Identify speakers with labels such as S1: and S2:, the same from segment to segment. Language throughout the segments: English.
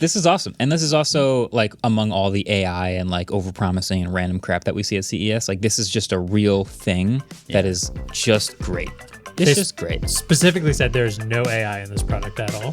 S1: This is awesome. And this is also like among all the AI and like overpromising and random crap that we see at CES. Like this is just a real thing that is just great. It's just great.
S2: Specifically said there's no AI in this product at all.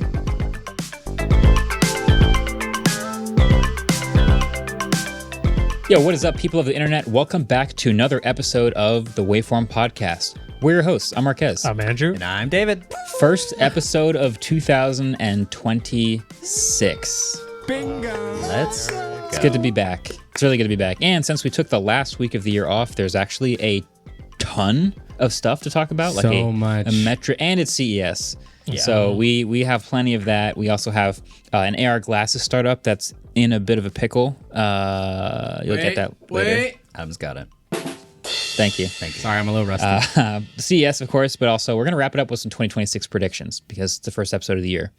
S1: Yo, what is up, people of the internet? Welcome back to another episode of the Waveform podcast. We're your hosts. I'm Marques.
S2: I'm Andrew.
S3: And I'm David.
S1: First episode of 2026.
S3: Bingo.
S1: It's good to be back. It's really good to be back. And since we took the last week of the year off, there's actually a ton of stuff to talk about. Like a metric, and it's CES. Yeah. So we have plenty of that. We also have an AR glasses startup that's in a bit of a pickle. You'll get that later.
S3: Adam's got it.
S1: Thank you.
S4: Sorry, I'm a little rusty.
S1: CES, of course, but also we're going to wrap it up with some 2026 predictions because it's the first episode of the year,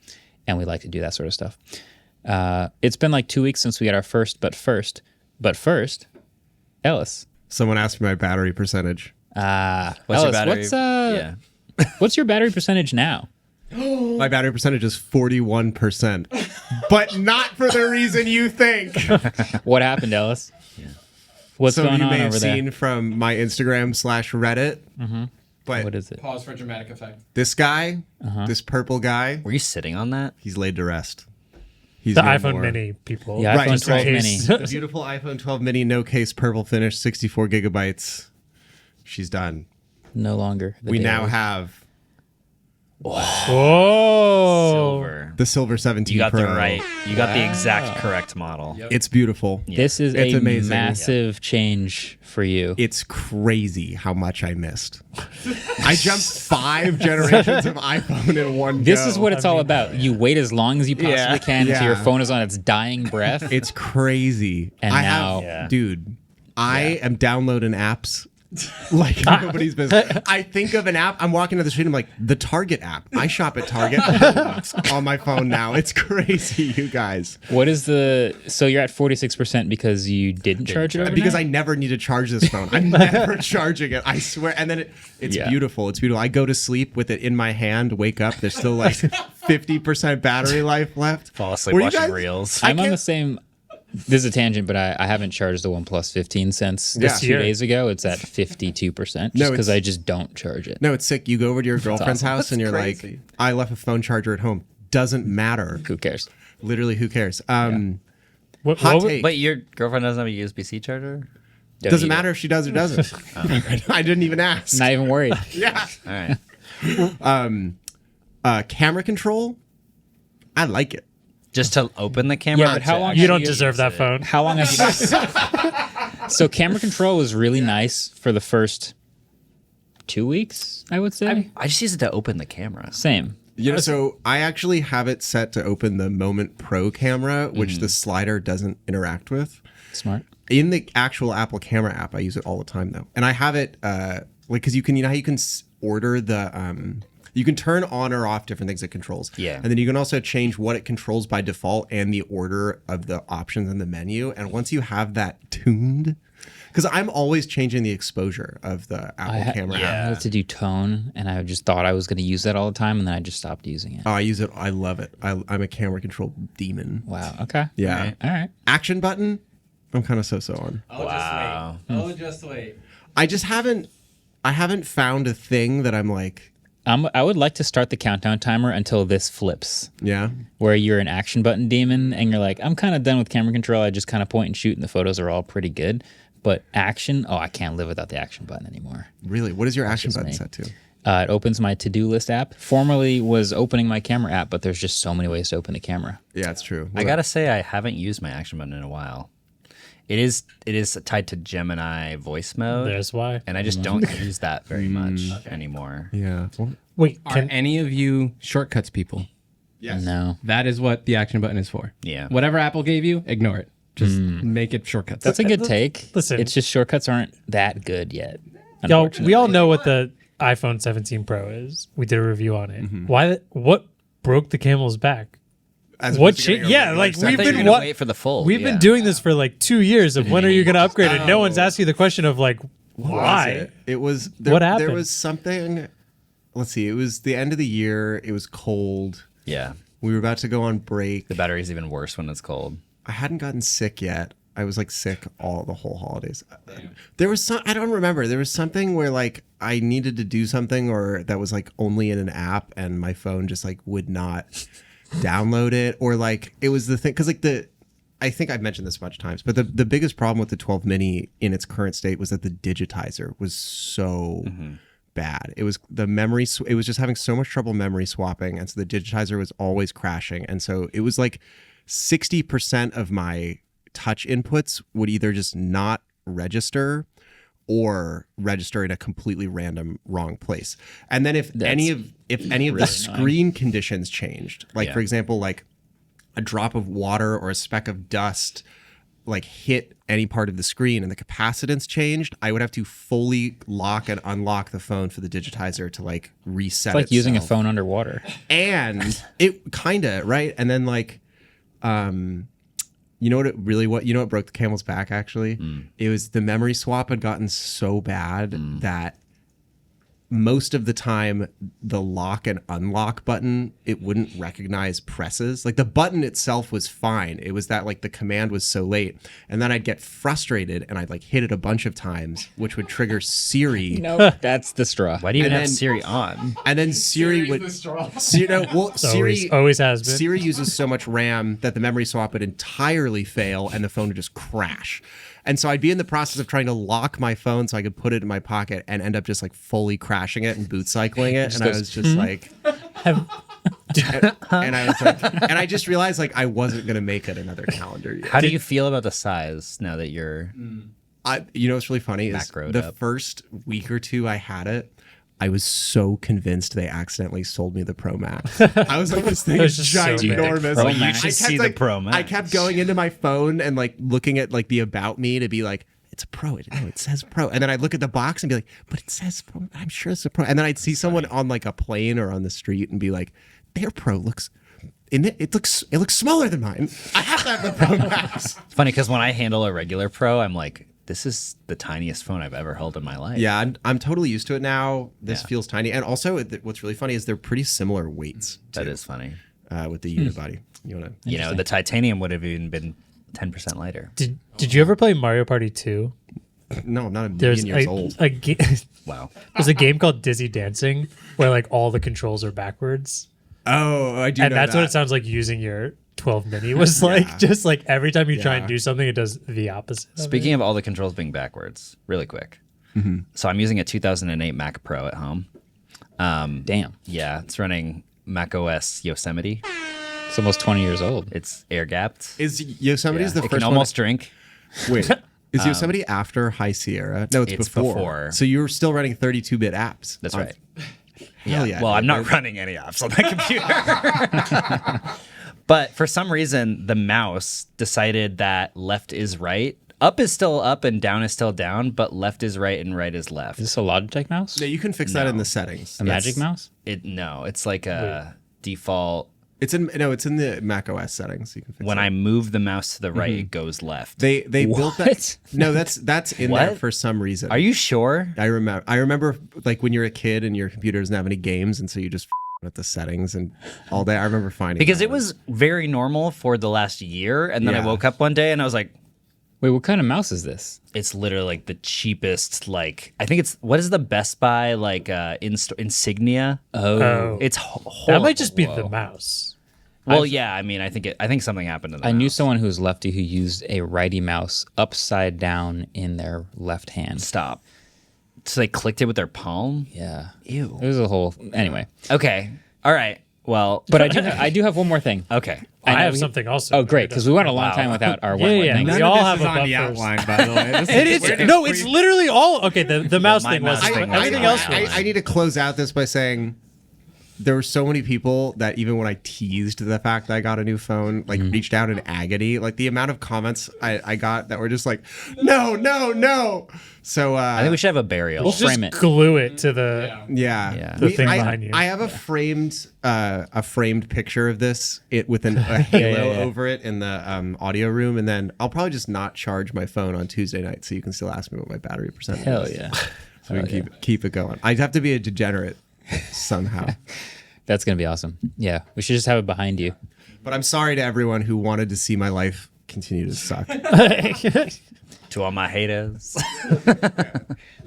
S1: and we like to do that sort of stuff. It's been like 2 weeks since we had our first, but first, Ellis.
S5: Someone asked me my battery percentage.
S1: What's
S3: Ellis,
S1: your battery? What's your battery percentage now?
S5: My battery percentage is 41%, but not for the reason you think.
S1: What happened, Ellis? What's going on over there?
S5: You may have seen from my Instagram /Reddit.
S1: Mm-hmm.
S5: But
S1: what is it?
S4: Pause for dramatic effect.
S5: This guy, this purple guy,
S3: Were you sitting on that?
S5: he's laid to rest. He's
S2: The
S5: no
S2: iPhone
S5: more.
S2: Mini people.
S1: Yeah,
S5: Right,
S1: iPhone 12
S5: right.
S1: mini.
S5: The beautiful iPhone 12 mini, no case, purple finish, 64 gigabytes. She's done.
S1: No longer.
S5: We now have
S2: Whoa.
S3: Silver.
S5: the Silver 17
S3: You got
S5: Pro.
S3: You got the exact correct model.
S4: Yep.
S5: It's beautiful.
S1: This is
S5: It's
S1: a
S5: amazing.
S1: massive change for you.
S5: It's crazy how much I missed. I jumped 5 generations of iPhone in one
S1: This
S5: go.
S1: is what it's all about. You wait as long as you possibly can until your
S5: Yeah.
S1: phone is on its dying breath.
S5: It's crazy.
S1: And
S5: I
S1: now-
S5: have, dude, I am downloading apps like nobody's business. I think of an app. I'm walking down the street. I'm like, the Target app. I shop at Target on my phone now. It's crazy, you guys.
S1: What is so you're at 46% because you didn't charge it overnight?
S5: Because I never need to charge this phone. I'm never charging it. I swear. And then it's beautiful. It's beautiful. I go to sleep with it in my hand, wake up. There's still like 50% battery life left.
S3: Fall asleep
S5: Were you
S3: watching
S5: guys-
S3: reels.
S1: I'm on the same. This is a tangent, but I haven't charged the OnePlus 15 since
S5: This
S1: 2 days ago. It's at 52% just because I just don't charge it.
S5: No, it's sick. You go over to your girlfriend's house and you're
S3: crazy.
S5: like, I left a phone charger at home. Doesn't matter.
S1: Who cares?
S5: Literally, who cares?
S2: What
S5: Hot
S2: would-
S5: take.
S3: But your girlfriend doesn't have a USB-C charger?
S1: Don't
S5: Doesn't
S1: need
S5: matter if she does or doesn't. I didn't even ask.
S1: it. Not even worried.
S5: Yeah.
S3: All right.
S5: Camera control. I like it.
S3: Just to open the camera?
S1: Yeah, but how long
S2: You don't
S1: you
S2: deserve that phone.
S1: How long have you? So camera control was really nice for the first 2 weeks, I would say.
S3: I just use it to open the camera.
S1: Same.
S5: You know, so I actually have it set to open the Moment Pro camera, which the slider doesn't interact with.
S1: Smart.
S5: In the actual Apple camera app, I use it all the time though, and I have it like because you know how you can order the you can turn on or off different things it controls.
S3: Yeah.
S5: And then you can also change what it controls by default and the order of the options in the menu. And once you have that tuned, because I'm always changing the exposure of the Apple camera
S1: I
S5: app.
S1: had to do tone, and I just thought I was going to use that all the time, and then I just stopped using it.
S5: Oh, I use it. I love it. I'm a camera control demon.
S1: Wow. Okay.
S5: Yeah.
S1: All right.
S5: Action button, I'm kind of so on.
S3: Wow.
S4: Just wait.
S5: I haven't found a thing that I'm like,
S1: I would like to start the countdown timer until this flips,
S5: yeah.
S1: where you're an action button demon, and you're like, I'm kind of done with camera control. I just kind of point and shoot, and the photos are all pretty good. But action, I can't live without the action button anymore.
S5: Really? What is your action
S1: just
S5: button
S1: me.
S5: set to?
S1: It opens my to-do list app. Formerly was opening my camera app, but there's just so many ways to open the camera.
S5: Yeah, it's true.
S3: I gotta say, I haven't used my action button in a while. It is tied to Gemini voice mode.
S2: There's why.
S3: And I just don't use that very much anymore.
S5: Yeah.
S2: Wait,
S4: Are any of you shortcuts people?
S5: Yes.
S1: No.
S4: That is what the action button is for.
S3: Yeah.
S4: Whatever Apple gave you, ignore it. Just make it shortcuts.
S1: That's a good take.
S2: Listen.
S1: It's just shortcuts aren't that good yet.
S2: Y'all, we all know what the iPhone 17 Pro is. We did a review on it. What broke the camel's back?
S5: As
S2: What
S5: opposed to getting
S2: cha- yeah,
S5: a regular
S2: like,
S5: set.
S3: I
S2: we've
S3: thought you were
S2: been
S3: gonna
S2: what-
S3: wait for the full.
S2: We've
S3: yeah.
S2: been doing this for like 2 years of when are you going to upgrade it? No one's asked you the question of like,
S5: What was
S2: why?
S5: it? It was
S2: What happened?
S5: There was something. Let's see. It was the end of the year. It was cold.
S3: Yeah.
S5: We were about to go on break.
S3: The battery's even worse when it's cold.
S5: I hadn't gotten sick yet. I was like sick the whole holidays. There was I don't remember. There was something where like I needed to do something or that was like only in an app and my phone just like would not download it, or like it was the thing. Cause like I think I've mentioned this a bunch of times, but the biggest problem with the 12 mini in its current state was that the digitizer was so bad. It was the memory. It was just having so much trouble memory swapping. And so the digitizer was always crashing. And so it was like 60% of my touch inputs would either just not register or register in a completely random wrong place. And then if any of the screen conditions changed, like for example, like a drop of water or a speck of dust like hit any part of the screen and the capacitance changed, I would have to fully lock and unlock the phone for the digitizer to like reset.
S1: It's like using a phone underwater.
S5: And it kinda, right? And then like you know what broke the camel's back actually? It was the memory swap had gotten so bad that most of the time the lock and unlock button, it wouldn't recognize presses. Like the button itself was fine. It was that like the command was so late. And then I'd get frustrated and I'd like hit it a bunch of times, which would trigger Siri.
S1: No, that's the straw.
S3: Why do you even have Siri on?
S5: And then Siri would Siri
S2: always has been.
S5: Siri uses so much RAM that the memory swap would entirely fail and the phone would just crash. And so I'd be in the process of trying to lock my phone so I could put it in my pocket and end up just like fully crashing it and boot cycling it. And I was just like, and I was like, and I just realized like I wasn't going to make it another calendar year.
S3: How do you feel about the size now that you're
S5: you know what's really funny is the first week or two I had it, I was so convinced they accidentally sold me the Pro Max. I was like, this thing is ginormous.
S3: Like, you should see the Pro Max.
S5: I kept going into my phone and like looking at like the About Me to be like, it's a Pro. It says Pro. And then I'd look at the box and be like, but it says Pro. I'm sure it's a Pro. And then I'd see someone on like a plane or on the street and be like, their Pro looks... It looks smaller than mine. I have to have the Pro Max.
S3: It's funny because when I handle a regular Pro, I'm like, this is the tiniest phone I've ever held in my life.
S5: Yeah, I'm totally used to it now. This feels tiny. And also, what's really funny is they're pretty similar weights.
S3: That is funny.
S5: With the unibody.
S3: You know, the titanium would have even been 10% lighter.
S2: Did you ever play Mario Party 2?
S5: No, I'm not a million years old.
S3: Wow.
S2: There's a game called Dizzy Dancing where like all the controls are backwards.
S5: Oh, I do know
S2: and that's
S5: that.
S2: what it sounds like using your 12 mini was like. Just like every time you try and do something, it does the opposite.
S3: Speaking of all the controls being backwards, really quick. So I'm using a 2008 Mac Pro at home.
S1: Damn.
S3: Yeah, it's running Mac OS Yosemite.
S1: It's almost 20 years old.
S3: It's air gapped.
S5: Is Yosemite's the
S3: it
S5: first
S3: can
S5: one?
S3: almost drink.
S5: Wait, is Yosemite after High Sierra? No, it's before. So you're still running 32-bit apps.
S3: That's right.
S5: Hell yeah.
S3: Well, I'm not running any apps on that computer. But for some reason, the mouse decided that left is right. Up is still up and down is still down, but left is right and right is left.
S1: Is this a Logitech mouse?
S5: Yeah, you can fix that in the settings.
S1: A Magic Mouse?
S3: No, it's like a default.
S5: It's in the Mac OS settings. You can fix
S3: When
S5: that.
S3: I move the mouse to the right, it goes left.
S5: They built that. No, that's in there
S3: What?
S5: for some reason.
S3: Are you sure?
S5: I remember like when you're a kid and your computer doesn't have any games, and so you just at the settings and all day. I remember finding
S3: Because
S5: that.
S3: it was very normal for the last year, and then I
S5: Yeah.
S3: woke up one day and I was like,
S1: Wait, what kind of mouse is this?
S3: it's literally like the cheapest, like, I think it's, what is the Best Buy, like, Insignia?
S2: Oh.
S3: It's
S2: That
S3: horrible.
S2: might just be the mouse.
S3: Well, yeah, I mean, I think something happened to the
S1: I knew
S3: mouse.
S1: someone who was lefty who used a righty mouse upside down in their left hand.
S3: Stop. So they clicked it with their palm?
S1: Yeah.
S3: Ew.
S1: It was a whole... Anyway.
S3: Okay. All right. Well,
S1: But I do have one more thing.
S3: okay.
S2: I
S1: know
S2: have
S1: we-
S2: something also.
S1: Oh, great, because we went a long time without our one
S2: Yeah.
S1: thing.
S2: We
S4: None
S2: all
S4: of
S2: have
S4: this
S2: a
S4: is on the
S2: buffers.
S4: outline, by the way. This
S2: It is
S4: we're just
S2: no, it's literally all okay. The mouse
S3: my
S2: thing was
S3: mouse
S2: but
S3: thing was
S2: everything
S3: on
S2: else.
S3: the
S2: Was,
S5: I need to close out this by saying there were so many people that even when I teased the fact that I got a new phone, like reached out in agony. Like the amount of comments I got that were just like, no. So
S3: I think we should have a burial.
S1: We'll
S2: just
S1: frame it.
S2: glue it to the.
S5: yeah.
S2: The thing behind you.
S5: I have a framed picture of this with a halo over it in the audio room, and then I'll probably just not charge my phone on Tuesday night, so you can still ask me what my battery percentage
S1: Hell
S5: is.
S1: yeah.
S5: So we can keep it going. I'd have to be a degenerate somehow.
S1: That's going to be awesome. Yeah, we should just have it behind you.
S5: But I'm sorry to everyone who wanted to see my life continue to suck.
S3: To all my haters.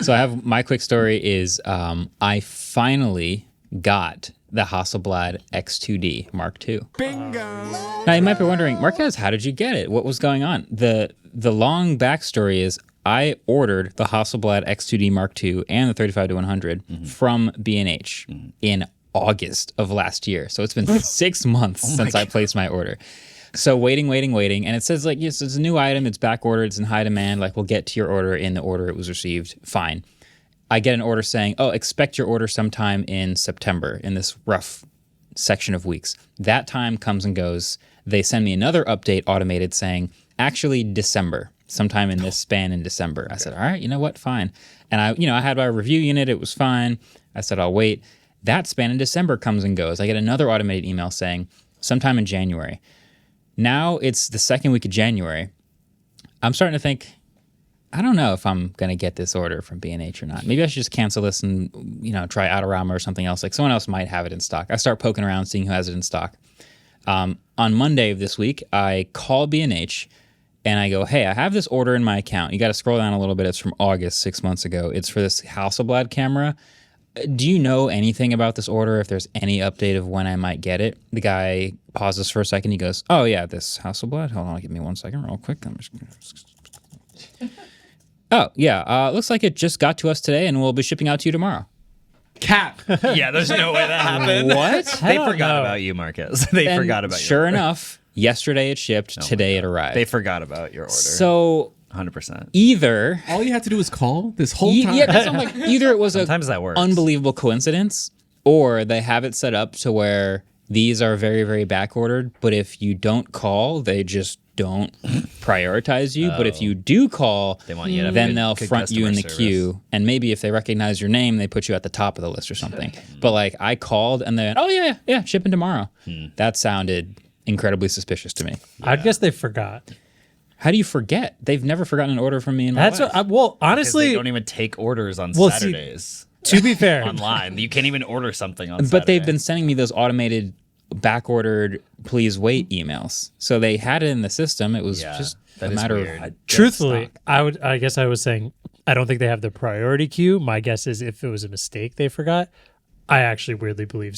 S1: So I have my quick story is I finally got the Hasselblad X2D Mark II. Bingo! Now you might be wondering, Marques, how did you get it? What was going on? The long backstory is I ordered the Hasselblad X2D Mark II and the 35-100 from B&H in August of last year. So it's been 6 months since I placed my order. So waiting, and it says like, yes, it's a new item, it's back ordered, it's in high demand, like we'll get to your order in the order it was received. Fine. I get an order saying, oh, expect your order sometime in September, in this rough section of weeks. That time comes and goes. They send me another update automated saying, actually December, sometime in this span in December. I said, all right, you know what, fine. And I had my review unit, it was fine. I said, I'll wait. That span in December comes and goes. I get another automated email saying, sometime in January. Now it's the second week of January. I'm starting to think, I don't know if I'm going to get this order from B&H or not. Maybe I should just cancel this and, try Adorama or something else. Like someone else might have it in stock. I start poking around, seeing who has it in stock. On Monday of this week, I call B&H and I go, hey, I have this order in my account. You got to scroll down a little bit. It's from August, 6 months ago. It's for this Hasselblad camera. Do you know anything about this order, if there's any update of when I might get it? The guy pauses for a second. He goes, oh, yeah, this Hasselblad. Hold on, give me 1 second real quick. Oh, yeah, looks like it just got to us today, and we'll be shipping out to you tomorrow.
S4: Cap.
S3: Yeah, there's no way that happened.
S1: What?
S3: They forgot about you, Marques. They forgot about you.
S1: Sure enough, yesterday it shipped, today it arrived.
S3: They forgot about your order.
S1: So
S3: 100%.
S1: Either
S4: all you had to do was call this whole time.
S1: Yeah, that's what I'm like. Either it was
S3: Sometimes that works.
S1: unbelievable coincidence, or they have it set up to where these are very, very back ordered. But if you don't call, they just don't prioritize you. But if you do call,
S3: they want you to have
S1: then
S3: good-
S1: they'll
S3: good
S1: front you in the
S3: customer
S1: queue. And maybe if they recognize your name, they put you at the top of the list or something. But like I called and then, oh yeah, shipping tomorrow. That sounded incredibly suspicious to me.
S2: I'd guess they forgot.
S1: How do you forget? They've never forgotten an order from me in my life.
S2: Well,
S3: Because
S2: honestly,
S3: they don't even take orders on
S2: Well, see,
S3: Saturdays
S2: to be fair,
S3: online. You can't even order something on
S1: But
S3: Saturday.
S1: they've been sending me those automated back-ordered please wait emails. So they had it in the system. It was just a
S3: that is
S1: matter
S3: weird.
S1: of
S2: truthfully, I guess I was saying I don't think they have the priority queue. My guess is if it was a mistake they forgot, I actually weirdly believe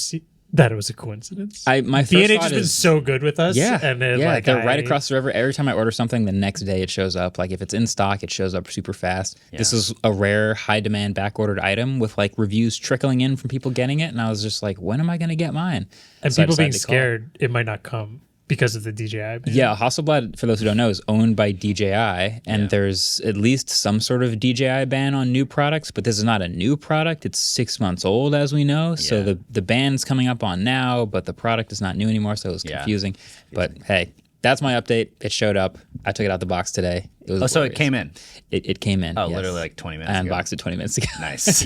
S2: that it was a coincidence.
S1: My first
S2: B&H
S1: thought
S2: has been
S1: is,
S2: so good with us. And then, like,
S1: they're right across the river. Every time I order something, the next day it shows up. Like if it's in stock, it shows up super fast.
S3: Yeah.
S1: This is a rare, high-demand back-ordered item with like reviews trickling in from people getting it, and I was just like, when am I going to get mine?
S2: And
S1: So I
S2: people being
S1: decided to call.
S2: scared it might not come because of the DJI ban.
S1: Yeah, Hasselblad, for those who don't know, is owned by DJI, and there's at least some sort of DJI ban on new products, but this is not a new product. It's 6 months old, as we know. So the ban's coming up on now, but the product is not new anymore, so it was confusing. But hey, that's my update. It showed up. I took it out the box today. It was
S3: so it
S1: glorious.
S3: came in.
S1: It came in.
S3: Oh,
S1: yes.
S3: literally like 20 minutes
S1: I
S3: ago.
S1: unboxed it 20 minutes ago.
S3: Nice.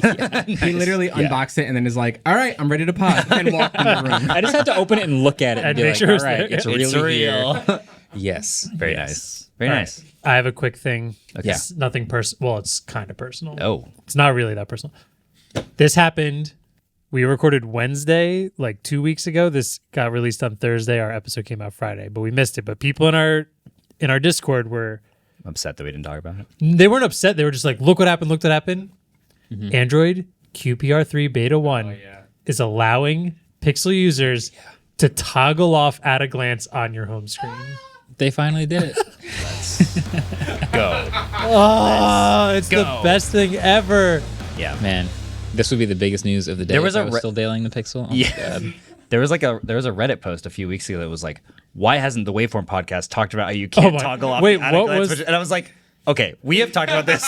S4: He literally unboxed it and then is like, all right, I'm ready to pod, and walked in the room.
S1: I just had to open it and look at it and,
S2: And
S1: be
S2: make
S1: like,
S2: sure
S1: all
S2: it's
S1: right,
S2: there.
S1: it's
S3: It's
S1: really
S3: real.
S1: here. Yes.
S3: Very nice. Very
S2: All
S3: nice.
S2: right. I have a quick thing.
S3: Okay.
S2: It's nothing personal. Well, it's kind of personal.
S3: Oh.
S2: It's not really that personal. This happened. We recorded Wednesday, like 2 weeks ago. This got released on Thursday. Our episode came out Friday, but we missed it. But people in our Discord were
S3: Upset that we didn't talk about it.
S2: they weren't upset. They were just like, look what happened. Look what happened. Android QPR3 Beta 1 is allowing Pixel users to toggle off at a glance on your home screen.
S1: They finally did it.
S3: Go.
S2: Oh, it's the
S3: go.
S2: best thing ever.
S3: Yeah.
S1: Man, this would be the biggest news of the day.
S3: There was
S1: if
S3: a
S1: I was
S3: re-
S1: still dailing the Pixel. Oh my
S3: Yeah.
S1: God.
S3: There was a Reddit post a few weeks ago that was like, why hasn't the Waveform podcast talked about how you can't
S2: my-
S3: toggle off
S2: wait,
S3: the at a
S2: what
S3: glance
S2: was-
S3: picture? And I was like, okay, we have talked about this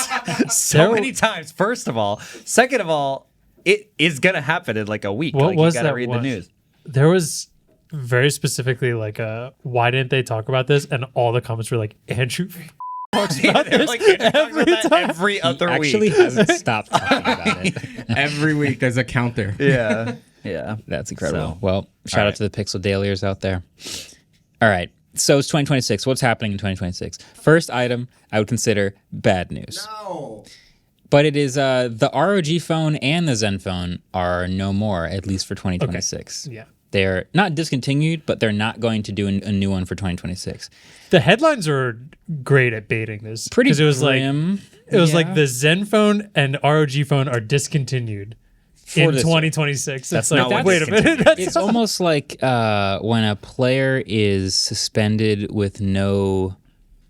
S3: so
S2: There-
S3: many times. First of all, second of all, it is gonna happen in like a week.
S2: What
S3: like,
S2: was
S3: you gotta
S2: that
S3: read
S2: one?
S3: the news.
S2: There was very specifically like why didn't they talk about this? And all the comments were like, Andrew talks
S3: Yeah,
S2: about
S3: they're
S2: this
S3: like, they talk about
S2: every
S3: that
S2: time.
S3: every other
S1: Actually
S3: week.
S1: hasn't stopped talking about it.
S4: Every week there's a counter.
S3: Yeah. Yeah.
S1: That's incredible.
S3: So,
S1: Well, shout out to the Pixel Dailiers out there. All right. So it's 2026. What's happening in 2026? First item I would consider bad news.
S5: No.
S1: But it is the ROG phone and the Zenfone are no more, at least for 2026.
S2: Okay. Yeah.
S1: They're not discontinued, but they're not going to do a new one for 2026.
S2: The headlines are great at baiting this.
S1: Pretty
S2: it was
S1: grim.
S2: It was like the Zenfone and ROG phone are discontinued in 2026.
S3: That's
S2: it's
S3: not
S2: like,
S3: what
S2: wait a minute.
S1: It's almost like when a player is suspended with no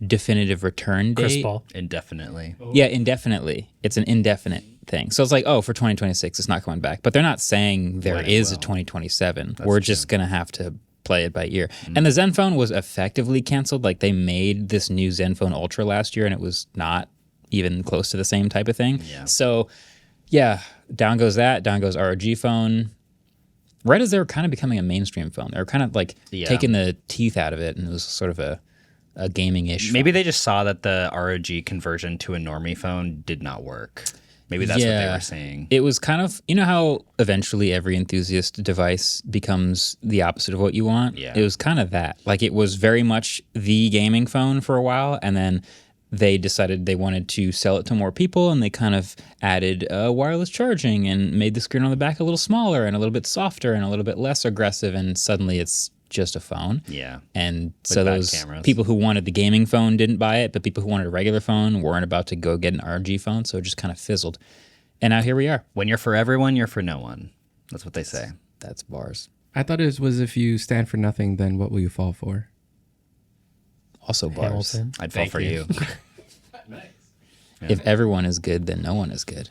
S1: definitive return date.
S2: Chris Paul.
S3: Indefinitely.
S1: Yeah, indefinitely. It's an indefinite thing. So it's like, for 2026, it's not coming back. But they're not saying there is a 2027. We're just going to have to play it by ear. And the Zenfone was effectively canceled. Like, they made this new Zenfone Ultra last year, and it was not even close to the same type of thing.
S3: Yeah.
S1: So, yeah, down goes that. Down goes ROG phone. Right as they were kind of becoming a mainstream phone. They were kind of like taking the teeth out of it, and it was sort of a gaming-ish
S3: Maybe
S1: phone.
S3: they just saw that the ROG conversion to a normie phone did not work. Maybe that's what they were saying.
S1: It was kind of, you know how eventually every enthusiast device becomes the opposite of what you want?
S3: Yeah.
S1: It was kind of that. Like, it was very much the gaming phone for a while, and then they decided they wanted to sell it to more people, and they kind of added wireless charging and made the screen on the back a little smaller and a little bit softer and a little bit less aggressive, and suddenly it's just a phone.
S3: Yeah.
S1: And so
S3: bad
S1: those
S3: cameras.
S1: people who wanted the gaming phone didn't buy it, but people who wanted a regular phone weren't about to go get an ROG phone, so it just kind of fizzled. And now here we are.
S3: When you're for everyone, you're for no one. That's what they say.
S1: That's bars.
S4: I thought it was if you stand for nothing, then what will you fall for?
S1: Also bars.
S2: Hamilton.
S3: I'd fall for you.
S1: If everyone is good, then no one is good.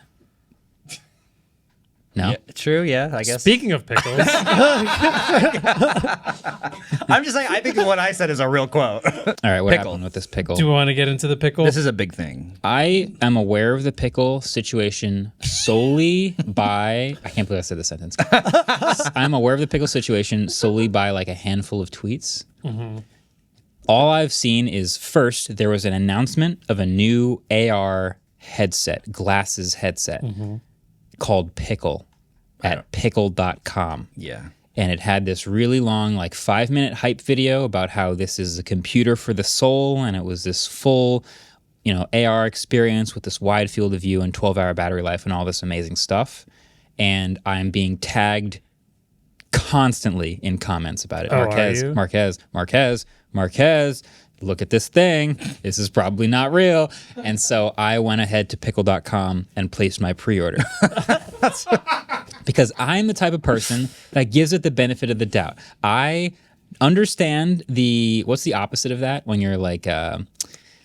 S1: No?
S3: Yeah, true, yeah, I guess.
S2: Speaking of pickles,
S3: I'm just saying, I think what I said is a real quote.
S1: All right, what
S3: Pickle.
S1: happened with this pickle?
S2: do we want to get into the pickle?
S3: This is a big thing.
S1: I am aware of the pickle situation solely by... I can't believe I said this sentence. I'm aware of the pickle situation solely by like a handful of tweets. Mm-hmm. All I've seen is, first, there was an announcement of a new AR headset, glasses headset, called Pickle at pickle.com.
S3: Yeah.
S1: And it had this really long, like 5-minute hype video about how this is a computer for the soul, and it was this full, AR experience with this wide field of view and 12-hour battery life and all this amazing stuff. And I'm being tagged constantly in comments about it.
S2: Oh, are you?
S1: Marques, look at this thing. This is probably not real. And so I went ahead to pickle.com and placed my pre-order. Because I'm the type of person that gives it the benefit of the doubt. I understand what's the opposite of that when you're like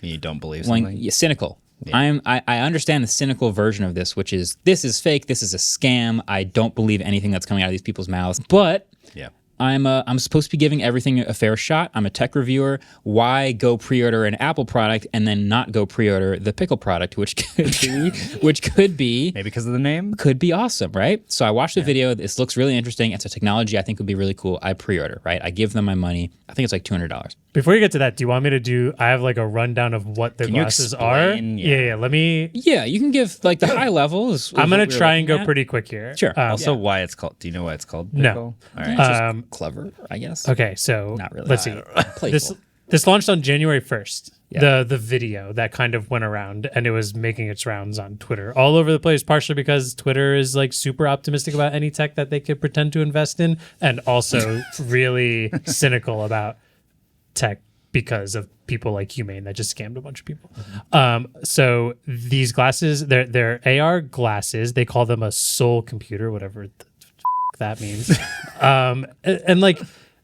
S3: You don't believe
S1: when
S3: something?
S1: you're cynical. Yeah. I understand the cynical version of this, which is this is fake, this is a scam. I don't believe anything that's coming out of these people's mouths. But
S3: Yeah.
S1: I'm supposed to be giving everything a fair shot. I'm a tech reviewer. Why go pre-order an Apple product and then not go pre-order the Pickle product, which could be
S3: Maybe because of the name?
S1: could be awesome, right? So I watched the video. This looks really interesting. It's a technology I think would be really cool. I pre-order, right? I give them my money. I think it's like $200.
S2: Before you get to that, do you want me to I have like a rundown of what the
S3: Can you
S2: glasses are?
S3: explain?
S2: Yeah. Let me.
S1: Yeah, you can give like the high level.
S2: I'm going to try and go pretty quick here.
S1: Sure.
S3: Also, why it's called? Do you know why it's called
S2: No.
S3: Pickle? All right.
S1: Clever, I guess.
S2: Okay, so
S1: Not really.
S2: let's see.
S1: Playful.
S2: This launched on January 1st.
S1: Yeah.
S2: The video that kind of went around, and it was making its rounds on Twitter all over the place, partially because Twitter is like super optimistic about any tech that they could pretend to invest in, and also really cynical about tech because of people like Humane that just scammed a bunch of people. So these glasses, they're AR glasses. They call them a soul computer, whatever that means. And like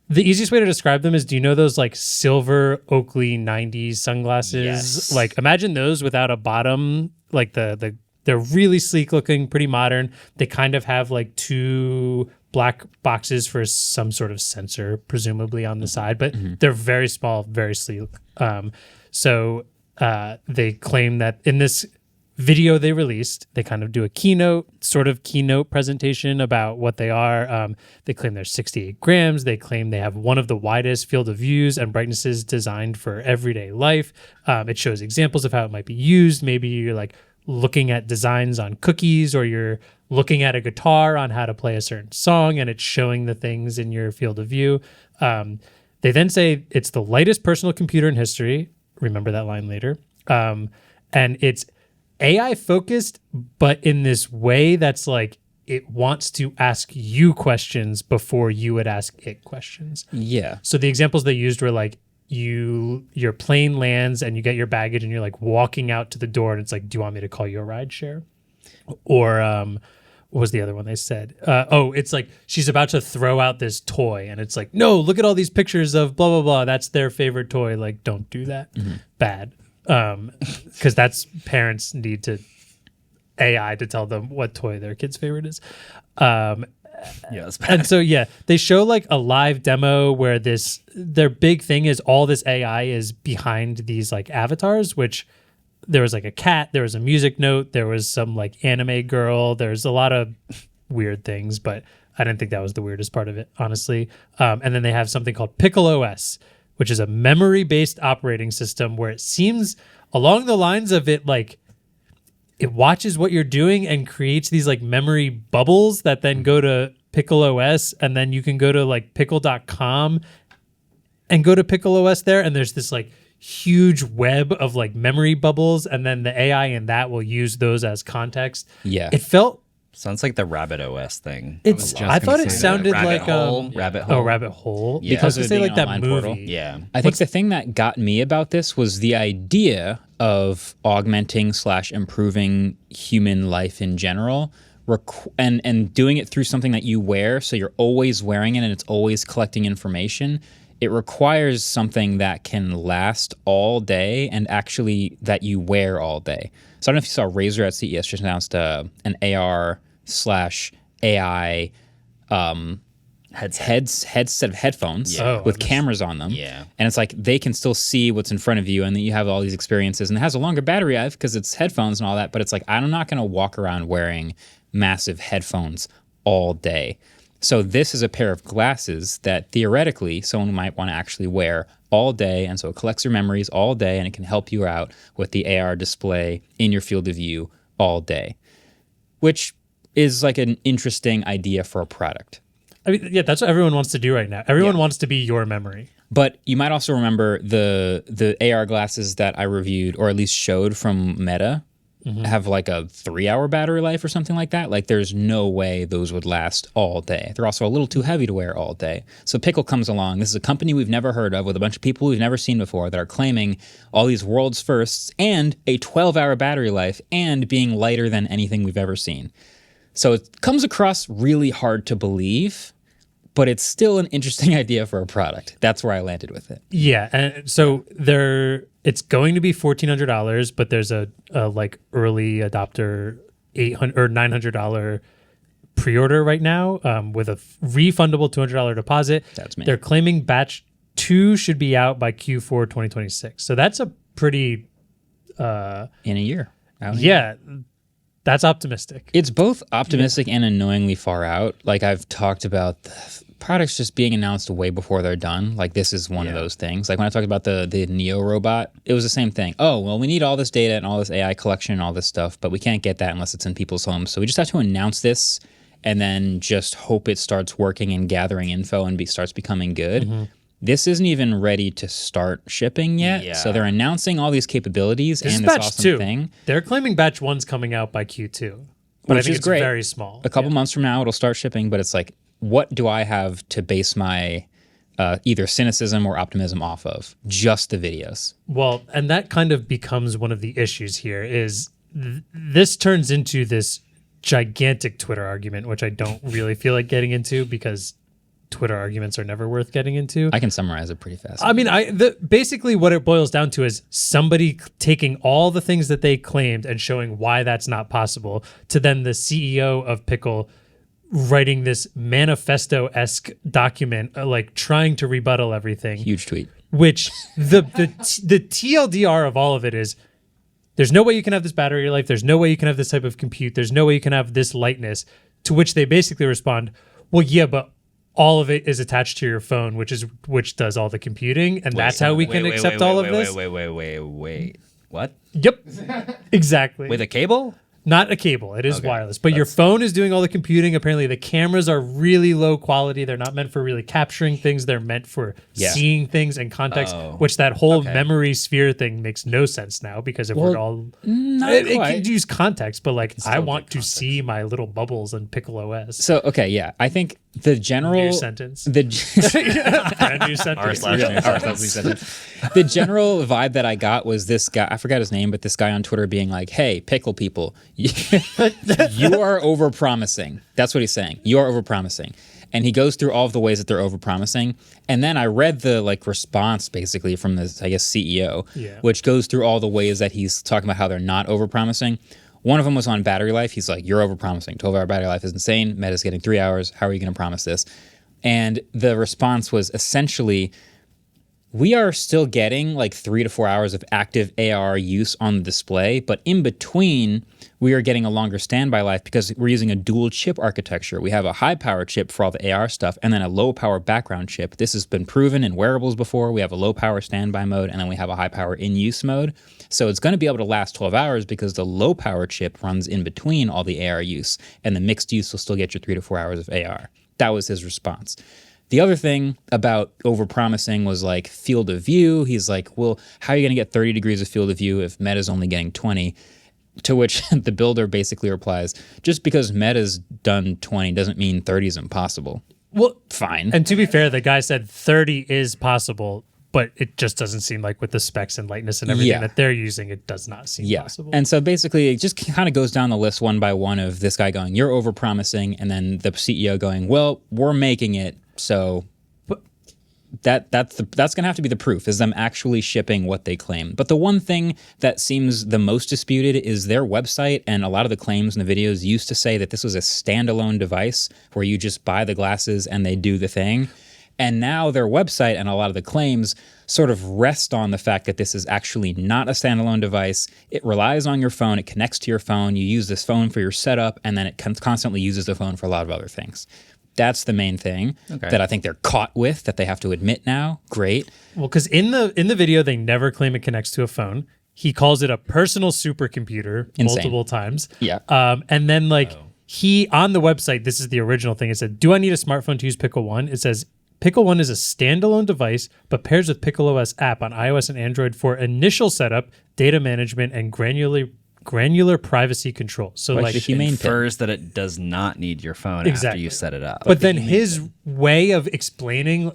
S2: the easiest way to describe them is, do you know those like silver Oakley 90s sunglasses?
S3: Yes.
S2: Like imagine those without a bottom, like they're really sleek looking, pretty modern. They kind of have like two black boxes for some sort of sensor, presumably on the side, but they're very small, very sleek. So they claim that in this video they released, they kind of do a keynote presentation about what they are. They claim they're 68 grams. They claim they have one of the widest field of views and brightnesses designed for everyday life. It shows examples of how it might be used. Maybe you're like looking at designs on cookies, or you're looking at a guitar on how to play a certain song, and it's showing the things in your field of view. They then say it's the lightest personal computer in history. Remember that line later. And it's AI focused, but in this way that's like it wants to ask you questions before you would ask it questions.
S1: Yeah.
S2: So the examples they used were like your plane lands and you get your baggage and you're like walking out to the door and it's like, do you want me to call you a ride share? Or what was the other one they said? It's like she's about to throw out this toy and it's like, no, look at all these pictures of blah, blah, blah. That's their favorite toy. Like, don't do that. Bad. Because that's parents need to AI to tell them what toy their kid's favorite is.
S3: Yes.
S2: And so, they show like a live demo where their big thing is all this AI is behind these like avatars, which there was like a cat, there was a music note, there was some like anime girl, there's a lot of weird things, but I didn't think that was the weirdest part of it, honestly. And then they have something called Pickle OS, which is a memory-based operating system where it seems along the lines of it like it watches what you're doing and creates these like memory bubbles that then go to Pickle OS, and then you can go to like pickle.com and go to Pickle OS there, and there's this like huge web of like memory bubbles, and then the AI in that will use those as context.
S1: Yeah.
S2: It felt
S3: Sounds like the Rabbit OS thing.
S2: I thought it sounded like
S3: Rabbit Hole.
S2: Oh, Rabbit Hole.
S3: Yeah.
S2: Because
S1: Because
S2: they
S1: of
S2: like
S1: being
S2: that
S1: an
S2: movie.
S1: online portal.
S3: Yeah.
S1: I think the thing that got me about this was the idea of augmenting / improving human life in general, and doing it through something that you wear, so you're always wearing it and it's always collecting information. It requires something that can last all day and actually that you wear all day. So I don't know if you saw Razer at CES just announced an AR/AI headset of headphones with cameras on them.
S3: Yeah.
S1: And it's like they can still see what's in front of you and then you have all these experiences. And it has a longer battery life because it's headphones and all that. But it's like, I'm not going to walk around wearing massive headphones all day. So this is a pair of glasses that theoretically someone might want to actually wear all day. And so it collects your memories all day and it can help you out with the AR display in your field of view all day, which is like an interesting idea for a product.
S2: I mean, yeah, that's what everyone wants to do right now. Everyone wants to be your memory.
S1: But you might also remember the AR glasses that I reviewed, or at least showed from Meta, have like a 3-hour battery life or something like that. Like there's no way those would last all day. They're also a little too heavy to wear all day. So Pickle comes along. This is a company we've never heard of with a bunch of people we've never seen before that are claiming all these world's firsts and a 12-hour battery life and being lighter than anything we've ever seen. So it comes across really hard to believe, but it's still an interesting idea for a product. That's where I landed with it.
S2: Yeah, and so it's going to be $1,400, but there's a like early adopter $800 or $900 pre-order right now with a refundable $200 deposit.
S1: That's me.
S2: They're claiming batch 2 should be out by Q4 2026. So that's a pretty
S1: In a year.
S2: That's optimistic.
S1: It's both optimistic and annoyingly far out. Like I've talked about the products just being announced way before they're done. Like this is one of those things. Like when I talked about the Neo robot, it was the same thing. Oh, well, we need all this data and all this AI collection and all this stuff, but we can't get that unless it's in people's homes. So we just have to announce this and then just hope it starts working and gathering info and starts becoming good. This isn't even ready to start shipping yet.
S3: Yeah.
S1: So they're announcing all these capabilities
S2: This is
S1: and this
S2: batch
S1: awesome
S2: 2.
S1: thing.
S2: They're claiming batch 1's coming out by Q2. But I
S1: Which
S2: think
S1: is
S2: it's
S1: great.
S2: very small.
S1: A couple months from now, it'll start shipping, but it's like, what do I have to base my either cynicism or optimism off of? Just the videos.
S2: Well, and that kind of becomes one of the issues here is this turns into this gigantic Twitter argument, which I don't really feel like getting into because Twitter arguments are never worth getting into.
S1: I can summarize it pretty fast.
S2: I mean, basically what it boils down to is somebody taking all the things that they claimed and showing why that's not possible to then the CEO of Pickle writing this manifesto-esque document, like trying to rebuttal everything.
S1: Huge tweet.
S2: Which the TLDR of all of it is there's no way you can have this battery life. There's no way you can have this type of compute. There's no way you can have this lightness. To which they basically respond, well, yeah, but all of it is attached to your phone, which does all the computing, and that's how we can accept all of this.
S3: Wait. What?
S2: Yep, exactly.
S3: With a cable?
S2: Not a cable. It is wireless. But your phone is doing all the computing. Apparently, the cameras are really low quality. They're not meant for really capturing things. They're meant for seeing things in context, which that whole memory sphere thing makes no sense now because if we're all... It can use context, but like I want to see my little bubbles in Pickle OS.
S1: So, okay, yeah. I think the general...
S2: New sentence.
S1: Brand
S2: new sentence.
S1: The general vibe that I got was this guy, I forgot his name, but this guy on Twitter being like, hey, pickle people, you are overpromising. That's what he's saying. You are overpromising. And he goes through all of the ways that they're overpromising. And then I read the response basically from this, I guess, CEO, which goes through all the ways that he's talking about how they're not overpromising. One of them was on battery life. He's like, you're overpromising. 12-hour battery life is insane. Meta's getting 3 hours. How are you going to promise this? And the response was essentially, we are still getting 3 to 4 hours of active AR use on the display, but in between, we are getting a longer standby life because we're using a dual chip architecture. We have a high power chip for all the AR stuff and then a low power background chip. This has been proven in wearables before. We have a low power standby mode and then we have a high power in use mode. So it's going to be able to last 12 hours because the low power chip runs in between all the AR use and the mixed use will still get you 3 to 4 hours of AR. That was his response. The other thing about overpromising was field of view. He's like, well, how are you going to get 30 degrees of field of view if Meta's only getting 20? To which the builder basically replies, just because Meta's done 20 doesn't mean 30 is impossible.
S2: Well,
S1: fine.
S2: And to be fair, the guy said 30 is possible, but it just doesn't seem like with the specs and lightness and everything that they're using, it does not seem possible. And
S1: so basically, it just kind of goes down the list one by one of this guy going, you're overpromising, and then the CEO going, well, we're making it. So that's going to have to be the proof, is them actually shipping what they claim. But the one thing that seems the most disputed is their website, and a lot of the claims in the videos used to say that this was a standalone device where you just buy the glasses and they do the thing. And now their website and a lot of the claims sort of rest on the fact that this is actually not a standalone device. It relies on your phone. It connects to your phone. You use this phone for your setup, and then it constantly uses the phone for a lot of other things. That's the main thing that I think they're caught with, that they have to admit now. Great.
S2: Well, because in the video, they never claim it connects to a phone. He calls it a personal supercomputer multiple times.
S1: Yeah.
S2: And then he, on the website, this is the original thing. It said, do I need a smartphone to use Pickle One? It says, Pickle One is a standalone device, but pairs with Pickle OS app on iOS and Android for initial setup, data management, and granular privacy control. So
S3: the humane infers that it does not need your phone after you set it up.
S2: But then his way of explaining,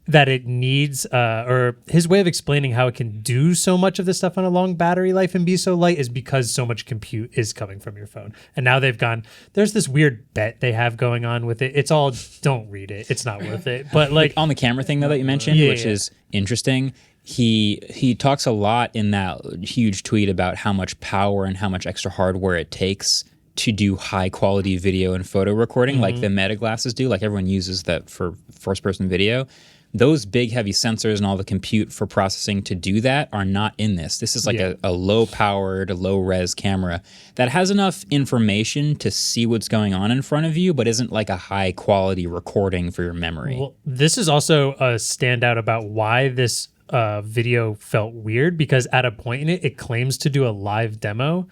S2: that it needs, or his way of explaining how it can do so much of this stuff on a long battery life and be so light is because so much compute is coming from your phone. And now they've gone, there's this weird bet they have going on with it. It's all, don't read it. It's not worth it. But
S1: on the camera thing though that you mentioned, which is interesting, he talks a lot in that huge tweet about how much power and how much extra hardware it takes to do high quality video and photo recording, like the Meta glasses do. Everyone uses that for first person video. Those big heavy sensors and all the compute for processing to do that are not in this. This is a low powered, low res camera that has enough information to see what's going on in front of you, but isn't a high quality recording for your memory.
S2: Well, this is also a standout about why this video felt weird, because at a point in it, it claims to do a live demo,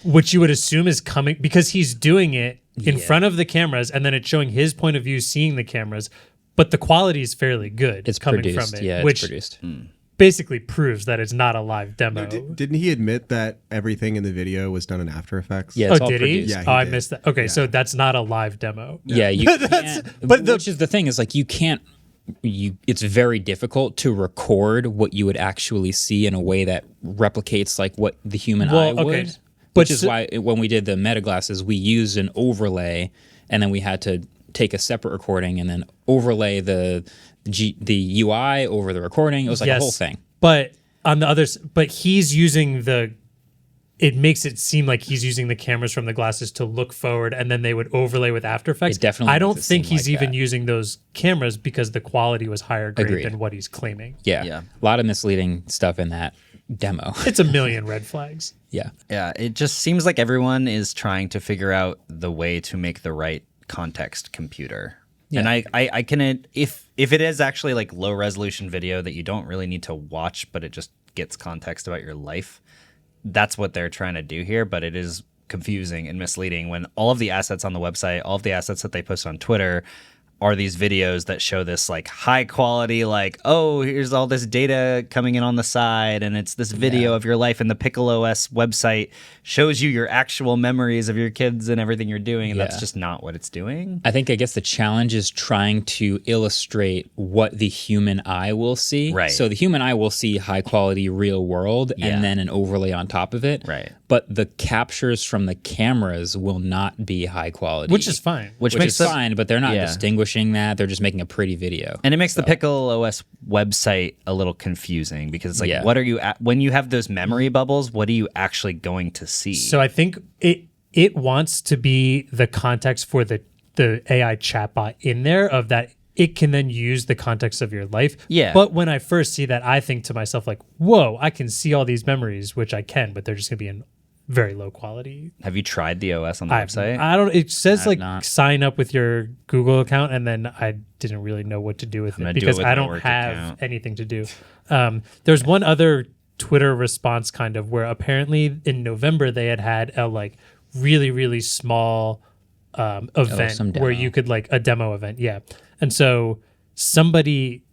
S2: which you would assume is coming because he's doing it in front of the cameras, and then it's showing his point of view seeing the cameras. But the quality is fairly good.
S1: It's
S2: coming
S1: produced,
S2: from it,
S1: it's
S2: which
S1: produced.
S2: Basically proves that it's not a live demo.
S5: No, didn't he admit that everything in the video was done in After Effects?
S1: Yeah, it's all
S2: did
S1: produced.
S2: he?
S5: Yeah,
S2: I missed that. Okay, so that's not a live demo.
S1: Yeah, you can't. Which is the thing is you can't. It's very difficult to record what you would actually see in a way that replicates what the human eye would. Which is why when we did the Meta glasses, we used an overlay, and then we had to take a separate recording and then overlay the UI over the recording. It was a whole thing.
S2: But on the others, he's using it makes it seem like he's using the cameras from the glasses to look forward, and then they would overlay with After Effects. I don't think he's even using those cameras because the quality was higher grade than what he's claiming.
S1: Yeah. A lot of misleading stuff in that demo.
S2: It's a million red flags.
S1: Yeah.
S3: It just seems like everyone is trying to figure out the way to make the right context computer. And I can, if it is actually low resolution video that you don't really need to watch, but it just gets context about your life, that's what they're trying to do here, but it is confusing and misleading when all of the assets on the website, all of the assets that they post on Twitter are these videos that show this like high quality, like, oh, here's all this data coming in on the side, and it's this video of your life, and the Pickle OS website shows you your actual memories of your kids and everything you're doing, and that's just not what it's doing.
S1: I guess the challenge is trying to illustrate what the human eye will see.
S3: Right.
S1: So the human eye will see high quality real world and then an overlay on top of it.
S3: Right.
S1: But the captures from the cameras will not be high quality.
S2: Which is fine.
S1: Which is fine, but they're not distinguishing that. They're just making a pretty video.
S3: And it makes the Pickle OS website a little confusing because it's like, what are you when you have those memory bubbles, what are you actually going to see?
S2: So I think it wants to be the context for the AI chatbot in there of that it can then use the context of your life.
S3: Yeah.
S2: But when I first see that, I think to myself like, whoa, I can see all these memories, which I can, but they're just going to be in very low quality.
S3: Have you tried the OS on the website?
S2: I don't. It says like sign up with your Google account, and then I didn't really know what to do with it because I don't have anything to do. There's one other Twitter response kind of where apparently in November they had a like really, really small event where you could like a demo event. Yeah. And so somebody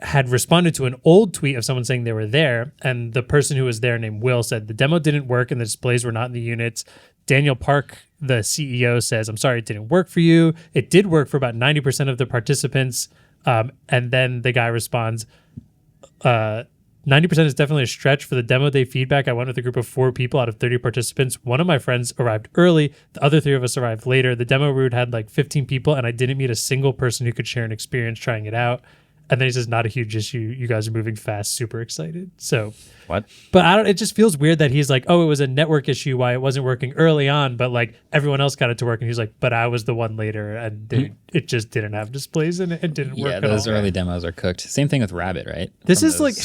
S2: had responded to an old tweet of someone saying they were there, and the person who was there named Will said the demo didn't work and the displays were not in the units. Daniel Park, the CEO, says, I'm sorry it didn't work for you. It did work for about 90% of the participants. And then the guy responds, 90% is definitely a stretch. For the demo day feedback, I went with a group of 4 people out of 30 participants. One of my friends arrived early. The other 3 of us arrived later. The demo route had like 15 people, and I didn't meet a single person who could share an experience trying it out. And then he says, not a huge issue. You guys are moving fast. Super excited. So
S3: what?
S2: But it just feels weird that he's like, oh, it was a network issue why it wasn't working early on, but like everyone else got it to work. And he's like, but I was the one later, and it just didn't have displays in it and didn't work at all.
S1: Yeah, those early demos are cooked. Same thing with Rabbit, right?
S2: This is like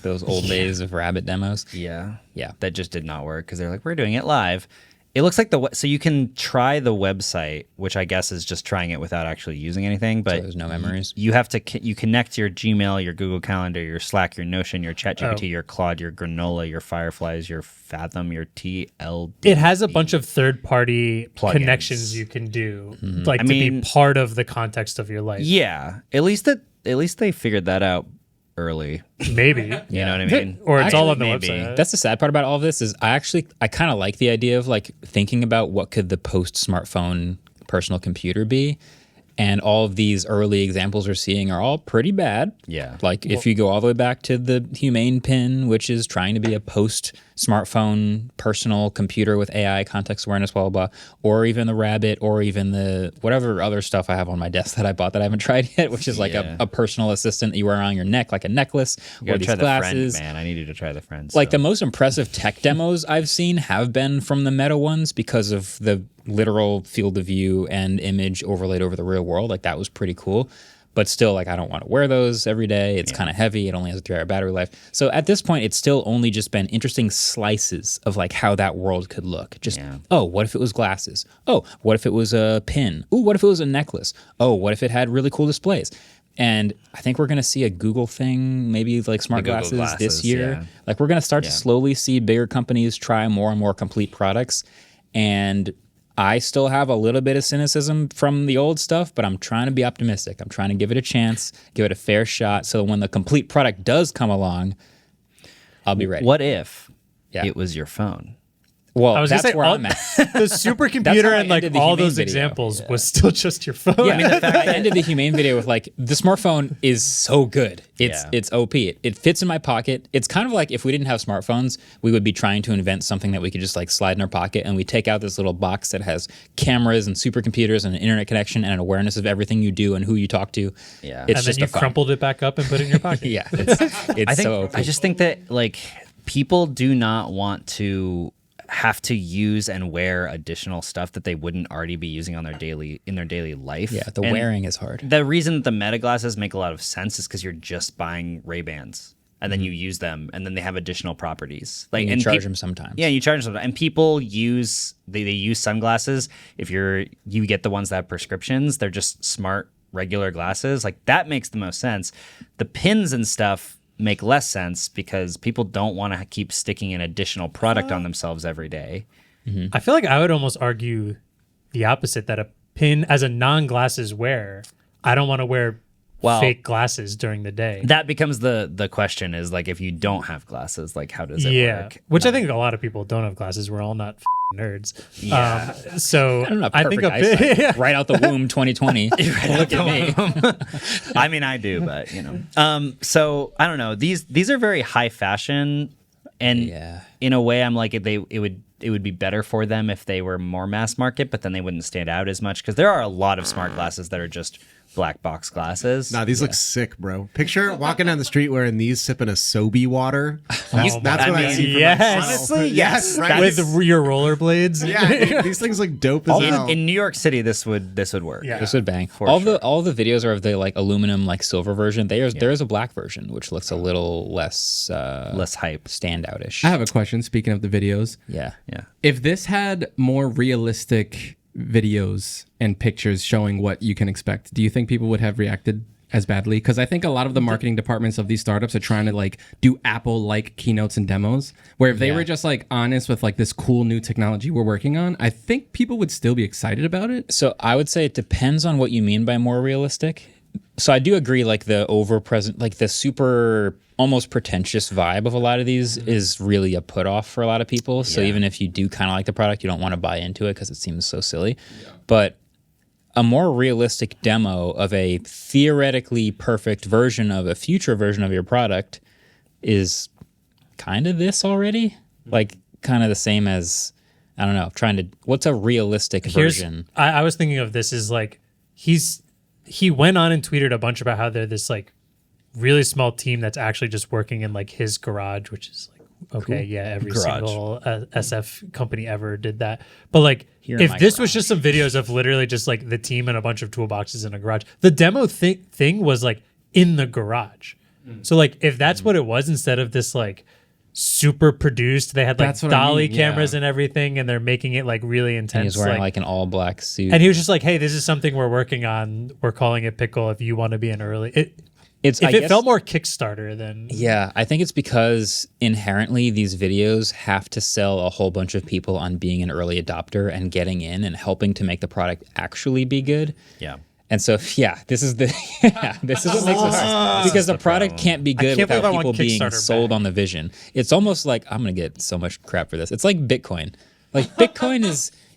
S1: those old days of Rabbit demos.
S3: Yeah. That just did not work because they're like, we're doing it live. It looks like so you can try the website, which I guess is just trying it without actually using anything. But
S1: so there's no memories.
S3: You have to you connect your Gmail, your Google Calendar, your Slack, your Notion, your ChatGPT, your Claude, your Granola, your Fireflies, your Fathom, your TLD.
S2: It has a bunch of third-party connections you can do, like to be part of the context of your life.
S3: Yeah, at least they figured that out early.
S2: Maybe.
S3: You know what I mean?
S2: Or it's all on the website.
S1: That's the sad part about all of this is I kind of like the idea of like thinking about what could the post-smartphone personal computer be. And all of these early examples we're seeing are all pretty bad.
S3: Yeah.
S1: Like if you go all the way back to the Humane Pin, which is trying to be a post-smartphone personal computer with AI, context awareness, blah, blah, blah, or even the Rabbit, or even the whatever other stuff I have on my desk that I bought that I haven't tried yet, which is like a personal assistant that you wear around your neck, like a necklace, or these glasses.
S3: The Friend, man. I need you to try the Friend.
S1: Like the most impressive tech demos I've seen have been from the Meta ones because of the literal field of view and image overlaid over the real world. Like that was pretty cool. But still, like I don't want to wear those every day. It's kind of heavy. It only has a 3-hour battery life. So at this point, it's still only just been interesting slices of like how that world could look. Just, oh, what if it was glasses? Oh, what if it was a pin? Ooh, what if it was a necklace? Oh, what if it had really cool displays? And I think we're going to see a Google thing, maybe like smart glasses this year. Yeah. Like we're going to start to slowly see bigger companies try more and more complete products. And I still have a little bit of cynicism from the old stuff, but I'm trying to be optimistic. I'm trying to give it a chance, give it a fair shot, so when the complete product does come along, I'll be ready.
S3: What if it was your phone?
S1: Well, I was that's where I'm at.
S2: The supercomputer and like all those examples was still just your phone.
S1: Yeah, I mean, the fact I ended the Humane video with like, the smartphone is so good. It's OP. It fits in my pocket. It's kind of like if we didn't have smartphones, we would be trying to invent something that we could just like slide in our pocket, and we take out this little box that has cameras and supercomputers and an internet connection and an awareness of everything you do and who you talk to.
S3: Yeah.
S2: It's and just then you crumpled it back up and put it in your pocket.
S1: Yeah. It's so OP.
S3: I just think that like people do not want to have to use and wear additional stuff that they wouldn't already be using on their daily life.
S1: Yeah, the wearing is hard.
S3: The reason that the Meta glasses make a lot of sense is because you're just buying Ray-Bans and then you use them and then they have additional properties. Like
S1: and you charge them sometimes.
S3: Yeah, you charge them sometimes. And people use they use sunglasses. If you get the ones that have prescriptions, they're just smart regular glasses. Like that makes the most sense. The pins and stuff, make less sense because people don't want to keep sticking an additional product on themselves every day.
S2: I feel like I would almost argue the opposite, that a pin as a non-glasses wearer, I don't want to wear fake glasses during the day.
S3: That becomes the question is like, if you don't have glasses, like how does it work?
S2: Which I think a lot of people don't have glasses. We're all not nerds.
S3: Yeah.
S2: So
S1: I don't know.
S2: I think
S1: right out the womb, 2020. Look at me.
S3: I mean, I do, but so I don't know. These are very high fashion, and in a way, I'm like, it would be better for them if they were more mass market, but then they wouldn't stand out as much because there are a lot of smart glasses that are just black box glasses.
S5: Nah, these look sick, bro. Picture walking down the street wearing these, sipping a Sobe water. That's what I see from myself.
S3: Honestly, yes.
S5: Right?
S2: with your rollerblades.
S5: Yeah, these things look dope as hell.
S3: In New York City, this would work.
S2: Yeah.
S1: This would bang.
S3: For
S1: all
S3: sure.
S1: the videos are of the like aluminum like silver version. There is a black version which looks a little less
S3: hype.
S1: standoutish.
S4: I have a question. Speaking of the videos,
S1: Yeah.
S4: if this had more realistic videos and pictures showing what you can expect, do you think people would have reacted as badly? Because I think a lot of the marketing departments of these startups are trying to like do Apple-like keynotes and demos, where if they were just like honest with like this cool new technology we're working on, I think people would still be excited about it.
S1: So I would say it depends on what you mean by more realistic. So I do agree, like the over-present, like the super almost pretentious vibe of a lot of these is really a put-off for a lot of people. So even if you do kind of like the product, you don't want to buy into it because it seems so silly. But a more realistic demo of a theoretically perfect version of a future version of your product is kind of this already. Like kind of the same as, I don't know, what's a realistic version?
S2: I was thinking of this as like, he went on and tweeted a bunch about how they're this like really small team that's actually just working in like his garage, which is like, okay, every single SF company ever did that. But like, if this was just some videos of literally just like the team and a bunch of toolboxes in a garage, the demo thing was like in the garage. So like, if that's what it was, instead of this like super produced, they had like dolly cameras and everything, and they're making it like really intense.
S1: And he's wearing like an all black suit.
S2: And he was just like, hey, this is something we're working on. We're calling it Pickle. If you want to be an early... If it felt more Kickstarter, then...
S1: Yeah, I think it's because inherently these videos have to sell a whole bunch of people on being an early adopter and getting in and helping to make the product actually be good.
S3: Yeah.
S1: And so, this is what makes it hard. Because the product can't be good without people being sold on the vision. It's almost like, I'm going to get so much crap for this. It's like Bitcoin. Like, Bitcoin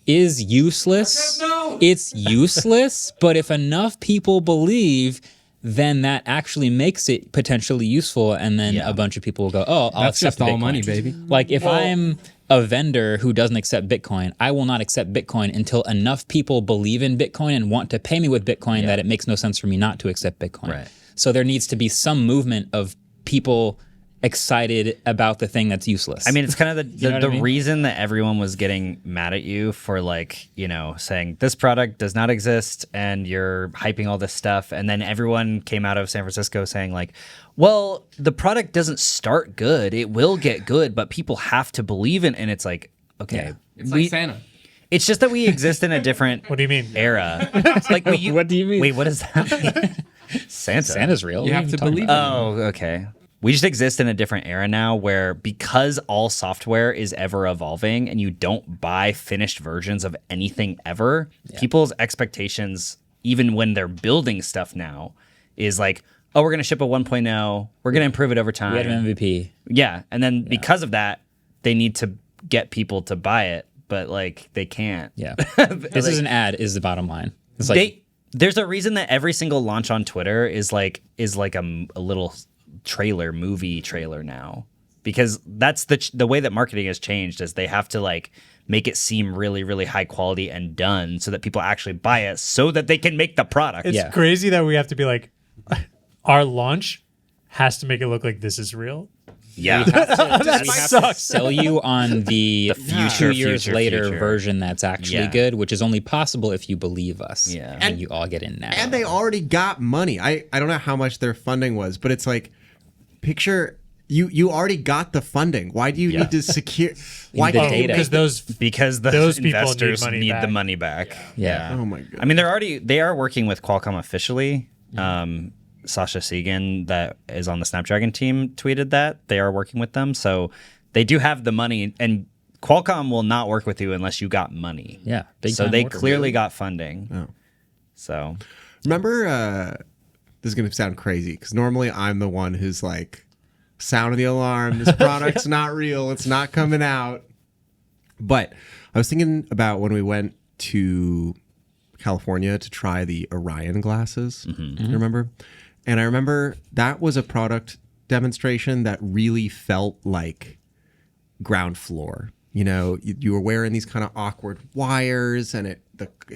S1: is useless. It's useless, but if enough people believe, then that actually makes it potentially useful, and then a bunch of people will go, oh, I'll accept
S4: just all
S1: Bitcoin.
S4: money, baby.
S1: Like, if I'm a vendor who doesn't accept Bitcoin, I will not accept Bitcoin until enough people believe in Bitcoin and want to pay me with Bitcoin that it makes no sense for me not to accept Bitcoin.
S3: Right.
S1: So there needs to be some movement of people excited about the thing that's useless.
S3: I mean, it's kind of the
S1: I mean?
S3: reason that everyone was getting mad at you for like, saying this product does not exist and you're hyping all this stuff. And then everyone came out of San Francisco saying like, well, the product doesn't start good. It will get good, but people have to believe in it. And it's like, okay.
S4: It's like Santa.
S3: It's just that we exist in a different
S2: What do you mean?
S3: era. Like
S1: what do you mean?
S3: Wait, what does that mean?
S1: Santa's real.
S4: You
S1: What are
S4: have to
S1: talking
S4: believe
S1: about?
S3: Oh, okay. We just exist in a different era now where because all software is ever evolving and you don't buy finished versions of anything ever, people's expectations, even when they're building stuff now, is like, oh, we're going to ship a 1.0. We're going to improve it over time.
S1: We had an MVP.
S3: Yeah. And then because of that, they need to get people to buy it, but like they can't.
S1: Yeah. This is an ad is the bottom line. It's like
S3: there's a reason that every single launch on Twitter is like a little movie trailer now, because that's the way that marketing has changed, is they have to like make it seem really, really high quality and done so that people actually buy it so that they can make the product.
S2: It's crazy that we have to be like, our launch has to make it look like this is real.
S3: Yeah.
S1: that sucks. Sell you on the
S3: future,
S1: 2 years later
S3: future
S1: version that's actually good, which is only possible if you believe us.
S3: Yeah.
S1: And you all get in now.
S5: And they already got money. I don't know how much their funding was, but it's like, picture you already got the funding. Why do you need to secure? Why
S1: the
S5: can't
S1: data.
S3: Because
S2: those people
S3: investors
S2: need
S3: the money back.
S1: Yeah.
S5: Oh my god.
S3: I mean, they are working with Qualcomm officially. Sasha Segan, that is on the Snapdragon team, tweeted that they are working with them. So they do have the money, and Qualcomm will not work with you unless you got money.
S1: Yeah.
S3: So they clearly got funding.
S5: Oh.
S3: So
S5: Remember, this is going to sound crazy because normally I'm the one who's like, sound of the alarm, this product's not real, it's not coming out. But I was thinking about when we went to California to try the Orion glasses. You remember? And I remember that was a product demonstration that really felt like ground floor. You know, you were wearing these kind of awkward wires, and it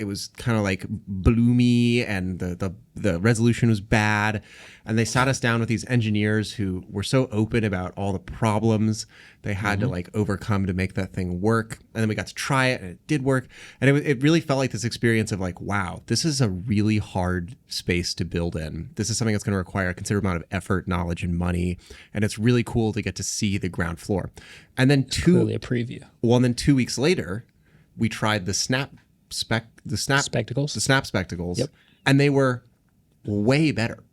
S5: was kind of like bloomy, and the resolution was bad. And they sat us down with these engineers who were so open about all the problems they had to like overcome to make that thing work. And then we got to try it, and it did work. And it really felt like this experience of like, wow, this is a really hard space to build in. This is something that's going to require a considerable amount of effort, knowledge, and money. And it's really cool to get to see the ground floor. And then
S1: clearly a preview.
S5: Well, and then 2 weeks later, we tried the Snap
S1: Spectacles.
S5: Yep. And they were way better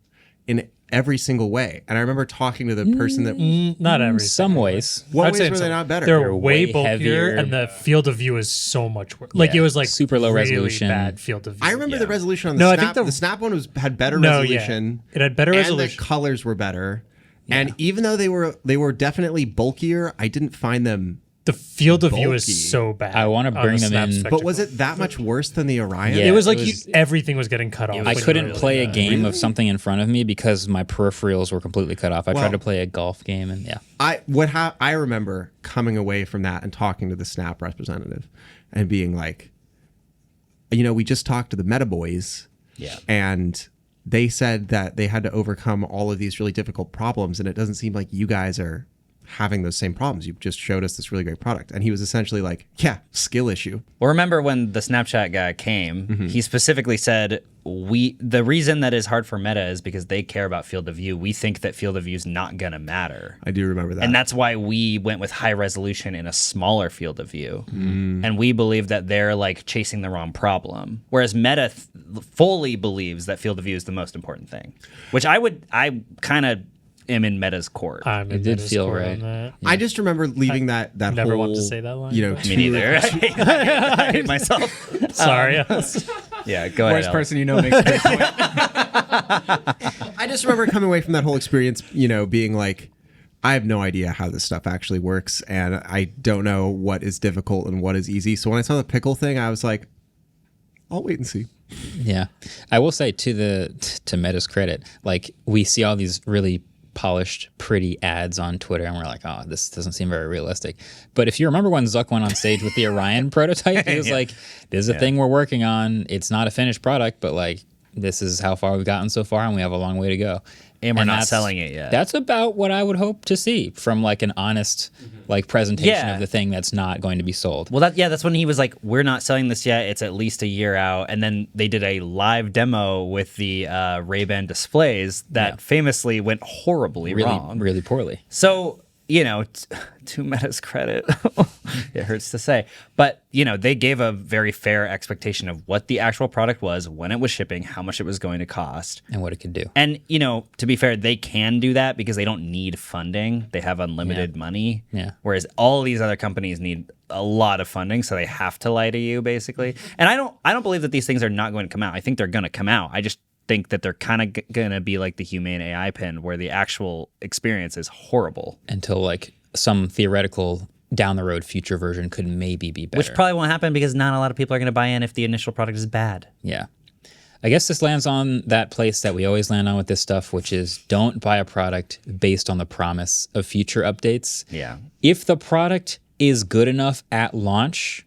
S5: in every single way. And I remember talking to the person that
S2: not every
S1: some ways.
S5: What ways were they not better?
S2: They're way bulkier,
S1: heavier.
S2: and the field of view is so much worse. Like it was like
S1: super low
S2: really
S1: resolution.
S2: Bad field of view.
S5: I remember the resolution on
S2: No, I
S5: the Snap.
S2: think
S5: The Snap one had better
S2: No,
S5: resolution.
S2: yeah. It had better
S5: and
S2: resolution.
S5: the colors were better. And even though they were definitely bulkier, I didn't find them.
S2: The field of view
S5: bulky.
S2: is so bad.
S1: I want to
S2: on
S1: bring
S2: the
S1: them
S2: Snap
S1: in.
S2: Spectacle.
S5: But was it that much worse than the Orion?
S1: Yeah.
S2: It was like
S1: It was-
S2: everything was getting cut off.
S1: I
S2: when you
S1: couldn't
S2: really
S1: play a
S2: bad.
S1: game of something in front of me because my peripherals were completely cut off. I tried to play a golf game, and
S5: I remember coming away from that and talking to the Snap representative and being like, we just talked to the Meta Boys, and they said that they had to overcome all of these really difficult problems, and it doesn't seem like you guys are having those same problems. You just showed us this really great product. And he was essentially like, yeah, skill issue.
S3: Well, remember when the Snapchat guy came, he specifically said, the reason that is hard for Meta is because they care about field of view. We think that field of view is not going to matter.
S5: I do remember that.
S3: And that's why we went with high resolution in a smaller field of view. And we believe that they're like chasing the wrong problem. Whereas Meta fully believes that field of view is the most important thing, which I kind of am in Meta's court.
S1: It did feel right.
S5: I just remember leaving that
S2: never
S5: whole,
S2: wanted to say that line.
S3: Me neither. I hate myself.
S2: Sorry.
S3: Yeah, go ahead.
S4: Worst person you know makes a great point.
S5: I just remember coming away from that whole experience, being like, I have no idea how this stuff actually works, and I don't know what is difficult and what is easy. So when I saw the Pickle thing, I was like, I'll wait and see.
S1: Yeah. I will say to Meta's credit, like we see all these really polished, pretty ads on Twitter, and we're like, oh, this doesn't seem very realistic. But if you remember when Zuck went on stage with the Orion prototype, he was like, this is a thing we're working on. It's not a finished product, but like, this is how far we've gotten so far, and we have a long way to go.
S3: And we're not selling it yet.
S1: That's about what I would hope to see from like an honest like presentation of the thing that's not going to be sold.
S3: Well, that's when he was like, we're not selling this yet. It's at least a year out. And then they did a live demo with the Ray-Ban displays that famously went horribly wrong.
S1: Really poorly.
S3: So, to Meta's credit, it hurts to say, but they gave a very fair expectation of what the actual product was, when it was shipping, how much it was going to cost,
S1: and what it could do.
S3: And to be fair, they can do that because they don't need funding. They have unlimited money.
S1: Yeah.
S3: Whereas all these other companies need a lot of funding, so they have to lie to you basically. And I don't believe that these things are not going to come out. I think they're going to come out. I just think that they're kind of going to be like the Humane AI pen, where the actual experience is horrible.
S1: Until like some theoretical down the road future version could maybe be better.
S3: Which probably won't happen because not a lot of people are going to buy in if the initial product is bad.
S1: Yeah. I guess this lands on that place that we always land on with this stuff, which is don't buy a product based on the promise of future updates.
S3: Yeah.
S1: If the product is good enough at launch,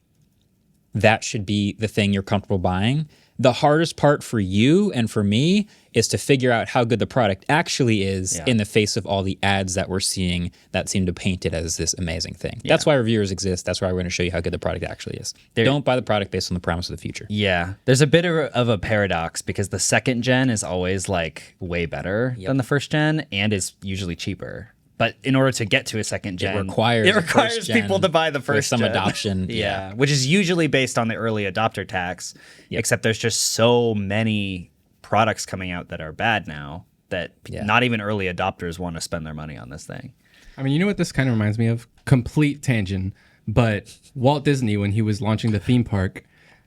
S1: that should be the thing you're comfortable buying. The hardest part for you and for me is to figure out how good the product actually is in the face of all the ads that we're seeing that seem to paint it as this amazing thing. Yeah. That's why reviewers exist. That's why we're going to show you how good the product actually is. Don't buy the product based on the promise of the future.
S3: Yeah. There's a bit of a paradox because the second gen is always like way better than the first gen and is usually cheaper. But in order to get to a second gen,
S1: it requires
S3: people to buy the first
S1: some
S3: gen.
S1: adoption.
S3: Yeah, which is usually based on the early adopter tax, except there's just so many products coming out that are bad now that not even early adopters want to spend their money on this thing.
S4: I mean, you know what this kind of reminds me of? Complete tangent. But Walt Disney, when he was launching the theme park,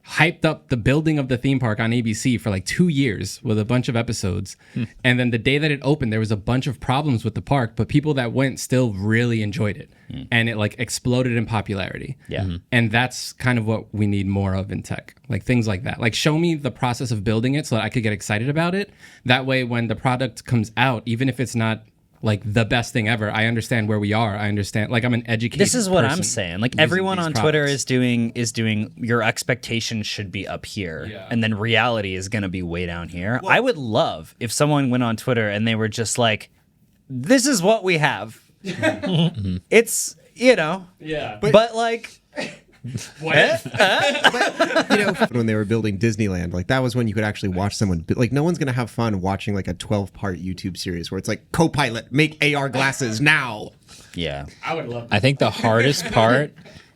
S4: hyped up the building of the theme park on ABC for like 2 years with a bunch of episodes. And then the day that it opened, there was a bunch of problems with the park, but people that went still really enjoyed it. And it like exploded in popularity.
S3: Yeah.
S4: And that's kind of what we need more of in tech. Like things like that. Like show me the process of building it so that I could get excited about it. That way, when the product comes out, even if it's not like the best thing ever, I understand where we are. I understand, like I'm an educated
S3: This is what I'm
S4: person
S3: saying. Like
S4: using
S3: everyone
S4: these
S3: on Twitter
S4: products.
S3: is doing your expectations should be up here, and then reality is going to be way down here. I would love if someone went on Twitter and they were just like, "This is what we have." It's but like.
S5: But, when they were building Disneyland, like that was when you could actually watch someone. Like no one's gonna have fun watching like a 12-part YouTube series where it's like Copilot, make AR glasses now.
S3: Yeah,
S2: I would love.
S1: I think the hardest part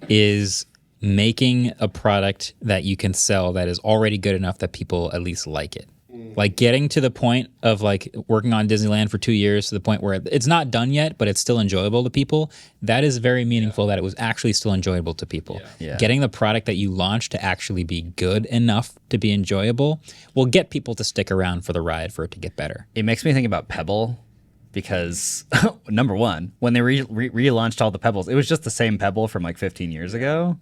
S1: is making a product that you can sell that is already good enough that people at least like it. Like getting to the point of like working on Disneyland for 2 years to the point where it's not done yet, but it's still enjoyable to people. That is very meaningful that it was actually still enjoyable to people.
S3: Yeah.
S1: Getting the product that you launch to actually be good enough to be enjoyable will get people to stick around for the ride for it to get better.
S3: it makes me think about Pebble because number one, when they relaunched all the Pebbles, it was just the same Pebble from like 15 years ago.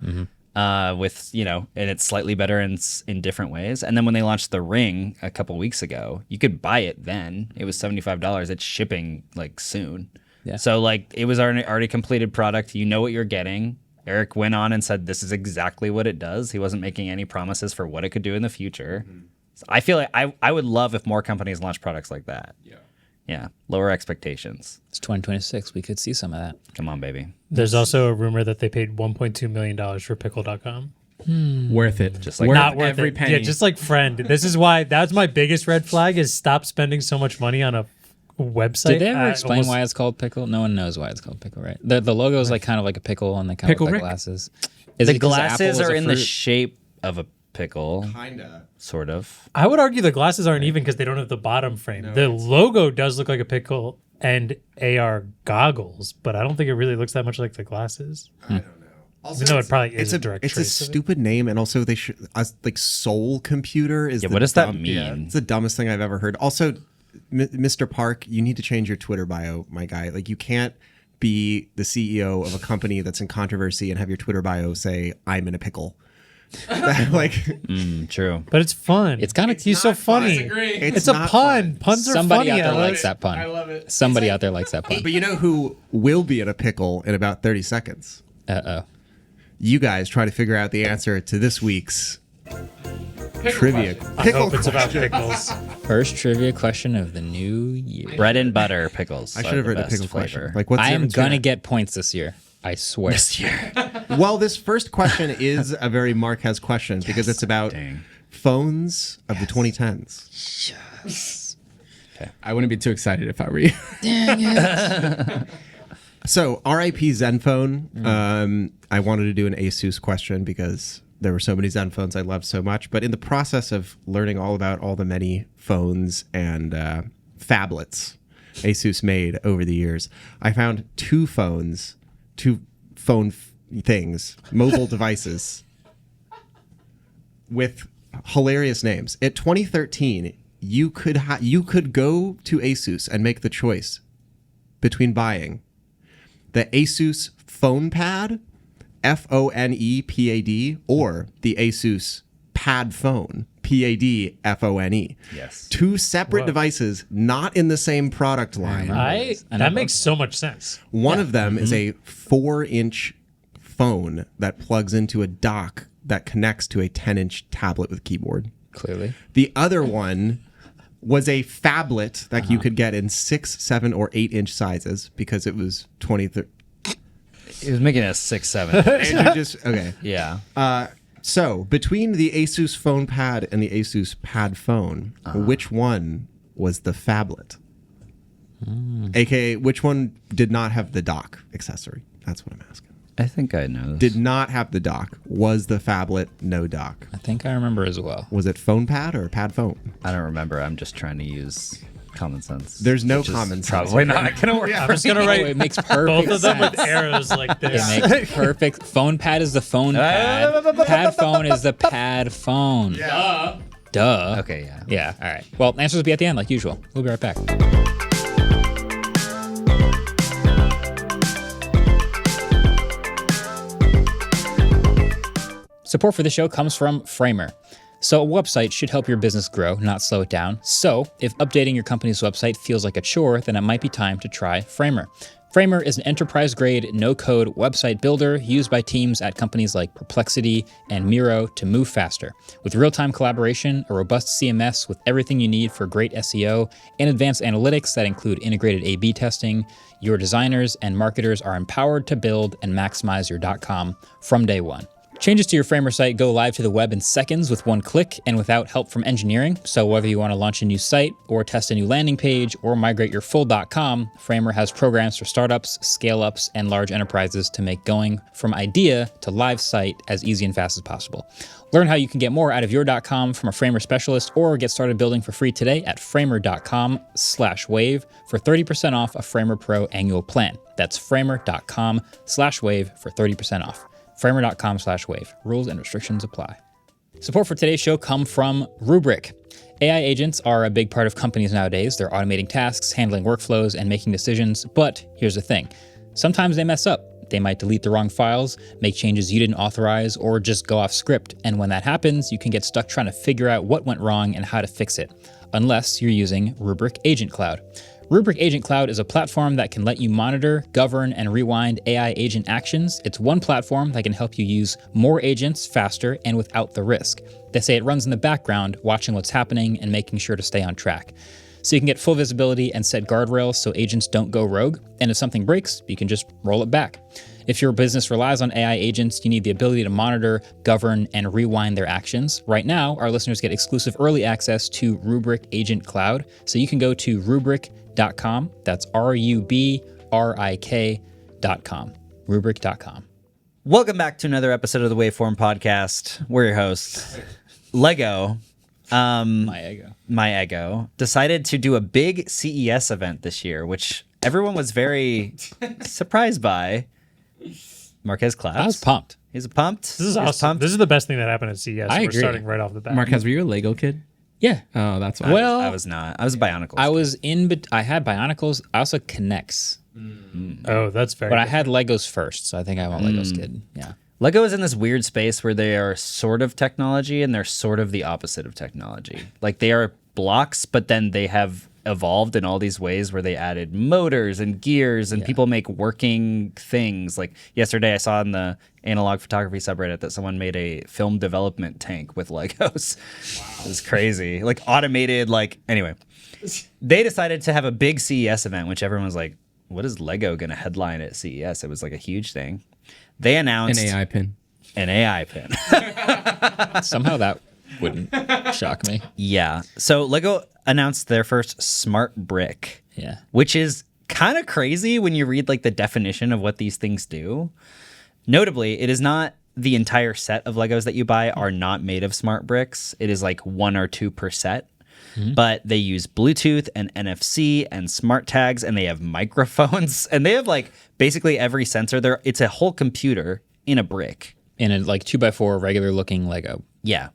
S3: With and it's slightly better in different ways. And then when they launched the Ring a couple weeks ago, you could buy it then. It was $75. It's shipping like soon.
S1: Yeah. So
S3: like it was already completed product. You know what you're getting. Eric went on and said this is exactly what it does. He wasn't making any promises for what it could do in the future. So I feel like I would love if more companies launch products like that. Yeah. Lower expectations.
S1: it's 2026. We could see some of that.
S3: Come on, baby.
S2: There's also a rumor that they paid $1.2 million for Pickle.com.
S4: Worth it.
S3: Just like
S2: Not worth
S4: every
S2: it.
S4: penny.
S2: Yeah, just like Friend. This is why that's my biggest red flag is stop spending so much money on a website.
S1: Did they ever explain why it's called Pickle? No one knows why it's called Pickle, right? The logo is like kind of like a pickle and they kind
S4: Pickle
S1: of like
S4: Rick?
S1: glasses. Is
S3: The
S1: it 'cause
S3: glasses
S1: apple is
S3: are
S1: a
S3: in the
S1: fruit?
S3: shape of a pickle,
S5: Kinda.
S3: sort of.
S2: I would argue the glasses aren't even because they don't have the bottom frame. The logo does look like a pickle and AR goggles, but I don't think it really looks that much like the glasses.
S5: I don't know. Also,
S2: Even though it probably is
S5: it's
S2: a direct
S5: It's a
S2: trace of it.
S5: stupid name, and also they should like Soul Computer is.
S3: Yeah,
S5: the
S3: what does that
S5: dumb-
S3: mean?
S5: Yeah, it's the dumbest thing I've ever heard. Also, Mr. Park, you need to change your Twitter bio, my guy. Like you can't be the CEO of a company that's in controversy and have your Twitter bio say "I'm in a pickle." Like
S3: True.
S2: But it's fun.
S1: It's kind of
S2: He's so funny. It's a
S5: not
S2: pun.
S5: fun.
S2: Puns are
S1: Somebody
S2: funny.
S1: out there
S2: I
S1: likes that pun.
S4: I love it.
S1: Somebody out there likes that pun.
S5: But you know who will be in a pickle in about 30 seconds?
S1: Uh-oh.
S5: You guys try to figure out the answer to this week's trivia.
S2: I hope it's about pickles.
S1: First trivia question of the new year.
S3: Bread and butter pickles.
S5: I should have heard the pickle question. Like, what's
S1: I
S5: the
S1: am
S5: difference
S1: gonna
S5: between-
S1: get points this year. I swear.
S3: this year.
S5: Well, this first question is a very Marques question because it's about
S3: Dang.
S5: phones of the 2010s.
S4: I wouldn't be too excited if I were you.
S5: So, RIP Zenfone. I wanted to do an Asus question because there were so many Zenphones I loved so much. But in the process of learning all about all the many phones and phablets Asus made over the years, I found two phone things, mobile devices with hilarious names. At 2013, you could go to Asus and make the choice between buying the Asus PhonePad, PhonePad, or the Asus Pad Phone, PAD phone.
S3: Yes.
S5: Two separate devices, not in the same product line.
S2: That makes so much sense.
S5: One of them is a 4-inch phone that plugs into a dock that connects to a 10-inch tablet with keyboard.
S1: Clearly.
S5: The other one was a phablet that you could get in 6, 7, or 8-inch sizes because it was 20.
S3: He was making a 6, 7.
S5: And you just okay.
S3: Yeah.
S5: So between the Asus PhonePad and the Asus Pad Phone, which one was the phablet? AKA, which one did not have the dock accessory? That's what I'm asking.
S3: I think I know this.
S5: Did not have the dock. Was the phablet no dock?
S1: I think I remember as well.
S5: Was it PhonePad or Pad Phone?
S3: I don't remember. I'm just trying to use common sense.
S5: There's no common sense.
S3: Probably not gonna work.
S2: I'm just gonna write
S1: It makes perfect
S2: both of them
S1: sense.
S2: with arrows like this.
S1: It makes perfect. Phone pad is the phone pad. Pad phone is the pad phone. Duh.
S3: Okay, yeah.
S1: Yeah. All right. Well, answers will be at the end, like usual. We'll be right back. Support for the show comes from Framer. So a website should help your business grow, not slow it down. So if updating your company's website feels like a chore, then it might be time to try Framer. Framer is an enterprise-grade, no-code website builder used by teams at companies like Perplexity and Miro to move faster. With real-time collaboration, a robust CMS with everything you need for great SEO, and advanced analytics that include integrated A/B testing, your designers and marketers are empowered to build and maximize your .com from day one. Changes to your Framer site go live to the web in seconds with one click and without help from engineering. So whether you want to launch a new site or test a new landing page or migrate your full .com, Framer has programs for startups, scale-ups, and large enterprises to make going from idea to live site as easy and fast as possible. Learn how you can get more out of your .com from a Framer specialist or get started building for free today at framer.com/wave for 30% off a Framer Pro annual plan. That's framer.com/wave for 30% off. Framer.com/wave. Rules and restrictions apply. Support for today's show come from Rubrik. AI agents are a big part of companies nowadays. They're automating tasks, handling workflows, and making decisions. But here's the thing. Sometimes they mess up. They might delete the wrong files, make changes you didn't authorize, or just go off script. And when that happens, you can get stuck trying to figure out what went wrong and how to fix it, unless you're using Rubrik Agent Cloud. Rubrik Agent Cloud is a platform that can let you monitor, govern, and rewind AI agent actions. It's one platform that can help you use more agents faster and without the risk. They say it runs in the background, watching what's happening and making sure to stay on track. So you can get full visibility and set guardrails so agents don't go rogue. And if something breaks, you can just roll it back. If your business relies on AI agents, you need the ability to monitor, govern, and rewind their actions. Right now, our listeners get exclusive early access to Rubrik Agent Cloud. So you can go to Rubrik.com. That's Rubrik.com. Rubrik.com.
S3: Welcome back to another episode of the Waveform podcast. We're your hosts. Lego, my ego, decided to do a big CES event this year, which everyone was very surprised by. Marques claps.
S1: I was pumped.
S3: He's pumped.
S2: This is awesome.
S3: Pumped.
S2: This is the best thing that happened at CES.
S1: I
S2: We're
S1: agree.
S2: starting right off the bat.
S4: Marques, were you a Lego kid?
S1: Yeah.
S4: Oh, that's why.
S1: Well,
S3: I was not. I was a Bionicles.
S1: I was I had Bionicles. I also Connects.
S2: Oh, that's very
S1: But I
S2: good.
S1: had Legos first, so I think I'm a Legos kid. Yeah.
S3: Lego is in this weird space where they are sort of technology and they're sort of the opposite of technology. Like they are blocks, but then they have evolved in all these ways where they added motors and gears and people make working things. Like yesterday I saw in the analog photography subreddit that someone made a film development tank with Legos. Wow. It was crazy. Like automated, anyway. They decided to have a big CES event, which everyone was like, what is Lego going to headline at CES? It was like a huge thing. They announced
S4: an AI pin.
S3: An AI pin.
S1: Somehow that wouldn't shock me.
S3: Yeah. So Lego announced their first smart brick.
S1: Yeah.
S3: Which is kind of crazy when you read the definition of what these things do. Notably, it is not the entire set of Legos that you buy are not made of smart bricks. It is 1 or 2 per set. Mm-hmm. But they use Bluetooth and NFC and smart tags, and they have microphones, and they have basically every sensor there. It's a whole computer in a brick.
S1: In a 2x4 regular looking Lego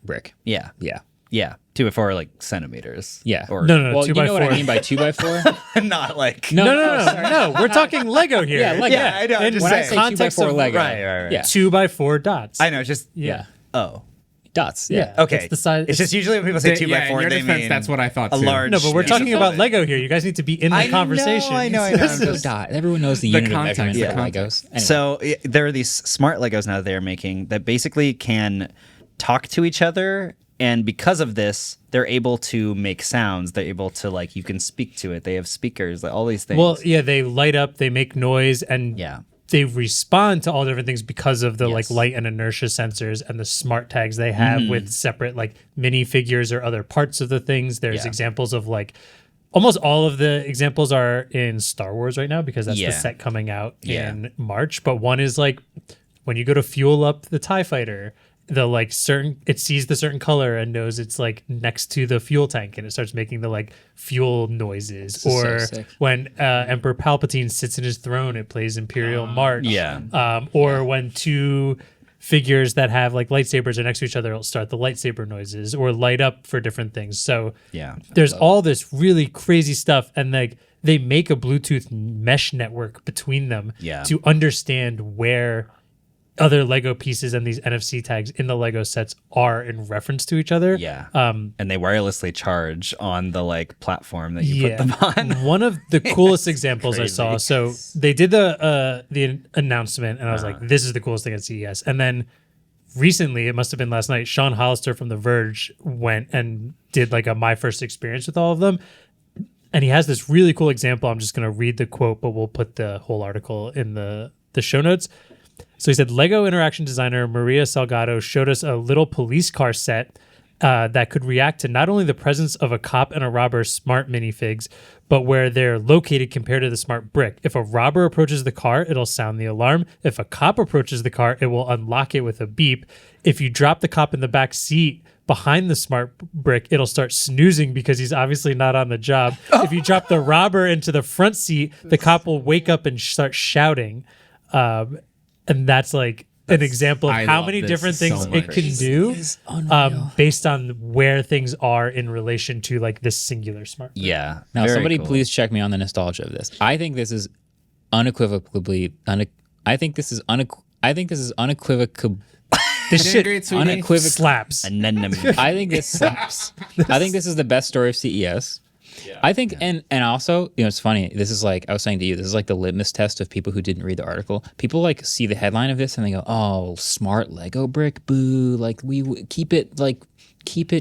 S1: brick.
S3: Yeah.
S1: Yeah.
S3: Yeah. 2x4 centimeters.
S1: Yeah.
S3: Or
S2: No,
S1: Well, you
S2: 2x4.
S1: know what I mean by 2x4?
S3: not
S2: No. We're talking Lego here.
S1: Yeah, Lego.
S3: Yeah, I know. I'm just
S1: When I
S3: saying.
S1: say
S2: Context
S1: 2x4
S2: of-
S1: Lego.
S3: Right.
S1: Yeah.
S2: 2x4 dots.
S3: I know. Just
S2: Yeah.
S3: oh.
S1: Dots.
S2: Yeah.
S1: Yeah.
S3: Okay.
S2: It's the size.
S3: It's just usually when people say 2x4,
S4: in your
S3: they
S4: defense,
S3: mean
S4: that's what I thought
S3: a
S4: too.
S3: large.
S2: No, but we're
S3: piece of
S2: talking about
S3: wood.
S2: Lego here. You guys need to be in the
S3: I
S2: conversation.
S3: know.
S1: It's just dot. Everyone knows the unit
S4: context,
S1: of measurement
S4: the
S1: for Legos. Anyway.
S3: So there are these smart Legos now that they're making that basically can talk to each other, and because of this, they're able to make sounds. They're able to you can speak to it. They have speakers, all these things.
S2: Well, yeah, they light up, they make noise, and they respond to all different things because of the light and inertia sensors and the smart tags they have with separate mini figures or other parts of the things. There's examples of almost all of the examples are in Star Wars right now because that's the set coming out in March. But one is when you go to fuel up the TIE fighter the like certain, it sees the certain color and knows it's like next to the fuel tank, and it starts making the like fuel noises. Or when Emperor Palpatine sits in his throne, it plays Imperial March. Or when two figures that have like lightsabers are next to each other, it'll start the lightsaber noises or light up for different things. So there's all this really crazy stuff, and like they make a Bluetooth mesh network between them to understand where other Lego pieces and these NFC tags in the Lego sets are in reference to each other.
S3: And they wirelessly charge on the like platform that you put them on.
S2: One of the coolest examples I saw. So they did the announcement, and I was like, this is the coolest thing at CES. And then recently, it must have been last night, Sean Hollister from The Verge went and did like a my first experience with all of them. And he has this really cool example. I'm just going to read the quote, but we'll put the whole article in the show notes. So he said, Lego interaction designer Maria Salgado showed us a little police car set that could react to not only the presence of a cop and a robber smart minifigs, but where they're located compared to the smart brick. If a robber approaches the car, it'll sound the alarm. If a cop approaches the car, it will unlock it with a beep. If you drop the cop in the back seat behind the smart brick, it'll start snoozing because he's obviously not on the job. If you drop the robber into the front seat, the cop will wake up and start shouting. And that's like an example of how many different things it can do based on where things are in relation to like this singular smart brick.
S3: Yeah.
S1: Now, somebody please check me on the nostalgia of this. I think this is unequivocally.
S2: This shit unequivocally slaps.
S1: I think this slaps. I think this is the best story of CES. I think, and also, it's funny. This is like I was saying to you. This is like the litmus test of people who didn't read the article. People like see the headline of this and they go, "Oh, smart Lego brick, boo! Like we keep it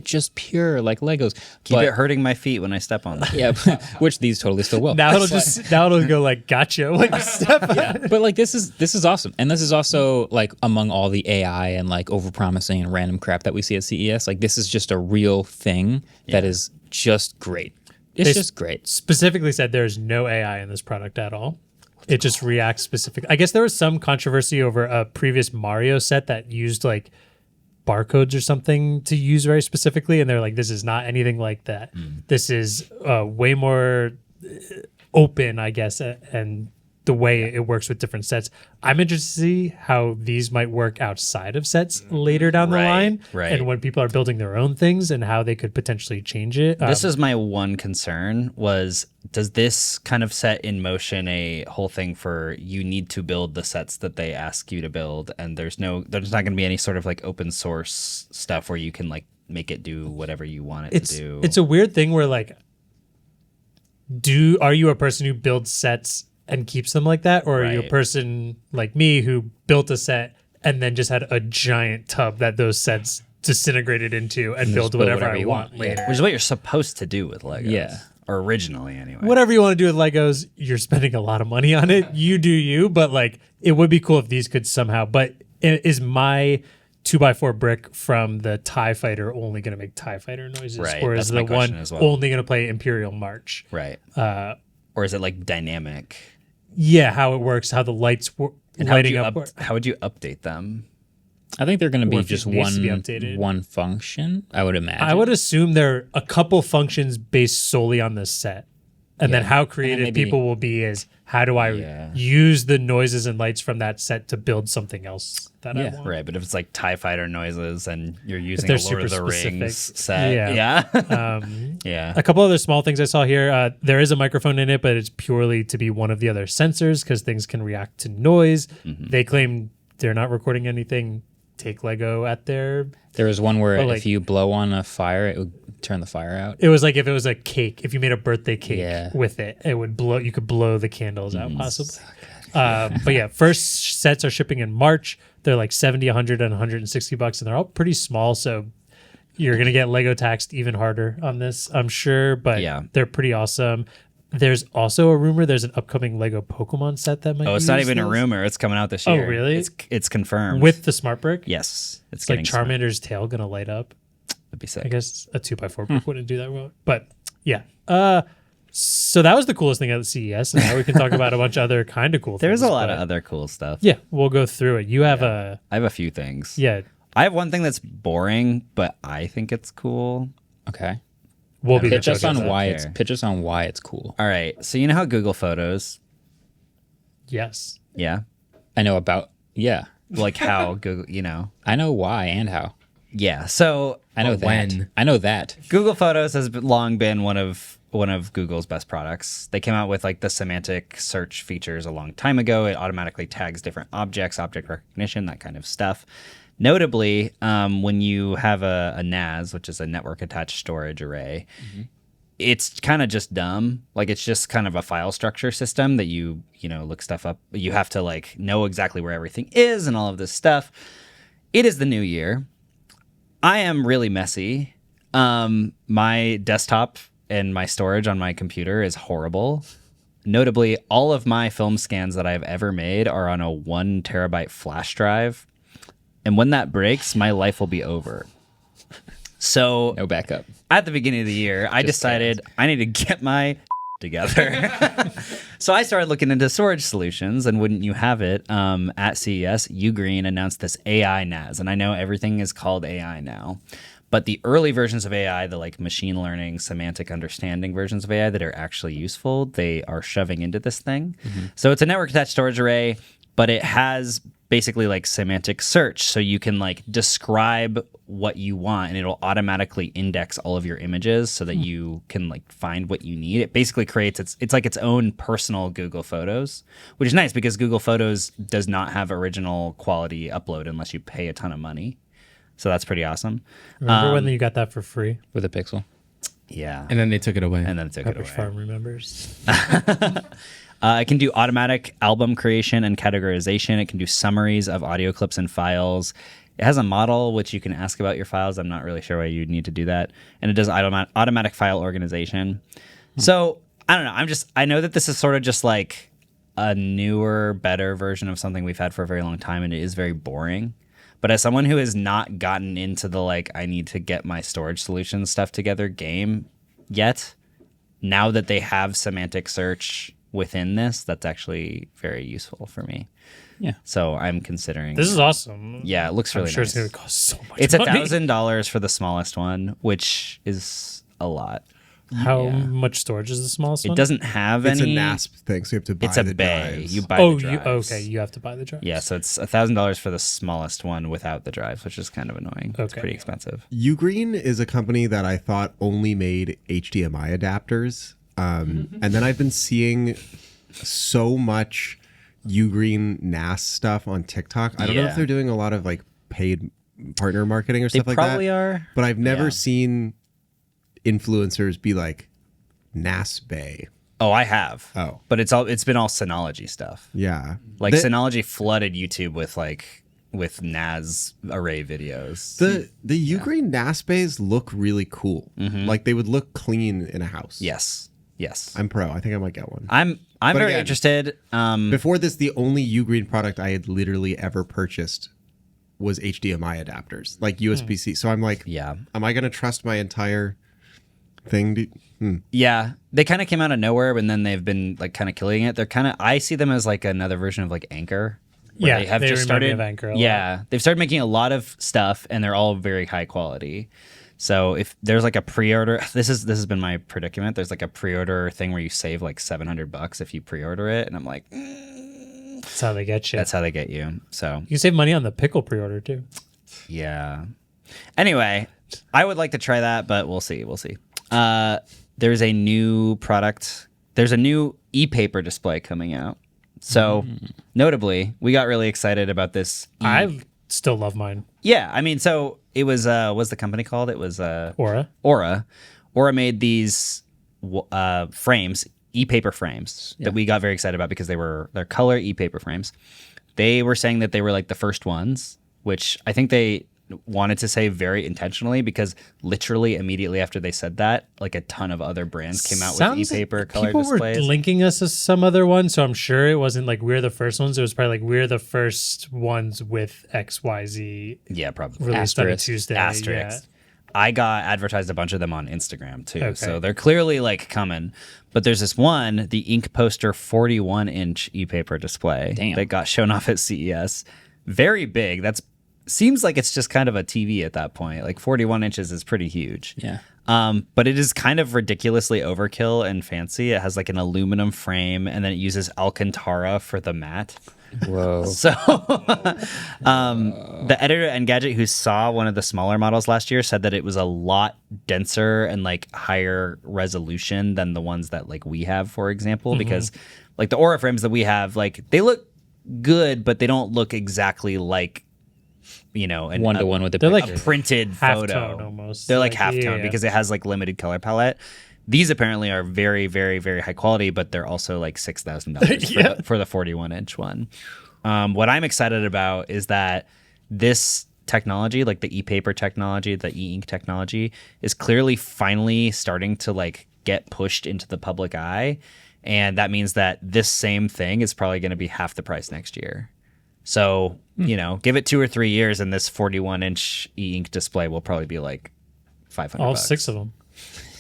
S1: just pure like Legos.
S3: Keep it hurting my feet when I step on them."
S1: Yeah, which these totally still will.
S2: Now it'll go like gotcha when you step on it.
S1: But like this is awesome, and this is also like among all the AI and like overpromising and random crap that we see at CES. Like this is just a real thing that is just great. It's just great.
S2: Specifically said there's no AI in this product at all. It just reacts specifically. I guess there was some controversy over a previous Mario set that used like barcodes or something to use very specifically, and they're like, this is not anything like that. This is way more open, I guess, and the way it works with different sets. I'm interested to see how these might work outside of sets later down the line, and when people are building their own things and how they could potentially change it.
S3: This is my one concern was, does this kind of set in motion a whole thing for you need to build the sets that they ask you to build, and there's not going to be any sort of like open source stuff where you can like make it do whatever you want it to do.
S2: It's a weird thing where like, are you a person who builds sets and keeps them like that, or are you a person like me who built a set and then just had a giant tub that those sets disintegrated into and build whatever I want later?
S3: Which is what you're supposed to do with Legos.
S1: Yeah.
S3: Or originally, anyway.
S2: Whatever you want to do with Legos, you're spending a lot of money on it. You do you, but like it would be cool if these could somehow. But is my 2x4 brick from the TIE Fighter only going to make TIE Fighter noises? Or is the one only going to play Imperial March?
S3: Right. Or is it like dynamic?
S2: Yeah, how it works, how the lights lighting up.
S3: How would you update them?
S1: I think they're going to be just one function, I would imagine.
S2: I would assume there are a couple functions based solely on the set. And then how creative people will be is, how do I use the noises and lights from that set to build something else that I want?
S3: Right, but if it's like TIE Fighter noises and you're using a Lord of the Rings set.
S2: A couple other small things I saw here. There is a microphone in it, but it's purely to be one of the other sensors because things can react to noise. They claim they're not recording anything. Take Lego at their...
S1: There was one where if you blow on a fire, it would turn the fire out.
S2: It was like if it was a cake, if you made a birthday cake with it, it would blow. You could blow the candles out possibly. So but yeah, first sets are shipping in March. They're like 70, 100, and $160, and they're all pretty small. So you're gonna get Lego taxed even harder on this, I'm sure. But they're pretty awesome. There's also a rumor there's an upcoming Lego Pokemon set that might.
S3: Oh, it's not even a rumor. It's coming out this year.
S2: Oh, really?
S3: It's confirmed
S2: with the smart brick.
S3: Yes,
S2: it's like Charmander's tail gonna light up.
S3: That'd be sick.
S2: I guess a 2x4 brick wouldn't do that well, but yeah. So that was the coolest thing at the CES, and now we can talk about a bunch of other kind of cool things.
S3: There's a lot of other cool stuff.
S2: Yeah, we'll go through it. You have
S3: I have a few things.
S2: Yeah.
S3: I have one thing that's boring, but I think it's cool.
S1: Okay.
S2: We'll be
S1: Pitch us on
S3: Zapier.
S1: why it's cool.
S3: All right. So you know how Google Photos?
S2: Yes.
S3: Yeah.
S1: I know about
S3: Like how Google,
S1: I know why and how.
S3: Yeah. So
S1: I know that.
S4: when?
S1: I know that.
S3: Google Photos has long been one of Google's best products. They came out with like the semantic search features a long time ago. It automatically tags different objects, object recognition, that kind of stuff. Notably, when you have a NAS, which is a network attached storage array, it's kind of just dumb. Like it's just kind of a file structure system that you look stuff up. You have to like know exactly where everything is and all of this stuff. It is the new year. I am really messy. My desktop and my storage on my computer is horrible. Notably, all of my film scans that I've ever made are on a 1 terabyte flash drive. And when that breaks, my life will be over. So
S1: No backup.
S3: at the beginning of the year, I decided I need to get my together. So I started looking into storage solutions, and wouldn't you have it, at CES, UGreen announced this AI NAS. And I know everything is called AI now, but the early versions of AI, the like machine learning, semantic understanding versions of AI that are actually useful, they are shoving into this thing. So it's a network attached storage array, but it has basically like semantic search. So you can like describe what you want and it'll automatically index all of your images so that you can like find what you need. It basically creates it's like its own personal Google Photos, which is nice because Google Photos does not have original quality upload unless you pay a ton of money. So that's pretty awesome.
S2: Remember when you got that for free?
S1: With a Pixel.
S3: Yeah.
S4: And then they took it away.
S3: And then it took it away.
S2: Farm remembers.
S3: It can do automatic album creation and categorization. It can do summaries of audio clips and files. It has a model which you can ask about your files. I'm not really sure why you'd need to do that. And it does automatic file organization. So I don't know. I know that this is sort of just like a newer, better version of something we've had for a very long time, and it is very boring. But as someone who has not gotten into the like I need to get my storage solution stuff together game yet, now that they have semantic search within this, that's actually very useful for me.
S1: Yeah.
S3: So I'm considering.
S2: This is awesome.
S3: Yeah, it looks really
S2: I'm sure
S3: nice.
S2: it's going to cost so much
S3: It's
S2: money.
S3: $1,000 for the smallest one, which is a lot.
S2: How much storage is the smallest one?
S3: It doesn't have
S5: It's
S3: any.
S5: a NAS thing, so you have to buy
S3: It's a
S5: the
S3: bay.
S5: drives.
S3: You buy
S2: Oh,
S3: the drives.
S2: you have to buy the drives.
S3: Yeah, so it's $1,000 for the smallest one without the drives, which is kind of annoying. It's
S2: Okay.
S3: pretty expensive.
S5: UGreen is a company that I thought only made HDMI adapters. And then I've been seeing so much UGreen NAS stuff on TikTok. I don't know
S3: Yeah.
S5: if they're doing a lot of like paid partner marketing or
S3: They
S5: stuff like that.
S3: probably are.
S5: But I've never
S3: Yeah.
S5: seen influencers be like NAS Bay.
S3: Oh, I have.
S5: Oh.
S3: But it's been all Synology stuff.
S5: Yeah.
S3: Like
S5: The-
S3: Synology flooded YouTube with NAS array videos.
S5: The Ugreen NAS bays look really cool. Like they would look clean in a house.
S3: Yes.
S5: I'm pro. I think I might get one.
S3: I'm
S5: But
S3: very
S5: again,
S3: interested.
S5: Before this, the only Ugreen product I had literally ever purchased was HDMI adapters, like USB-C. So I'm like,
S3: Yeah.
S5: am I going to trust my entire thing?
S3: Yeah, they kind of came out of nowhere, and then they've been like kind of killing it. They're kind of, I see them as like another version of like Anchor. where
S2: Yeah,
S3: they have
S2: they
S3: just
S2: remind me
S3: started.
S2: of Anchor a lot.
S3: Yeah, they've started making a lot of stuff, and they're all very high quality. So if there's like a pre-order, this has been my predicament. There's like a pre-order thing where you save like $700 if you pre-order it, and I'm like,
S2: That's how they get you.
S3: that's how they get you. So
S2: You can save money on the Pickle pre-order too.
S3: yeah. Anyway, I would like to try that, but we'll see. We'll see. There's a new product. There's a new ePaper display coming out. So notably, we got really excited about this.
S2: I still love mine.
S3: Yeah, I mean, so it was what's the company called? It was
S2: Aura.
S3: Aura made these frames, ePaper frames that we got very excited about because they're color ePaper frames. They were saying that they were like the first ones, which I think they wanted to say very intentionally because literally immediately after they said that, like a ton of other brands came out with ePaper color
S2: people
S3: displays.
S2: were linking us to some other one, so I'm sure it wasn't like we're the first ones. It was probably like we're the first ones with XYZ
S3: Yeah, probably.
S2: released on a
S1: Asterisk.
S2: Tuesday.
S3: Asterisk. I got advertised a bunch of them on Instagram too.
S2: Okay.
S3: So they're clearly like coming. But there's this one, the Ink Poster 41-inch ePaper display
S1: Damn.
S3: that got shown off at CES. Very big. That's seems like it's just kind of a TV at that point. Like 41 inches is pretty huge.
S1: Yeah.
S3: But it is kind of ridiculously overkill and fancy. It has like an aluminum frame, and then it uses Alcantara for the mat.
S1: Whoa.
S3: So the editor at Engadget who saw one of the smaller models last year said that it was a lot denser and like higher resolution than the ones that like we have, for example, because like the Aura frames that we have, like they look good, but they don't look exactly like, you know, an,
S1: 1-to-1 with the
S2: they're
S1: picture.
S2: like
S3: a printed photo.
S2: halftone almost.
S3: They're like
S2: Like,
S3: halftone
S2: yeah.
S3: because it has like limited color palette. These apparently are very, very, very high quality, but they're also like $6,000 for the 41-inch one. What I'm excited about is that this technology, like the ePaper technology, the e-ink technology, is clearly finally starting to like get pushed into the public eye, and that means that this same thing is probably going to be half the price next year. So, you know, give it 2 or 3 years, and this 41-inch e-ink display will probably be like $500.
S2: All 6 of them.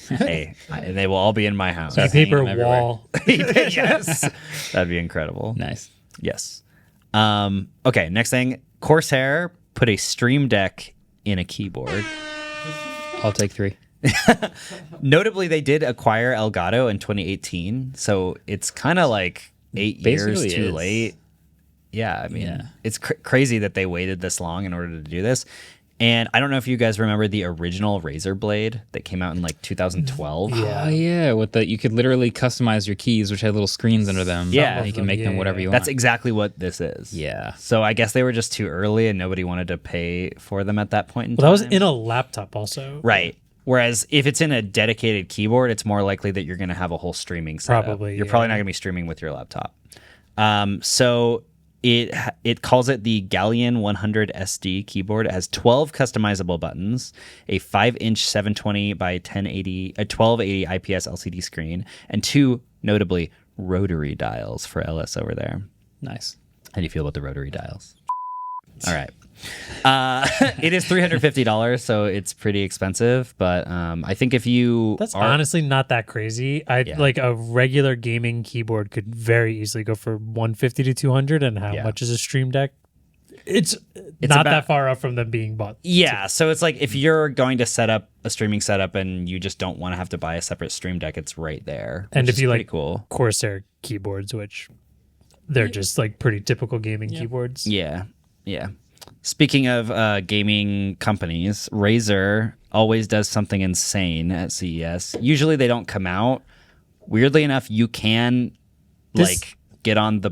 S3: Hey, and they will all be in my house.
S2: Paper
S1: everywhere.
S2: wall.
S3: Yes, that'd be incredible.
S1: Nice.
S3: Yes. Okay, next thing. Corsair put a Stream Deck in a keyboard.
S1: I'll take 3.
S3: Notably, they did acquire Elgato in 2018, so it's kind of like 8 years
S1: Basically
S3: too
S1: is.
S3: late. Yeah, I mean,
S1: Yeah.
S3: it's crazy that they waited this long in order to do this. And I don't know if you guys remember the original Razer blade that came out in like 2012.
S1: Oh yeah, with the you could literally customize your keys, which had little screens under them.
S3: Yeah.
S1: and you can make them whatever you
S3: That's
S1: want.
S3: exactly what this is.
S1: Yeah.
S3: So I guess they were just too early and nobody wanted to pay for them at that point in
S2: Well,
S3: time.
S2: that was in a laptop also.
S3: Right. Whereas if it's in a dedicated keyboard, it's more likely that you're going to have a whole streaming setup.
S2: Probably,
S3: You're
S2: yeah.
S3: probably not going to be streaming with your laptop. So it calls it the Galleon 100 SD keyboard. It has 12 customizable buttons, a 5-inch 720 by 1080, a 1280 IPS LCD screen, and 2, notably, rotary dials for LS over there.
S1: Nice.
S3: How do you feel about the rotary dials? All right. It is $350, so it's pretty expensive. But I think if you
S2: That's
S3: are,
S2: honestly not that crazy. Like a regular gaming keyboard could very easily go for $150 to $200. And how
S3: Yeah.
S2: much is a Stream Deck? It's not
S3: about-
S2: that far off from them being bought.
S3: yeah, so it's like if you're going to set up a streaming setup and you just don't want to have to buy a separate Stream Deck, it's right there.
S2: And
S3: which
S2: if
S3: is
S2: you
S3: pretty
S2: like
S3: cool,
S2: Corsair keyboards, which they're just like pretty typical gaming keyboards.
S3: yeah. Speaking of gaming companies, Razer always does something insane at CES. Usually they don't come out. Weirdly enough, you can like get on the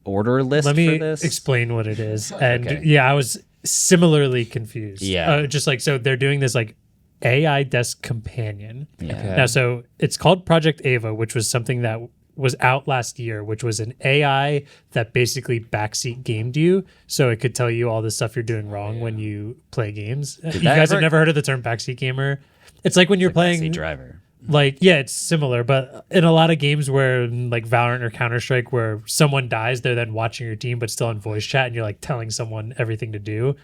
S3: order list
S2: Let
S3: for
S2: me
S3: this.
S2: explain what it is. And
S3: Okay.
S2: yeah, I was similarly confused.
S3: Yeah.
S2: Just like, so they're doing this like AI desk companion.
S3: Yeah.
S1: Okay.
S2: Now, so it's called Project Ava, which was something that was out last year, which was an AI that basically backseat gamed you. So it could tell you all the stuff you're doing wrong when you play games. You guys
S3: ever-
S2: have never heard of the term backseat gamer? It's like when you're playing
S3: Backseat driver.
S2: like, yeah, it's similar, but in a lot of games where like Valorant or Counter-Strike, where someone dies, they're then watching your team but still on voice chat, and you're like telling someone everything to do.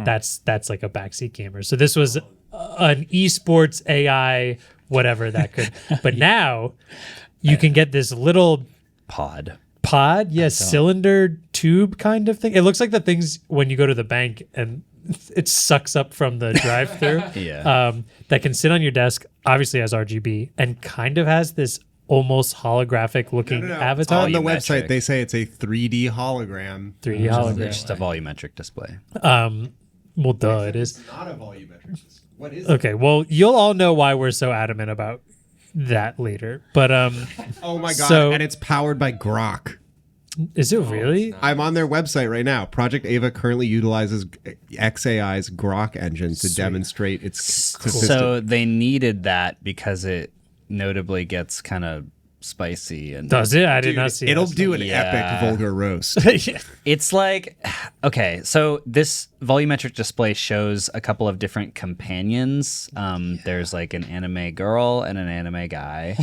S2: That's like a backseat gamer. So this was an esports AI whatever that could. But now you can get this little
S3: Pod.
S2: cylinder tube kind of thing. It looks like the things when you go to the bank and it sucks up from the drive-through.
S3: Yeah.
S2: That can sit on your desk, obviously has RGB, and kind of has this almost holographic looking avatar.
S5: On the
S3: Volumetric.
S5: website, they say it's a 3D hologram.
S2: 3D hologram.
S3: It's just a volumetric display.
S2: Well, duh, it is.
S5: It's not a volumetric. What is
S2: Okay, well, you'll all know why we're so adamant about that later. But
S5: Oh my god!
S2: So-
S5: and it's powered by Grok.
S2: is it really?
S5: I'm on their website right now. Project Ava currently utilizes XAI's Grok engine to demonstrate its
S3: So they needed that because it notably gets kind of spicy and
S2: Does it? I did not see
S5: It'll
S2: that.
S5: do an
S3: Yeah.
S5: epic vulgar roast.
S2: Yeah.
S3: it's like okay, so this volumetric display shows a couple of different companions. There's like an anime girl and an anime guy.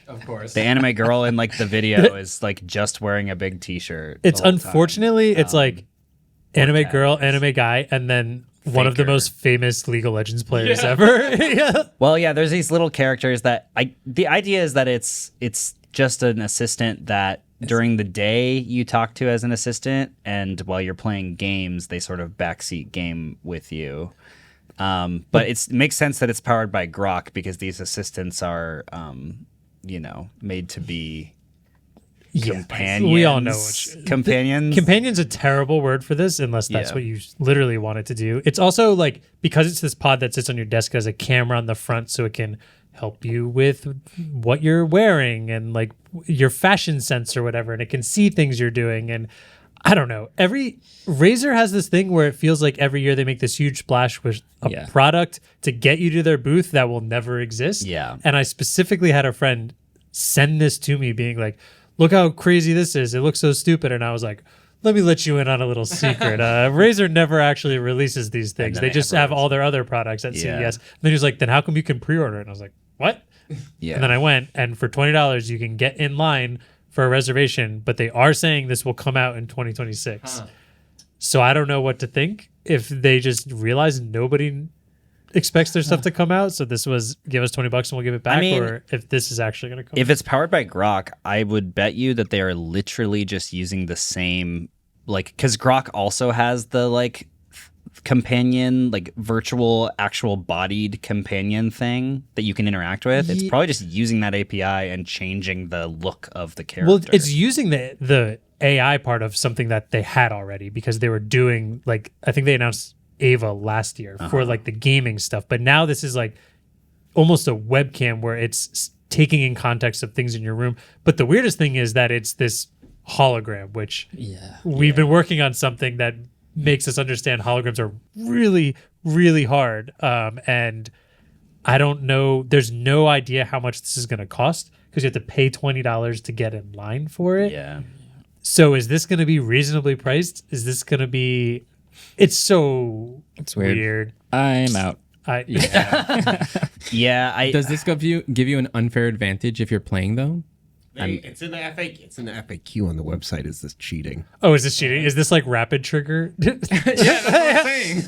S4: Of course.
S3: The anime girl in like the video is like just wearing a big t-shirt.
S2: It's
S3: the whole time.
S2: unfortunately, it's like anime girl, anime guy, and then one of the
S3: Faker.
S2: most famous League of Legends players ever. Yeah.
S3: Well, yeah, there's these little characters that the idea is that it's just an assistant that during the day you talk to as an assistant, and while you're playing games, they sort of backseat game with you. But it makes sense that it's powered by Grok because these assistants are, made to be companions.
S2: We all know
S3: companions.
S2: Companion's a terrible word for this unless that's what you literally want it to do. It's also like, because it's this pod that sits on your desk, it has a camera on the front so it can help you with what you're wearing and like your fashion sense or whatever, and it can see things you're doing. And I don't know, Razer has this thing where it feels like every year they make this huge splash with a product to get you to their booth that will never exist. And I specifically had a friend send this to me being like, look how crazy this is, it looks so stupid. And I was like, let me let you in on a little secret. Razer never actually releases these things. They just have all their other products at CES. And then he was like, then how come you can pre-order it? And I was like, what? And then I went, and for $20 you can get in line for a reservation, but they are saying this will come out in 2026. So I don't know what to think, if they just realize nobody expects their stuff to come out, so this was give us $20 and we'll give it back, or if this is actually going to come
S3: if
S2: out.
S3: It's powered by Grok, I would bet you that they are literally just using the same, like, because Grok also has the like companion, like virtual actual bodied companion thing that you can interact with. It's probably just using that API and changing the look of the character.
S2: Well, it's using the AI part of something that they had already, because they were doing, like, I think they announced Ava last year for like the gaming stuff, but now this is like almost a webcam where it's taking in context of things in your room. But the weirdest thing is that it's this hologram, which we've been working on something that makes us understand holograms are really, really hard. And I don't know, there's no idea how much this is going to cost, because you have to pay $20 to get in line for it. So is this going to be reasonably priced? Is this going to be... It's weird.
S1: I'm out.
S3: Does
S4: this give you an unfair advantage if you're playing though?
S5: It's in the FAQ. It's in the FAQ on the website. Is this cheating?
S2: Oh, is this cheating? Is this like rapid trigger?
S5: That's what I'm saying.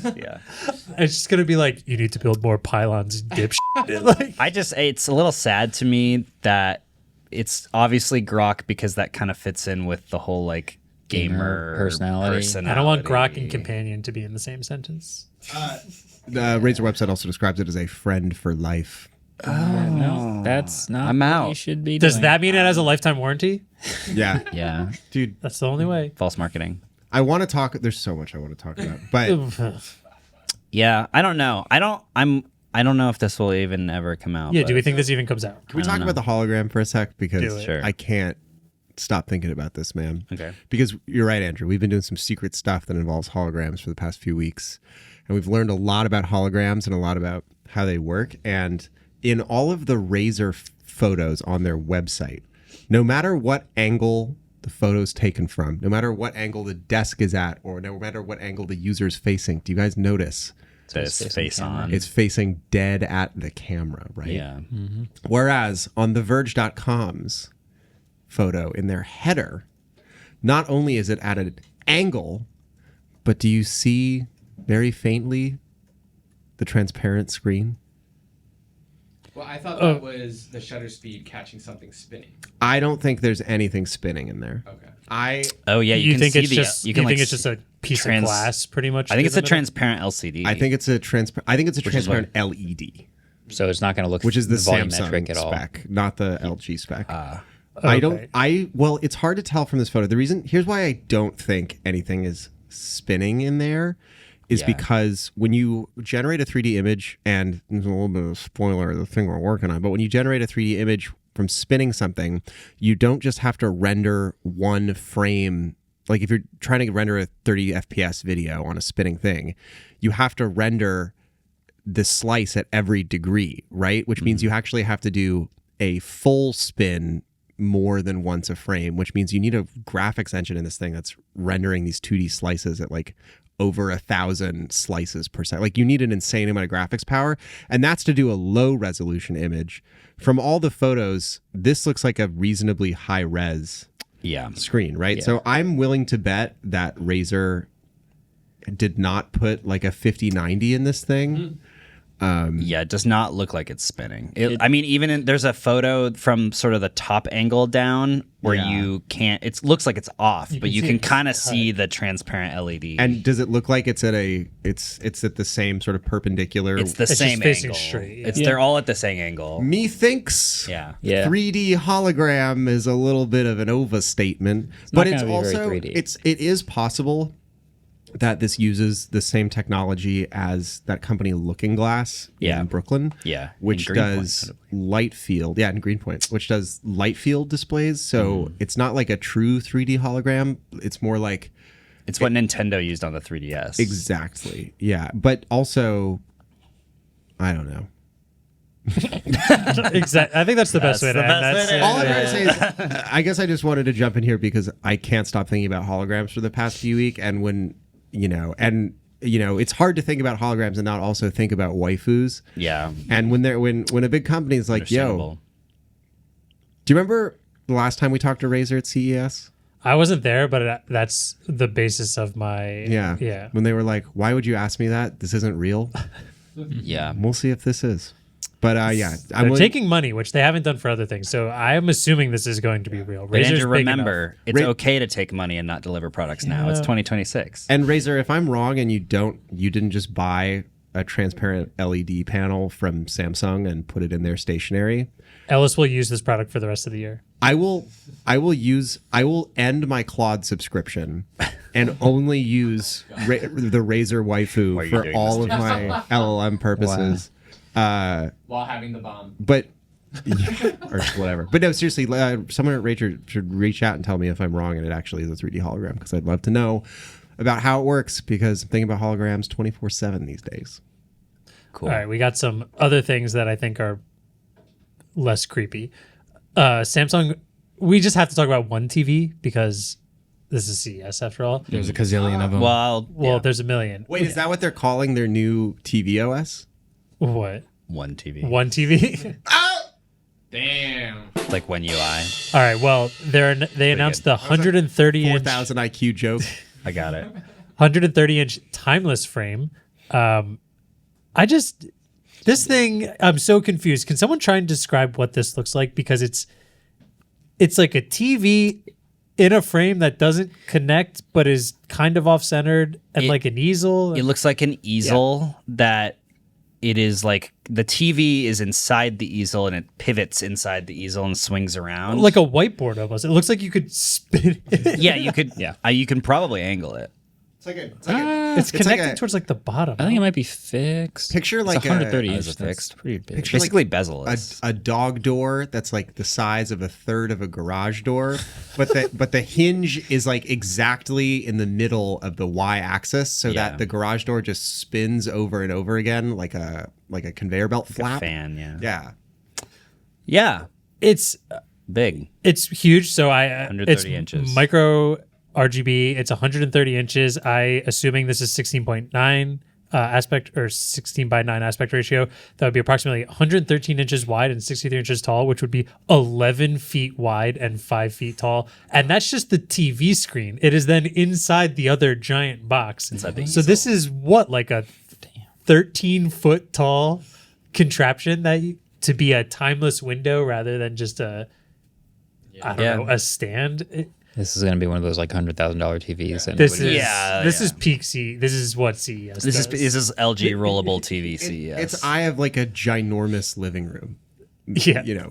S2: It's just gonna be like, you need to build more pylons, dipshit. Like,
S3: it's a little sad to me that it's obviously Grok, because that kind of fits in with the whole like gamer personality.
S2: I don't want Grok and companion to be in the same sentence.
S5: The Razer website also describes it as a friend for life.
S1: No, that's not
S3: I'm out.
S1: what you should be
S2: Does
S1: doing.
S2: that mean it has a lifetime warranty?
S5: Yeah. Dude,
S2: that's the only way.
S3: False marketing.
S5: I want to talk. There's so much I want to talk about, but
S3: I don't know. I don't know if this will even ever come out.
S2: Do we think this even comes out?
S5: Can we talk about the hologram for a sec? Because
S3: Sure.
S5: I can't stop thinking about this, man.
S3: Okay.
S5: Because you're right, Andrew. We've been doing some secret stuff that involves holograms for the past few weeks. And we've learned a lot about holograms and a lot about how they work. And in all of the Razer photos on their website, no matter what angle the photo's taken from, no matter what angle the desk is at, or no matter what angle the user's facing, do you guys notice?
S3: It's face on.
S5: It's facing dead at the camera, right?
S3: Yeah.
S2: Mm-hmm.
S5: Whereas on TheVerge.com's photo in their header, not only is it at an angle, but do you see very faintly the transparent screen?
S4: Well, I thought that was the shutter speed catching something spinning.
S5: I don't think there's anything spinning in there.
S4: Okay.
S2: You
S3: can
S2: think
S3: see
S2: it's just
S3: you can
S2: think it's just a piece of glass, pretty much?
S3: I think it's a transparent LCD.
S5: I think it's a transparent LED.
S1: So it's not going to look
S5: which is the
S1: volumetric
S5: Samsung
S1: at all.
S5: spec, not the LG spec.
S2: Okay.
S5: Well, it's hard to tell from this photo. Here's why I don't think anything is spinning in there is because when you generate a 3D image, and there's a little bit of a spoiler of the thing we're working on, but when you generate a 3D image from spinning something, you don't just have to render one frame. Like if you're trying to render a 30 FPS video on a spinning thing, you have to render the slice at every degree, right? Which means you actually have to do a full spin more than once a frame, which means you need a graphics engine in this thing that's rendering these 2D slices at like over 1,000 slices per second. Like you need an insane amount of graphics power, and that's to do a low resolution image. From all the photos, this looks like a reasonably high res screen, right?
S1: Yeah.
S5: So I'm willing to bet that Razer did not put like a 5090 in this thing.
S3: It does not look like it's spinning. I mean, there's a photo from sort of the top angle down where you can't. It looks like it's off, but you can kind of see the transparent LED.
S5: And does it look like it's at it's at the same sort of perpendicular?
S3: It's the same angle. Straight, They're all at the same angle.
S5: Methinks.
S3: Yeah.
S5: 3D hologram is a little bit of an overstatement, but it's also it is possible that this uses the same technology as that company Looking Glass in Brooklyn, which does light field, in Greenpoint, which does light field displays. So it's not like a true 3D hologram. It's more like
S3: it's what Nintendo used on the 3DS.
S5: Exactly. Yeah, but also, I don't know.
S2: Exactly. I think that's the best way to end that.
S5: All I'm going to say is, I guess I just wanted to jump in here because I can't stop thinking about holograms for the past few weeks, and when. It's hard to think about holograms and not also think about waifus.
S3: Yeah.
S5: And when a big company is like, yo, do you remember the last time we talked to Razer at CES?
S2: I wasn't there, but that's the basis of my...
S5: Yeah. When they were like, why would you ask me that? This isn't real.
S3: Yeah.
S5: We'll see if this is. But
S2: they're taking money, which they haven't done for other things. So I am assuming this is going to be real.
S3: But Andrew, remember, it's okay to take money and not deliver products now. It's 2026.
S5: And Razer, if I'm wrong and you didn't just buy a transparent LED panel from Samsung and put it in their stationery,
S2: Ellis will use this product for the rest of the year.
S5: I will end my Claude subscription and only use the Razer waifu for all of my LLM purposes.
S4: Wow. While having the bomb.
S5: But or whatever. But no, seriously, someone at Razer should reach out and tell me if I'm wrong and it actually is a 3D hologram, because I'd love to know about how it works, because I'm thinking about holograms 24/7 these days.
S2: Cool. All right, we got some other things that I think are less creepy. Samsung, we just have to talk about one TV because this is CES after all.
S4: There's a gazillion of them.
S2: Well, there's a million.
S5: Wait, is that what they're calling their new TV OS?
S2: What?
S3: One TV.
S2: One TV?
S5: Oh!
S4: Damn.
S3: Like One UI.
S2: All right, well, they announced the 130-inch...
S5: 4,000 IQ joke.
S3: I got it.
S2: 130-inch timeless frame. This thing, I'm so confused. Can someone try and describe what this looks like? Because it's like a TV in a frame that doesn't connect, but is kind of off-centered, and like an easel.
S3: It looks like an easel that it is like the TV is inside the easel and it pivots inside the easel and swings around.
S2: Like a whiteboard almost. It looks like you could spin it.
S3: Yeah, you could. Yeah, you can probably angle it.
S2: It's connected towards like the bottom.
S1: I think it might be fixed.
S5: Picture like
S1: 130
S3: inches fixed.
S1: Pretty big.
S5: Picture
S3: basically
S5: like
S3: bezel-less.
S5: A dog door that's like the size of a third of a garage door, but the hinge is like exactly in the middle of the Y-axis, so that the garage door just spins over and over again like a conveyor belt flap.
S3: A fan,
S2: yeah. It's
S3: big.
S2: It's huge. So
S3: 130 inches.
S2: Micro RGB. It's 130 inches. Assuming this is 16.9 aspect or 16 by 9 aspect ratio, that would be approximately 113 inches wide and 63 inches tall, which would be 11 feet wide and 5 feet tall. And that's just the TV screen. It is then inside the other giant box.
S3: Inside the
S2: so this is what, like a 13-foot tall contraption to be a timeless window rather than just a stand.
S1: This is going to be one of those like $100,000 TVs. And
S2: this is peak C. This is what CES
S3: This is LG rollable TV CES.
S5: I have like a ginormous living room.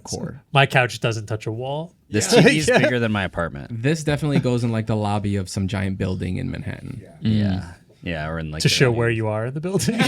S5: Core.
S2: My couch doesn't touch a wall.
S3: This TV is bigger than my apartment.
S4: This definitely goes in like the lobby of some giant building in Manhattan.
S3: Yeah, or in like
S2: to show where you are in the building.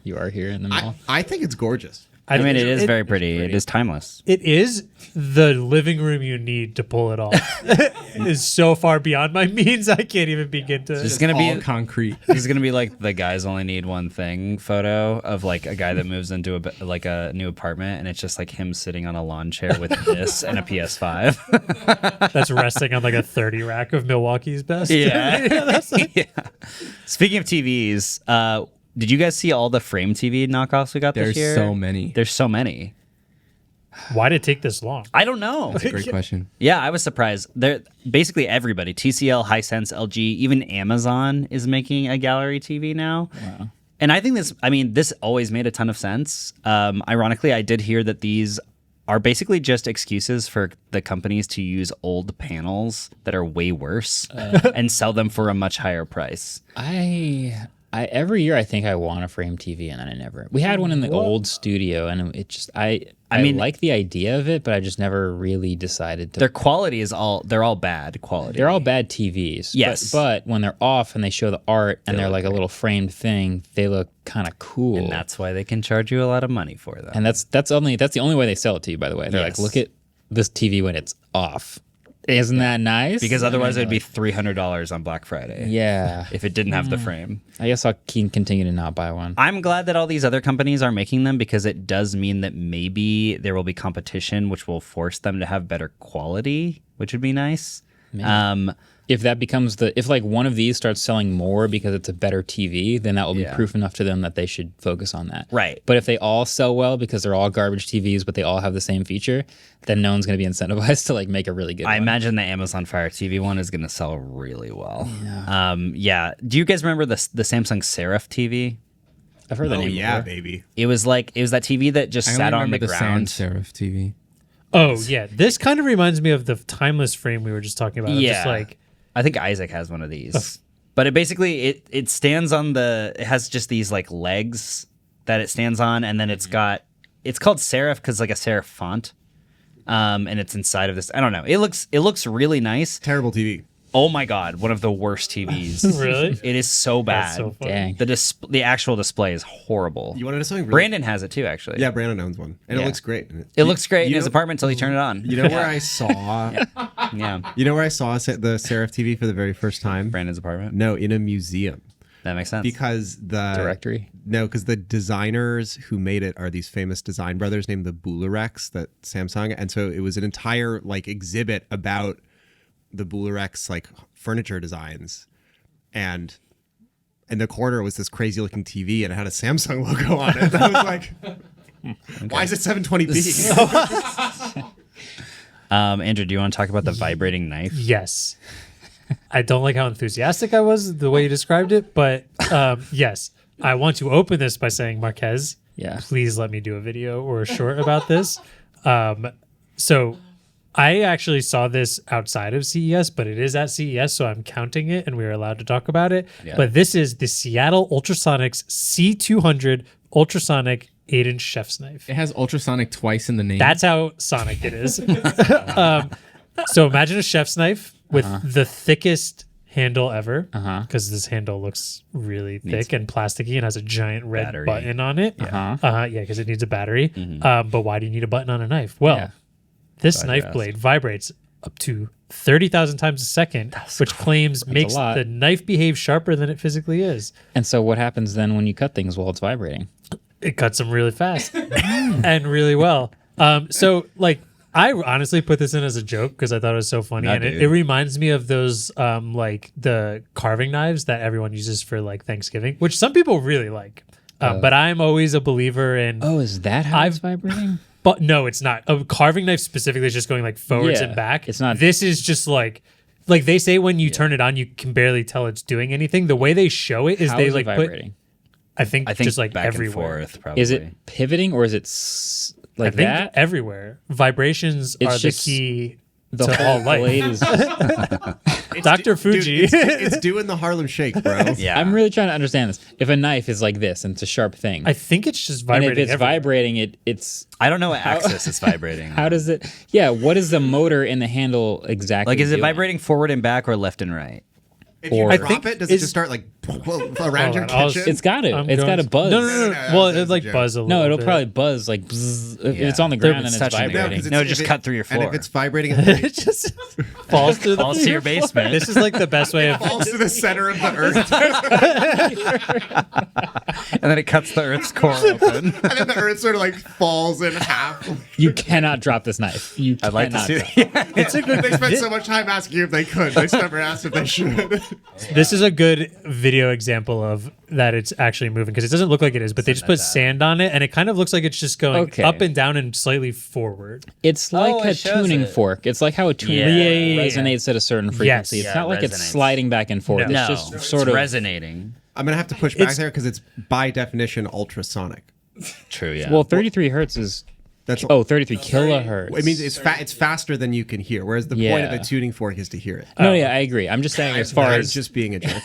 S1: You are here in the mall.
S5: I think it's gorgeous.
S3: I mean, it is very pretty. It is timeless.
S2: It is the living room you need to pull it off. It is so far beyond my means. I can't even begin to.
S3: It's going to be
S4: concrete.
S3: It's going to be like the guys only need one thing photo of like a guy that moves into a new apartment, and it's just like him sitting on a lawn chair with this and a PS5.
S2: That's resting on like a 30 rack of Milwaukee's best.
S3: Yeah. Speaking of TVs, did you guys see all the frame TV knockoffs we got this year? There's so many.
S2: Why did it take this long?
S3: I don't know.
S4: That's a great question.
S3: Yeah, I was surprised. Basically everybody, TCL, Hisense, LG, even Amazon is making a gallery TV now. Wow. And I think this always made a ton of sense. Ironically, I did hear that these are basically just excuses for the companies to use old panels that are way worse and sell them for a much higher price.
S1: I every year I think I want a frame TV, and then I never. We had one in the old studio, and it just I mean, like the idea of it, but I just never really decided to.
S3: Their quality they're all bad quality.
S1: They're all bad TVs.
S3: Yes,
S1: but when they're off and they show the art and they're like a little framed thing, they look kind of cool.
S3: And that's why they can charge you a lot of money for them.
S1: And that's the only way they sell it to you. By the way, they're like, look at this TV when it's off. Isn't that nice?
S3: Because otherwise it'd be $300 on Black Friday.
S1: Yeah.
S3: If it didn't have the frame.
S1: I guess I'll continue to not buy one.
S3: I'm glad that all these other companies are making them because it does mean that maybe there will be competition which will force them to have better quality, which would be nice. If that becomes if like one of these starts selling more because it's a better TV, then that will be proof enough to them that they should focus on that. Right.
S1: But if they all sell well because they're all garbage TVs, but they all have the same feature, then no one's going to be incentivized to like make a really good one.
S3: I imagine the Amazon Fire TV one is going to sell really well. Yeah. Do you guys remember the Samsung Serif TV?
S1: I've heard the name
S5: yeah,
S1: before.
S5: baby.
S3: It was that TV that just sat on the ground.
S4: Sans serif TV.
S2: Oh yeah, this kind of reminds me of the timeless frame we were just talking about.
S3: Yeah.
S2: Just like,
S3: I think Isaac has one of these. But it stands on it has just these like legs that it stands on, and then it's called serif because like a serif font. And it's inside of this. I don't know. It looks really nice.
S5: Terrible TV.
S3: Oh my god, one of the worst TVs.
S2: Really?
S3: It is so bad.
S2: That's so funny.
S1: Dang.
S3: The actual display is horrible.
S5: You want to know something? Really?
S3: Brandon has it too, actually.
S5: Yeah, Brandon owns one, and it looks great.
S3: It looks great in his apartment until he turned it on.
S5: You know where I saw?
S3: Yeah.
S5: You know where I saw the Serif TV for the very first time?
S3: Brandon's apartment.
S5: No, in a museum.
S3: That makes sense.
S5: Because the
S1: Directory?
S5: No, because the designers who made it are these famous design brothers named the Boulareks, that Samsung, and so it was an entire like exhibit about the Boulareks like furniture designs, and in the corner was this crazy looking TV and it had a Samsung logo on it. And I was like, why is it 720p?
S3: Andrew, do you want to talk about the vibrating knife?
S2: yes. I don't like how enthusiastic I was the way you described it, but yes, I want to open this by saying, Marques, please let me do a video or a short about this. So I actually saw this outside of CES, but it is at CES, so I'm counting it, and we are allowed to talk about it. Yeah. But this is the Seattle Ultrasonics C200 Ultrasonic 8-inch chef's knife.
S4: It has ultrasonic twice in the name.
S2: That's how sonic it is. So imagine a chef's knife with the thickest handle ever, because this handle looks really thick and plasticky and has a giant red button on it. Because it needs a battery. But why do you need a button on a knife? Well, this knife blade vibrates up to 30,000 times a second, which claims makes the knife behave sharper than it physically is.
S1: And so what happens then when you cut things while it's vibrating?
S2: It cuts them really fast and really well. So like, I honestly put this in as a joke because I thought it was so funny. And it reminds me of those like the carving knives that everyone uses for like Thanksgiving, which some people really like. But I'm always a believer in...
S1: Oh, is that how it's vibrating?
S2: But no, it's not. A carving knife specifically is just going like forwards and back.
S1: It's not.
S2: This is just like they say when you turn it on, you can barely tell it's doing anything. The way they show it is they like
S1: vibrating?
S2: I think just like
S3: back
S2: everywhere.
S3: And forth, probably.
S1: Is it pivoting or is it like
S2: I think
S1: that?
S2: Everywhere. Vibrations are the key to all life.
S1: Blade is
S2: Dr. Fuji.
S5: Dude, it's doing the Harlem Shake, bro.
S3: Yeah.
S1: I'm really trying to understand this. If a knife is like this and it's a sharp thing,
S2: I think it's just vibrating.
S1: And if it's
S2: everywhere.
S1: vibrating, it's.
S3: I don't know what axis it's vibrating.
S1: How does it? Yeah, what is the motor in the handle exactly?
S3: Like, is it
S1: doing?
S3: vibrating forward and back or left and right?
S5: If you drop it, does it just start like around your kitchen?
S1: It's got to. It's got to buzz.
S2: No. Well, it like buzz a little
S1: No, it'll
S2: bit.
S1: probably buzz like bzz. If it's on the ground and it's vibrating.
S3: No, just cut through your floor.
S5: And if it's vibrating,
S2: it just falls to
S3: your basement.
S2: This is like the best way of
S5: falls to the center of the earth.
S3: And then it cuts the Earth's core open.
S5: And then the earth sort of like falls in half.
S1: You cannot drop this knife.
S3: I'd like to see
S5: It's a good. They spent so much time asking if they could. They just never asked if they should.
S2: This is a good video example of that it's actually moving because it doesn't look like it is, but they just put sand on it and it kind of looks like it's just going up and down and slightly forward.
S1: It's like a tuning fork. It's like how a tuning fork resonates at a a certain frequency. It's not like it's sliding back and forth.
S3: No.
S1: It's just sort of
S3: resonating.
S5: I'm gonna have to push back there because it's by definition ultrasonic.
S3: True. Yeah.
S1: Well, 33 hertz is. That's 33 kilohertz.
S5: It means it's faster than you can hear. Whereas the point of a tuning fork is to hear it.
S1: No, yeah, I agree. I'm just saying as far as
S5: just being a jerk.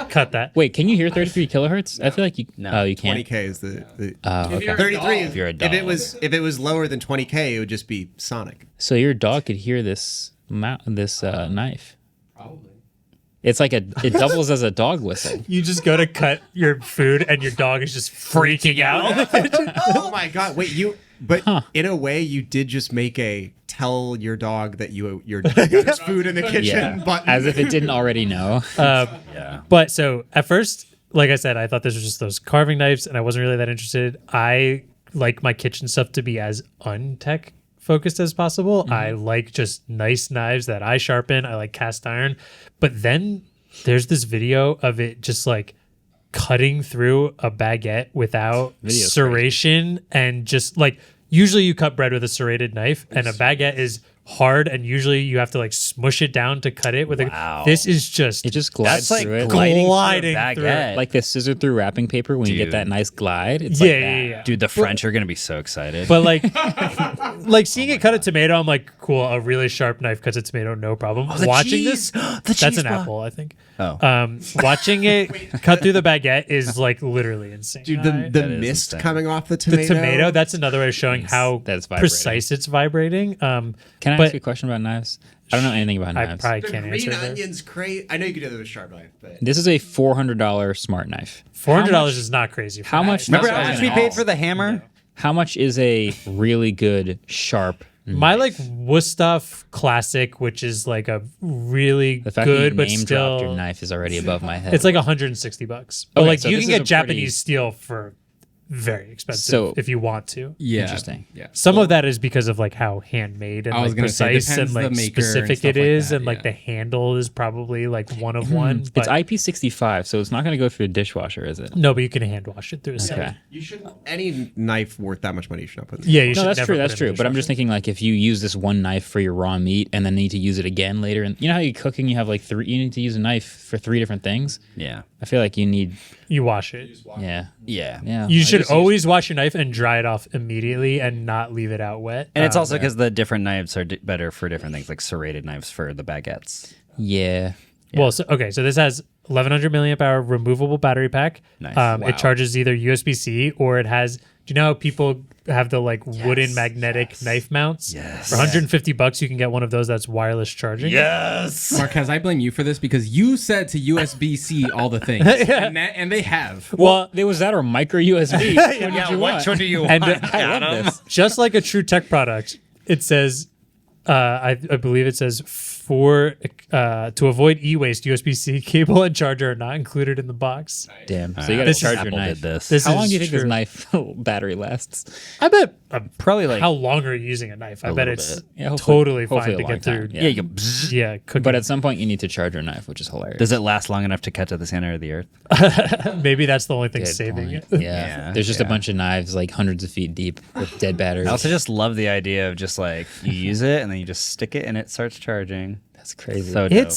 S2: Cut that.
S1: Wait, can you hear 33 kilohertz? I feel like you. No, you can't.
S5: 20K is the.
S1: Okay.
S5: 33.
S3: If you're a dog.
S5: If it was lower than 20K, it would just be sonic.
S1: So your dog could hear this knife. Probably. It's like it doubles as a dog whistle.
S2: You just go to cut your food and your dog is just freaking out.
S5: Oh my god! Wait, in a way, you did just make a tell your dog that your dog got food in the kitchen button,
S1: as if it didn't already know.
S2: But so at first, like I said, I thought this was just those carving knives, and I wasn't really that interested. I like my kitchen stuff to be as untech focused as possible. Mm-hmm. I like just nice knives that I sharpen. I like cast iron. But then there's this video of it just like cutting through a baguette without serration and just like usually you cut bread with a serrated knife and a baguette is hard and usually you have to like smush it down to cut it with this is just
S1: it just glides
S3: that's
S1: through it.
S3: Gliding
S2: through it.
S1: Like the scissor through wrapping paper when you get that nice glide. It's
S2: yeah.
S3: Dude, the French are gonna be so excited.
S2: But like seeing it cut a tomato, I'm like, cool, a really sharp knife cuts a tomato, no problem. Watching
S3: cheese.
S2: this, that's an apple, I think. Watching it cut through the baguette is like literally insane.
S5: Dude, the mist insane. Coming off the tomato.
S2: That's another way of showing how precise it's vibrating.
S1: Can I ask you a question about knives? I don't know anything about knives.
S2: I probably can't answer
S5: that. Green onions, crazy. I know you could do that with a sharp knife, but
S1: this is a $400 smart knife.
S2: $400 is not crazy.
S1: How much?
S3: Remember how much we paid for the hammer?
S1: How much is a really good sharp knife?
S2: My like Wusthof Classic, which is like a really
S1: the fact
S2: good,
S1: that
S2: but
S1: name
S2: still
S1: your knife is already above my head.
S2: It's like $160. But like so you can get Japanese steel for very expensive if you want to.
S1: Yeah. Interesting.
S4: Yeah.
S2: Some of that is because of like how handmade and like precise and like specific it is, and like the handle is probably like one of one.
S1: It's IP65, so it's not going to go through a dishwasher, is it?
S2: No, but you can hand wash it through a sink.
S1: Okay.
S5: You should any knife worth that much money you should not put in.
S2: Yeah, you should.
S1: No, that's true. That's true. But I'm just thinking like if you use this one knife for your raw meat and then need to use it again later, and you know how you're cooking, you have like you need to use a knife for 3 different things.
S3: Yeah.
S1: I feel like
S2: you wash it.
S3: Yeah.
S2: You should always wash your knife and dry it off immediately and not leave it out wet.
S3: And it's also because the different knives are better for different things, like serrated knives for the baguettes.
S1: Yeah.
S2: Well, so this has 1100 milliamp hour removable battery pack.
S3: Nice.
S2: It charges either USB-C or it has. Do you know how people have the like wooden magnetic knife mounts?
S3: Yes.
S2: For $150, you can get one of those that's wireless charging.
S3: Yes.
S4: Marques, I blame you for this because you said to USB-C all the things, and they have.
S1: Well, there was that or micro USB.
S3: Which one do you want?
S2: And I love this. Just like a true tech product, it says, I believe it says to avoid e-waste, USB-C cable and charger are not included in the box.
S1: Damn. So you got to charge your knife. How long do you think this knife battery lasts?
S2: I bet
S3: probably like
S2: how long are you using a knife? I bet it's
S1: hopefully,
S2: totally fine to get through.
S3: Yeah, you go bzzz.
S2: Yeah, cooking.
S1: But at some point you need to charge your knife, which is hilarious.
S3: Does it last long enough to cut to the center of the earth?
S2: Maybe that's the only thing saving it.
S1: Yeah. There's just a bunch of knives like hundreds of feet deep with dead batteries.
S3: I also just love the idea of just like you use it and then you just stick it and it starts charging.
S1: That's crazy.
S3: So dope.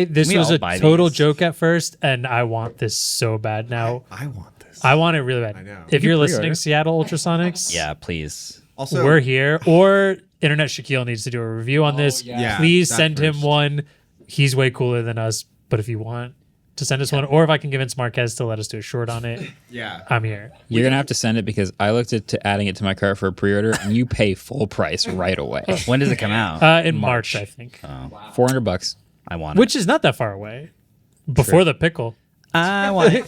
S2: This was a total joke at first, and I want this so bad now.
S5: I want this.
S2: I want it really bad.
S5: I know.
S2: If you're listening, Seattle Ultrasonics,
S3: yeah, please.
S5: Also,
S2: we're here. Or Internet Shaquille needs to do a review on this.
S5: Yeah.
S2: Please send him one. He's way cooler than us. But if you want to send us one, or if I can convince Marques to let us do a short on it, I'm here.
S1: You're going to have to send it because I looked at adding it to my cart for a pre-order, and you pay full price right away.
S3: When does it come out?
S2: In March, I think.
S1: $400.
S3: I want it.
S2: Which is not that far away. Before the pickle.
S3: I want it.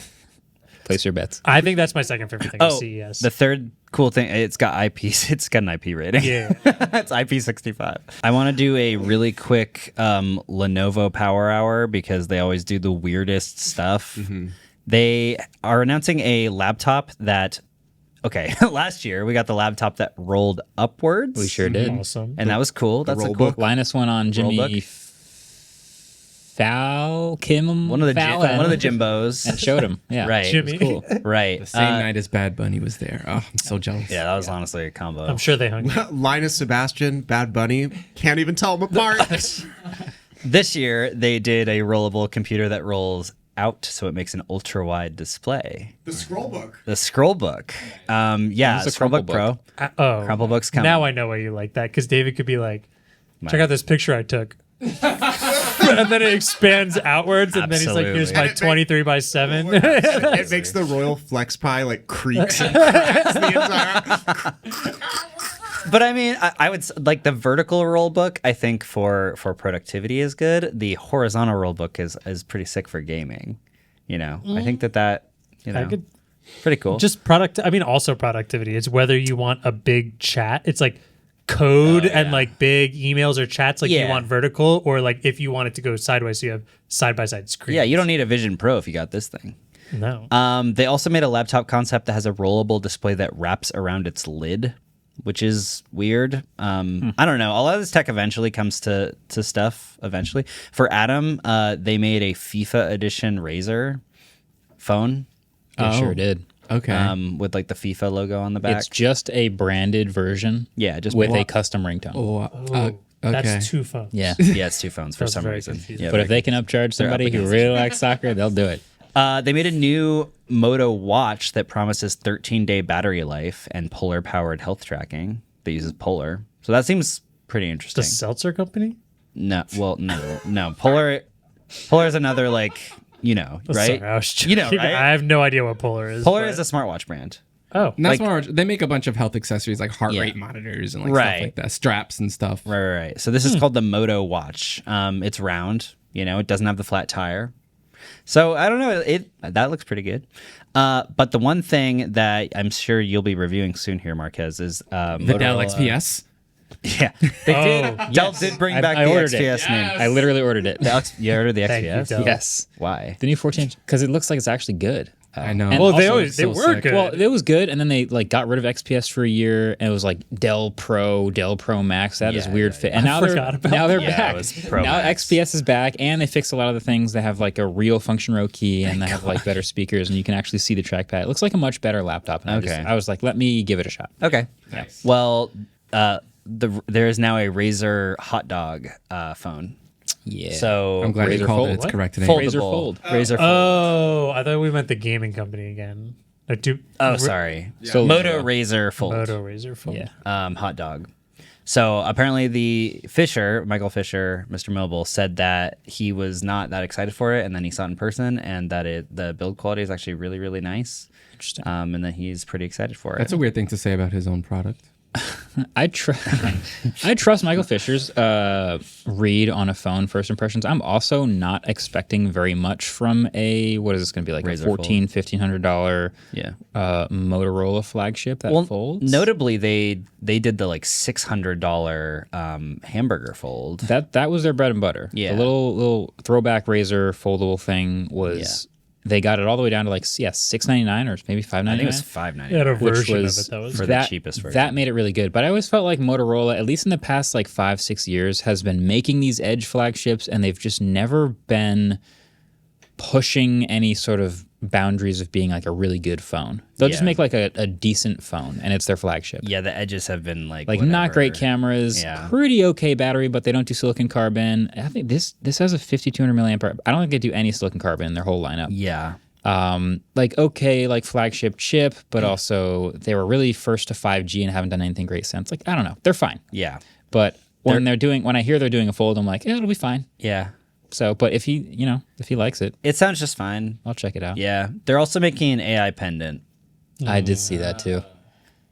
S1: Place your bets.
S2: I think that's my second favorite thing at CES.
S3: The third cool thing, it's got it's got an IP rating.
S2: Yeah.
S3: It's IP65. I want to do a really quick Lenovo Power Hour because they always do the weirdest stuff. Mm-hmm. They are announcing a laptop that last year we got the laptop that rolled upwards.
S1: We sure did.
S2: Awesome.
S3: And that was cool. That's a cool.
S1: Linus went on Jimmy
S3: one of the Jimbos,
S1: and showed him. Yeah,
S3: right.
S2: Jimmy.
S1: It was cool.
S3: Right.
S4: The same night as Bad Bunny was there. Oh, I'm so jealous.
S3: Yeah, that was honestly a combo.
S2: I'm sure they hung out.
S5: Linus Sebastian, Bad Bunny, can't even tell them apart.
S3: This year, they did a rollable computer that rolls out, so it makes an ultra-wide display.
S5: The Scrollbook.
S3: The Scrollbook. Yeah,
S1: It's a
S3: Scrollbook
S1: Crumplebook.
S3: Pro.
S2: Oh,
S3: Crumplebook's coming.
S2: now I know why you like that, because David could be like, check out this picture I took. And then it expands outwards, and then he's like, here's my 23 by 7.
S5: It makes the Royal Flex Pie like creaks and cracks the entire.
S3: But I mean, I would like the vertical roll book. I think for productivity is good. The horizontal roll book is pretty sick for gaming. You know, I think that pretty cool.
S2: Just also productivity. It's whether you want a big chat. It's like code and like big emails or chats. Like you want vertical, or like if you want it to go sideways, so you have side by side screens.
S3: Yeah, you don't need a Vision Pro if you got this thing.
S2: No.
S3: They also made a laptop concept that has a rollable display that wraps around its lid, which is weird. I don't know. A lot of this tech eventually comes to stuff eventually. For Adam, they made a FIFA edition Razer phone.
S1: They sure did.
S4: Okay.
S3: With like the FIFA logo on the back.
S1: It's just a branded version.
S3: Yeah, just
S1: with a custom ringtone.
S4: Okay.
S2: That's 2 phones.
S1: Yeah.
S3: Yeah, it's 2 phones for
S2: That's
S3: some
S2: very
S3: reason.
S2: confusing.
S3: Yeah,
S1: But if they can upcharge somebody who really likes soccer, they'll do it.
S3: they made a new Moto watch that promises 13-day battery life and polar-powered health tracking that uses Polar. So that seems pretty interesting.
S2: The Seltzer company?
S3: No. Polar is another like, right?
S2: Sorry, I was
S3: You know,
S2: joking.
S3: right?
S2: I have no idea what Polar is.
S3: Polar
S2: but-
S3: is a smartwatch brand.
S2: Oh.
S4: Not smart. They make a bunch of health accessories like heart rate monitors and like stuff
S3: Right.
S4: like that, straps and stuff.
S3: Right. So this is called the Moto watch. It's round. It doesn't have the flat tire. So I don't know. That looks pretty good. But the one thing that I'm sure you'll be reviewing soon here, Marquez, is
S4: The Dell XPS.
S3: Yeah, they did. Dell did bring back
S1: I
S3: the
S1: ordered
S3: XPS
S1: it.
S3: name.
S1: I literally ordered it.
S3: You ordered the
S2: Thank you,
S3: XPS?
S2: Dell.
S1: Yes.
S3: Why?
S1: The new 14-inch, because it looks like it's actually good.
S4: I know.
S1: And
S2: Well, they
S1: also,
S2: always they
S4: so
S2: were
S4: sick.
S2: good.
S1: Well, it was good, and then they like got rid of XPS for a year, and it was like Dell Pro Max. That is weird fit. And now
S2: forgot about
S1: they're
S3: that. Yeah,
S1: back.
S3: it was Pro
S1: Now
S3: Max.
S1: XPS is back, and they fixed a lot of the things. They have like a real function row key, and they have like better speakers, and you can actually see the trackpad. It looks like a much better laptop. And
S3: Okay.
S1: I was like, let me give it a shot.
S3: Okay.
S4: Nice.
S3: Well, there is now a Razer Hot Dog phone.
S1: Yeah.
S3: So
S4: I'm glad you
S1: Razer
S4: called
S1: Fold.
S4: it its
S1: What?
S4: correct name.
S1: Razer Fold.
S3: Razer Fold.
S2: Oh, I thought we meant the gaming company again.
S3: Sorry.
S1: So
S3: Moto Razer Fold.
S2: Moto Razer phone.
S1: Yeah.
S3: Hot dog. So apparently Michael Fisher, Mr. Mobile, said that he was not that excited for it, and then he saw it in person, and that the build quality is actually really, really nice.
S1: Interesting.
S3: And that he's pretty excited for it.
S4: That's a weird thing to say about his own product.
S1: I trust Michael Fisher's read on a phone first impressions. I'm also not expecting very much from what is this going to be like
S3: Razer
S1: a $1,500 Motorola flagship that folds?
S3: Notably, they did the like $600 hamburger fold.
S1: That was their bread and butter.
S3: Yeah.
S1: The little throwback Razer foldable thing was they got it all the way down to like $6.99 or maybe $5.99.
S3: I think it was $5.99.
S2: They had a
S1: which
S2: version
S1: was
S2: of it that was
S3: for the cheapest version.
S1: That made it really good. But I always felt like Motorola, at least in the past like 5-6 years, has been making these edge flagships, and they've just never been pushing any sort of boundaries of being like a really good phone. They'll just make like a decent phone, and it's their flagship.
S3: Yeah, the edges have been like
S1: Not great cameras, pretty okay battery, but they don't do silicon carbon. I think this has a 5200 milliamp hour. I don't think they do any silicon carbon in their whole lineup.
S3: Yeah.
S1: Like flagship chip, but also they were really first to 5G and haven't done anything great since. Like, I don't know. They're fine.
S3: Yeah.
S1: But when I hear they're doing a fold, I'm like, it'll be fine.
S3: Yeah.
S1: So, but if he likes it,
S3: It sounds just fine.
S1: I'll check it out.
S3: Yeah. They're also making an AI pendant.
S1: I did see that too.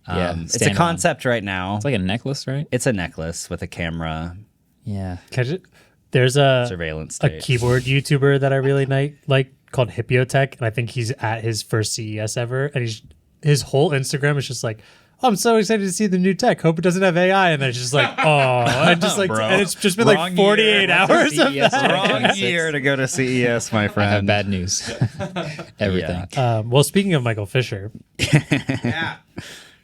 S3: It's a concept right now.
S1: It's like a necklace, right?
S3: It's a necklace with a camera,
S1: Yeah.
S2: There's a
S3: surveillance
S2: a
S3: state.
S2: keyboard YouTuber that I really like called Hippiotech, and I think he's at his first CES ever, and his whole Instagram is just like, I'm so excited to see the new tech. Hope it doesn't have AI. And then it's just like, and just like,
S3: Bro.
S2: and it's just been like 48 hours of
S1: CES
S2: that.
S3: Wrong year to go to CES, my
S1: I have
S3: friend.
S1: bad news. Everything.
S2: Well, speaking of Michael Fisher,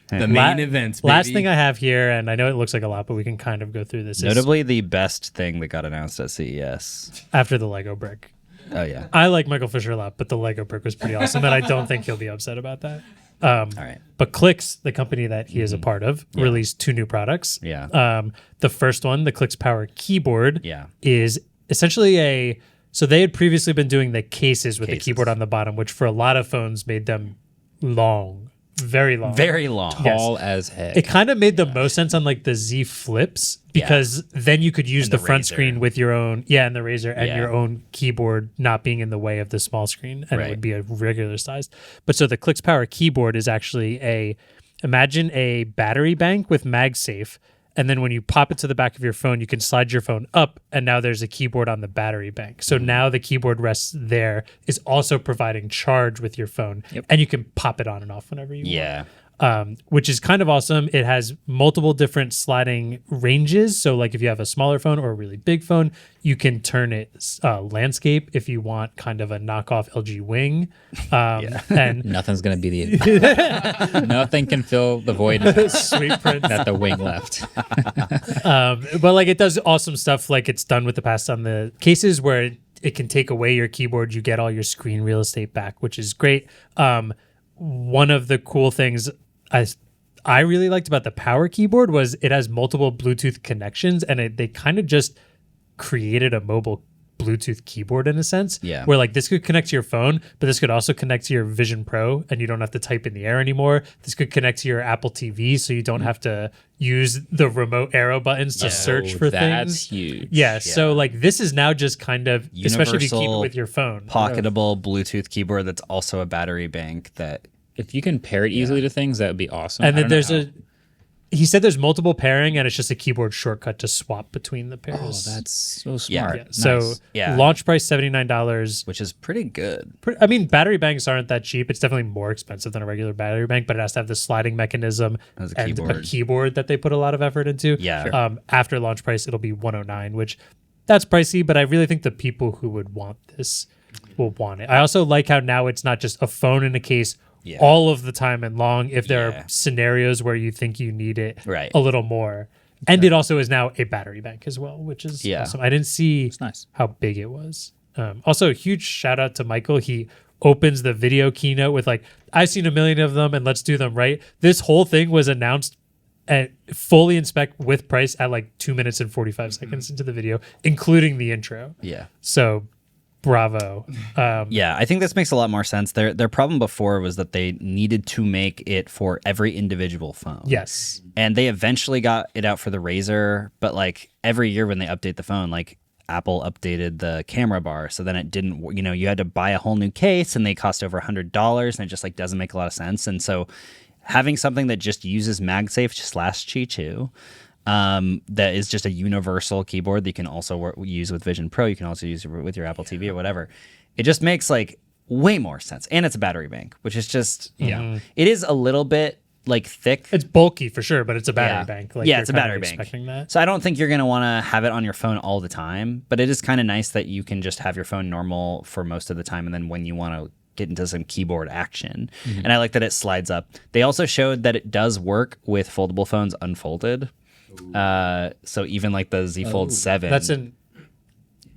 S4: The main events, baby.
S2: Last thing I have here, and I know it looks like a lot, but we can kind of go through this.
S3: Notably, the best thing that got announced at CES.
S2: After the Lego brick.
S3: Oh, yeah.
S2: I like Michael Fisher a lot, but the Lego brick was pretty awesome, and I don't think he'll be upset about that.
S3: All right.
S2: But Clicks, the company that he is a part of, released 2 new products.
S3: Yeah.
S2: The first one, the Clicks Power Keyboard,
S3: Yeah.
S2: is essentially so they had previously been doing the cases with the keyboard on the bottom, which for a lot of phones made them long, very long.
S3: Very long.
S1: Tall as heck.
S2: It kind of made the most sense on like the Z Flips because then you could use
S3: And
S2: the
S3: the
S2: front
S3: Razer.
S2: screen with your own, and the Razer and
S3: Yeah.
S2: your own keyboard not being in the way of the small screen, and it
S3: Right.
S2: would be a regular size. But so the Clicks Power Keyboard is actually imagine a battery bank with MagSafe, and then when you pop it to the back of your phone, you can slide your phone up, and now there's a keyboard on the battery bank. So now the keyboard rests there, is also providing charge with your phone, and you can pop it on and off whenever you want.
S3: Yeah.
S2: Which is kind of awesome. It has multiple different sliding ranges. So, like if you have a smaller phone or a really big phone, you can turn it landscape if you want kind of a knockoff LG Wing. And
S1: Nothing's gonna be the nothing can fill the void
S2: sweet print.
S1: that the Wing left.
S2: But like it does awesome stuff. Like it's done with the past on the cases where it can take away your keyboard. You get all your screen real estate back, which is great. One of the cool things I really liked about the Power Keyboard was it has multiple Bluetooth connections, and they kind of just created a mobile Bluetooth keyboard in a sense.
S3: Yeah.
S2: Where like this could connect to your phone, but this could also connect to your Vision Pro, and you don't have to type in the air anymore. This could connect to your Apple TV, so you don't have to use the remote arrow buttons to search for
S1: That's
S2: things.
S1: huge.
S2: Yeah, so like this is now just kind of, especially if you keep it
S3: Universal
S2: with your phone.
S3: Pocketable Bluetooth keyboard that's also a battery bank that
S1: If you can pair it easily to things, that would be awesome.
S2: And
S1: I
S2: then
S1: don't know how.
S2: he said there's multiple pairing, and it's just a keyboard shortcut to swap between the pairs.
S1: Oh, that's so
S3: Yeah.
S1: smart.
S2: Yeah. So
S1: Nice.
S3: Yeah.
S2: launch price $79.
S3: which is pretty good.
S2: I mean, battery banks aren't that cheap. It's definitely more expensive than a regular battery bank, but it has to have the sliding mechanism
S3: Has a
S2: and a
S3: keyboard.
S2: keyboard that they put a lot of effort into.
S3: Yeah. Sure.
S2: After launch price, it'll be $109, which that's pricey, but I really think the people who would want this will want it. I also like how now it's not just a phone in a case all of the time and long if there are scenarios where you think you need it a little more. And it also is now a battery bank as well, which is awesome. I didn't see
S1: nice.
S2: how big it was. Also, a huge shout out to Michael. He opens the video keynote with like, I've seen a million of them and let's do them right. This whole thing was announced at fully inspect with price at like 2 minutes and 45 seconds into the video, including the intro.
S3: Yeah.
S2: So bravo.
S3: Yeah, I think this makes a lot more sense. Their problem before was that they needed to make it for every individual phone.
S2: Yes.
S3: And they eventually got it out for the Razer, but like every year when they update the phone, like Apple updated the camera bar, so then it didn't, you had to buy a whole new case and they cost over $100 and it just like doesn't make a lot of sense. And so having something that just uses MagSafe /Qi 2 that is just a universal keyboard that you can also use with Vision Pro. You can also use it with your Apple TV or whatever. It just makes like way more sense. And it's a battery bank, which is just, it is a little bit like thick.
S2: It's bulky for sure, but it's a battery bank. Like,
S3: it's a
S2: you're kind
S3: battery
S2: of
S3: bank.
S2: expecting that.
S3: So I don't think you're going to want to have it on your phone all the time, but it is kind of nice that you can just have your phone normal for most of the time. And then when you want to get into some keyboard action, and I like that it slides up. They also showed that it does work with foldable phones unfolded. So even like the Z Fold 7,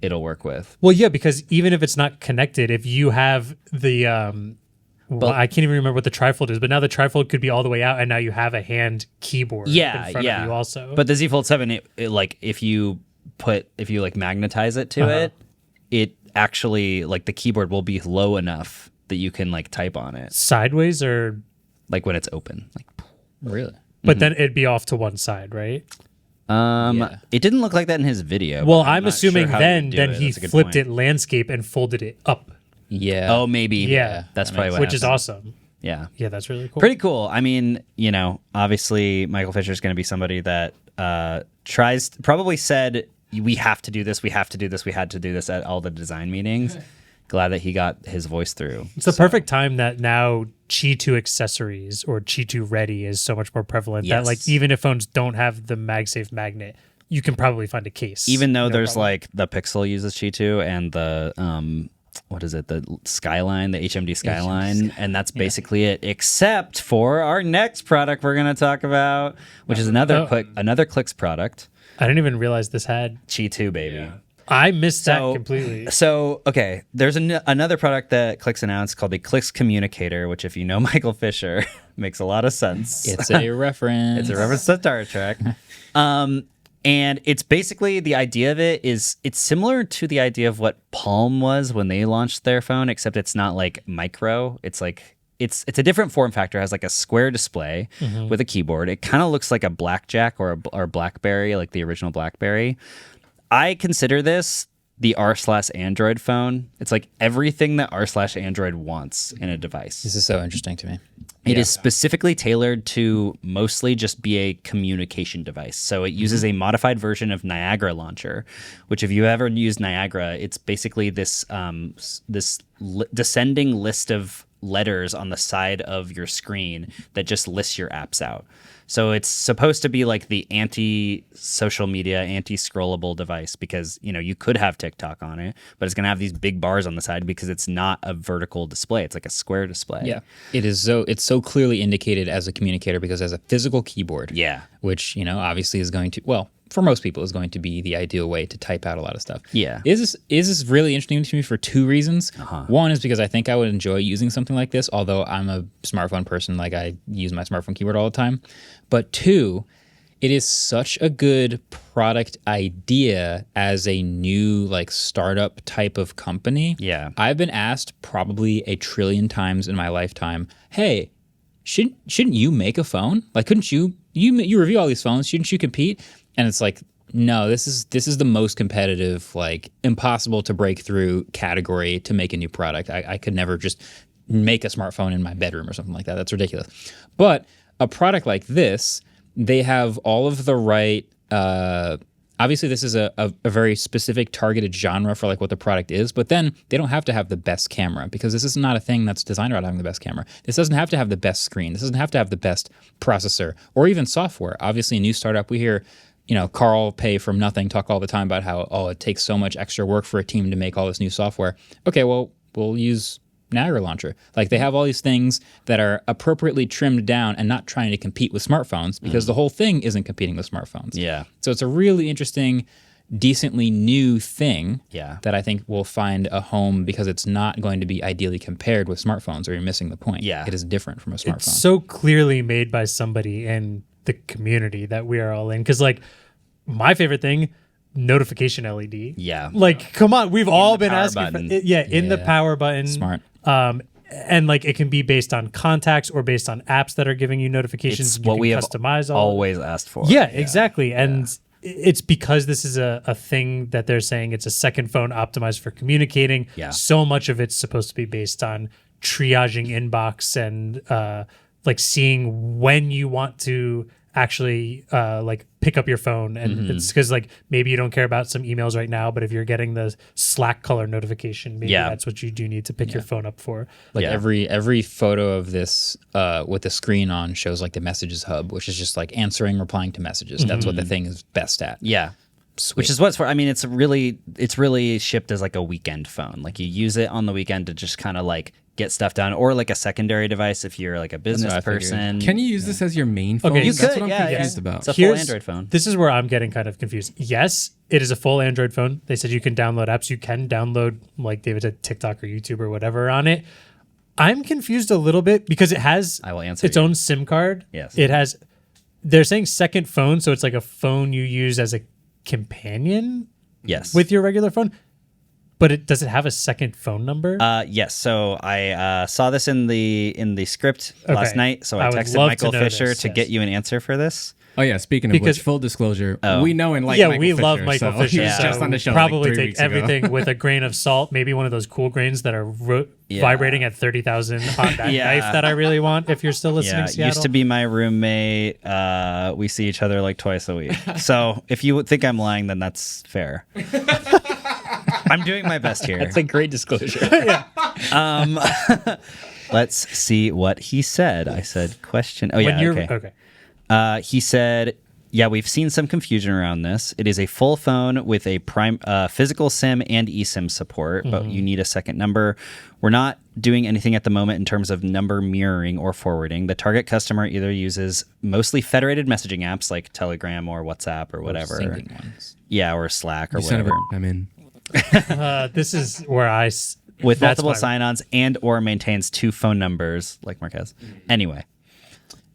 S3: it'll work with.
S2: Well, yeah, because even if it's not connected, if you have the I can't even remember what the trifold is, but now the trifold could be all the way out, and now you have a hand keyboard in front of you also.
S3: But the Z Fold 7, it like if you like magnetize it to it, it actually like the keyboard will be low enough that you can like type on it
S2: sideways or
S3: like when it's open. Like
S1: really.
S2: But then it'd be off to one side, right?
S3: It didn't look like that in his video.
S2: Well,
S3: but
S2: I'm
S3: not
S2: assuming
S3: sure how
S2: then
S3: would do
S2: he
S3: That's a good
S2: flipped
S3: point.
S2: it landscape and folded it up.
S1: Yeah.
S3: Oh, maybe.
S2: Yeah.
S3: That's probably what
S2: Which is
S3: happened.
S2: awesome.
S3: Yeah.
S2: Yeah, that's really cool.
S3: Pretty cool. I mean, obviously Michael Fisher is going to be somebody that probably said, we have to do this, we have to do this, we had to do this at all the design meetings. Glad that he got his voice through.
S2: It's the perfect time that now Qi 2 accessories or Qi 2 ready is so much more prevalent that like even if phones don't have the MagSafe magnet, you can probably find a case.
S3: Even though there's like the Pixel uses Qi 2 and the what is it? The Skyline, the HMD Skyline, and that's basically it. Except for our next product we're going to talk about, which is another Clicks product.
S2: I didn't even realize this had
S3: Qi 2, baby.
S5: Yeah.
S2: I missed that completely.
S3: So, okay, there's another product that Clicks announced called the Clicks Communicator, which, if you know Michael Fisher, makes a lot of sense.
S1: It's a reference.
S3: It's a reference to Star Trek. And it's basically, the idea of it is, it's similar to the idea of what Palm was when they launched their phone, except it's not like micro. It's like, it's a different form factor. It has like a square display with a keyboard. It kind of looks like a Blackjack or BlackBerry, like the original BlackBerry. I consider this the r/Android phone. It's like everything that r/Android wants in a device.
S1: This is so interesting to me.
S3: It is specifically tailored to mostly just be a communication device. So it uses a modified version of Niagara Launcher, which, if you ever used Niagara, it's basically this descending list of letters on the side of your screen that just lists your apps out. So it's supposed to be like the anti-social media, anti-scrollable device, because, you know, you could have TikTok on it, but it's going to have these big bars on the side because it's not a vertical display. It's like a square display.
S1: Yeah. It's so clearly indicated as a communicator because it has a physical keyboard.
S3: Yeah.
S1: Which, you know, obviously is going to, well, for most people, is going to be the ideal way to type out a lot of stuff.
S3: Yeah.
S1: Is this really interesting to me for two reasons? One is because I think I would enjoy using something like this, although I'm a smartphone person, like I use my smartphone keyboard all the time. But two, it is such a good product idea as a new like startup type of company.
S3: Yeah.
S1: I've been asked probably 1 trillion times in my lifetime, hey, shouldn't you make a phone? Like, couldn't you review all these phones? Shouldn't you compete? And it's like, no, this is the most competitive, like impossible to break through category to make a new product. I could never just make a smartphone in my bedroom or something like that. That's ridiculous. But a product like this, they have all of the right, obviously this is a very specific targeted genre for like what the product is, but then they don't have to have the best camera because this is not a thing that's designed around having the best camera. This doesn't have to have the best screen. This doesn't have to have the best processor or even software. Obviously a new startup, we hear, you know, Carl Pay from Nothing talk all the time about how, it takes so much extra work for a team to make all this new software. Okay, well, we'll use Niagara Launcher. Like, they have all these things that are appropriately trimmed down and not trying to compete with smartphones because the whole thing isn't competing with smartphones.
S3: Yeah.
S1: So it's a really interesting, decently new thing that I think will find a home because it's not going to be ideally compared with smartphones, or you're missing the point.
S3: Yeah.
S1: It is different from a smartphone.
S2: It's so clearly made by somebody in the community that we are all in. Because, like, my favorite thing, notification LED.
S3: Yeah.
S2: Like, come on, we've all been asking
S3: button.
S2: for it. Yeah, in the power button.
S1: Smart.
S2: And like, it can be based on contacts or based on apps that are giving you notifications.
S3: It's what we have
S2: customize
S3: always asked for.
S2: Yeah, exactly. And it's because this is a thing that they're saying it's a second phone optimized for communicating.
S3: Yeah.
S2: So much of it's supposed to be based on triaging inbox and like seeing when you want to actually like pick up your phone. And it's because like maybe you don't care about some emails right now, but if you're getting the Slack color notification, maybe that's what you do need to pick your phone up for.
S1: Like every photo of this with the screen on shows like the messages hub, which is just like replying to messages. That's what the thing is best at.
S3: Yeah.
S1: Sweet.
S3: Which is what's for, I mean, it's really shipped as like a weekend phone. Like, you use it on the weekend to just kind of like get stuff done, or like a secondary device if you're like a business person.
S4: Can you use this as your main phone?
S2: Okay,
S3: You
S4: That's
S3: could,
S4: what I'm confused about.
S3: It's a full Android phone.
S2: This is where I'm getting kind of confused. Yes, it is a full Android phone. They said you can download apps. You can download, like David said, TikTok or YouTube or whatever on it. I'm confused a little bit because it has
S3: I will answer
S2: its
S3: you.
S2: own SIM card.
S3: Yes.
S2: It has, they're saying second phone, so it's like a phone you use as a companion
S3: Yes.
S2: with your regular phone. But does it have a second phone number?
S3: Yes. So I saw this in the script last night. So I
S2: would
S3: texted
S2: love
S3: Michael
S2: to know
S3: Fisher
S2: this,
S3: to
S2: yes.
S3: get you an answer for this.
S4: Oh yeah, speaking of
S2: Because-
S4: which, full disclosure, we know and like
S2: yeah,
S4: Michael
S2: we
S4: Fisher,
S2: love Michael
S4: so
S2: Fisher.
S4: he was
S2: So
S4: just on the show
S2: probably
S4: like 3
S2: take
S4: weeks ago.
S2: everything with a grain of salt. Maybe one of those cool grains that are vibrating at 30,000 on that knife that I really want. If you're still listening,
S3: Yeah,
S2: Seattle.
S3: used to be my roommate. We see each other like twice a week. So if you think I'm lying, then that's fair. I'm doing my best here.
S1: That's a great disclosure.
S3: Let's see what he said. I said question. Oh yeah, okay.
S2: Okay.
S3: He said, Yeah, we've seen some confusion around this. It is a full phone with a physical SIM and eSIM support, but you need a second number. We're not doing anything at the moment in terms of number mirroring or forwarding. The target customer either uses mostly federated messaging apps like Telegram or WhatsApp or whatever.
S1: Syncing ones.
S3: Yeah, or Slack or
S4: You son of
S3: whatever.
S4: I'm in.
S2: This is where
S3: With multiple sign-ons and or maintains 2 phone numbers like Marques. Anyway.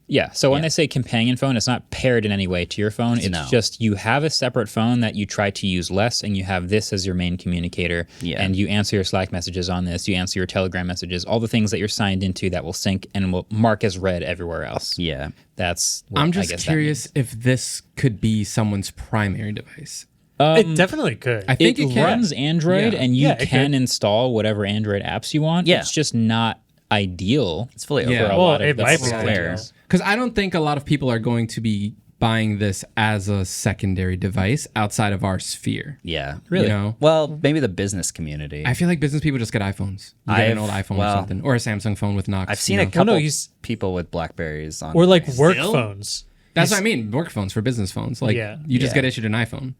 S1: Yeah. So when they say companion phone, it's not paired in any way to your phone. It's just you have a separate phone that you try to use less, and you have this as your main communicator. Yeah. And you answer your Slack messages on this. You answer your Telegram messages. All the things that you're signed into that will sync and will mark as read everywhere else.
S3: Yeah.
S1: That's what
S4: I'm just curious if this could be someone's primary device.
S2: It definitely could.
S4: I think it
S1: runs Android, and you can install whatever Android apps you want.
S3: Yeah.
S1: It's just not ideal.
S3: It's fully
S1: for
S3: over.
S1: a lot of
S2: it
S1: the
S2: might be
S1: players.
S4: Because I don't think a lot of people are going to be buying this as a secondary device outside of our sphere.
S3: Yeah.
S1: Really?
S4: You know?
S3: Well, maybe the business community.
S4: I feel like business people just get iPhones. You get an old iPhone or something. Or a Samsung phone with Knox.
S3: I've seen a couple people with Blackberries on.
S2: Or like work phones.
S4: That's what I mean. Work phones for business phones. Like you just get issued an iPhone.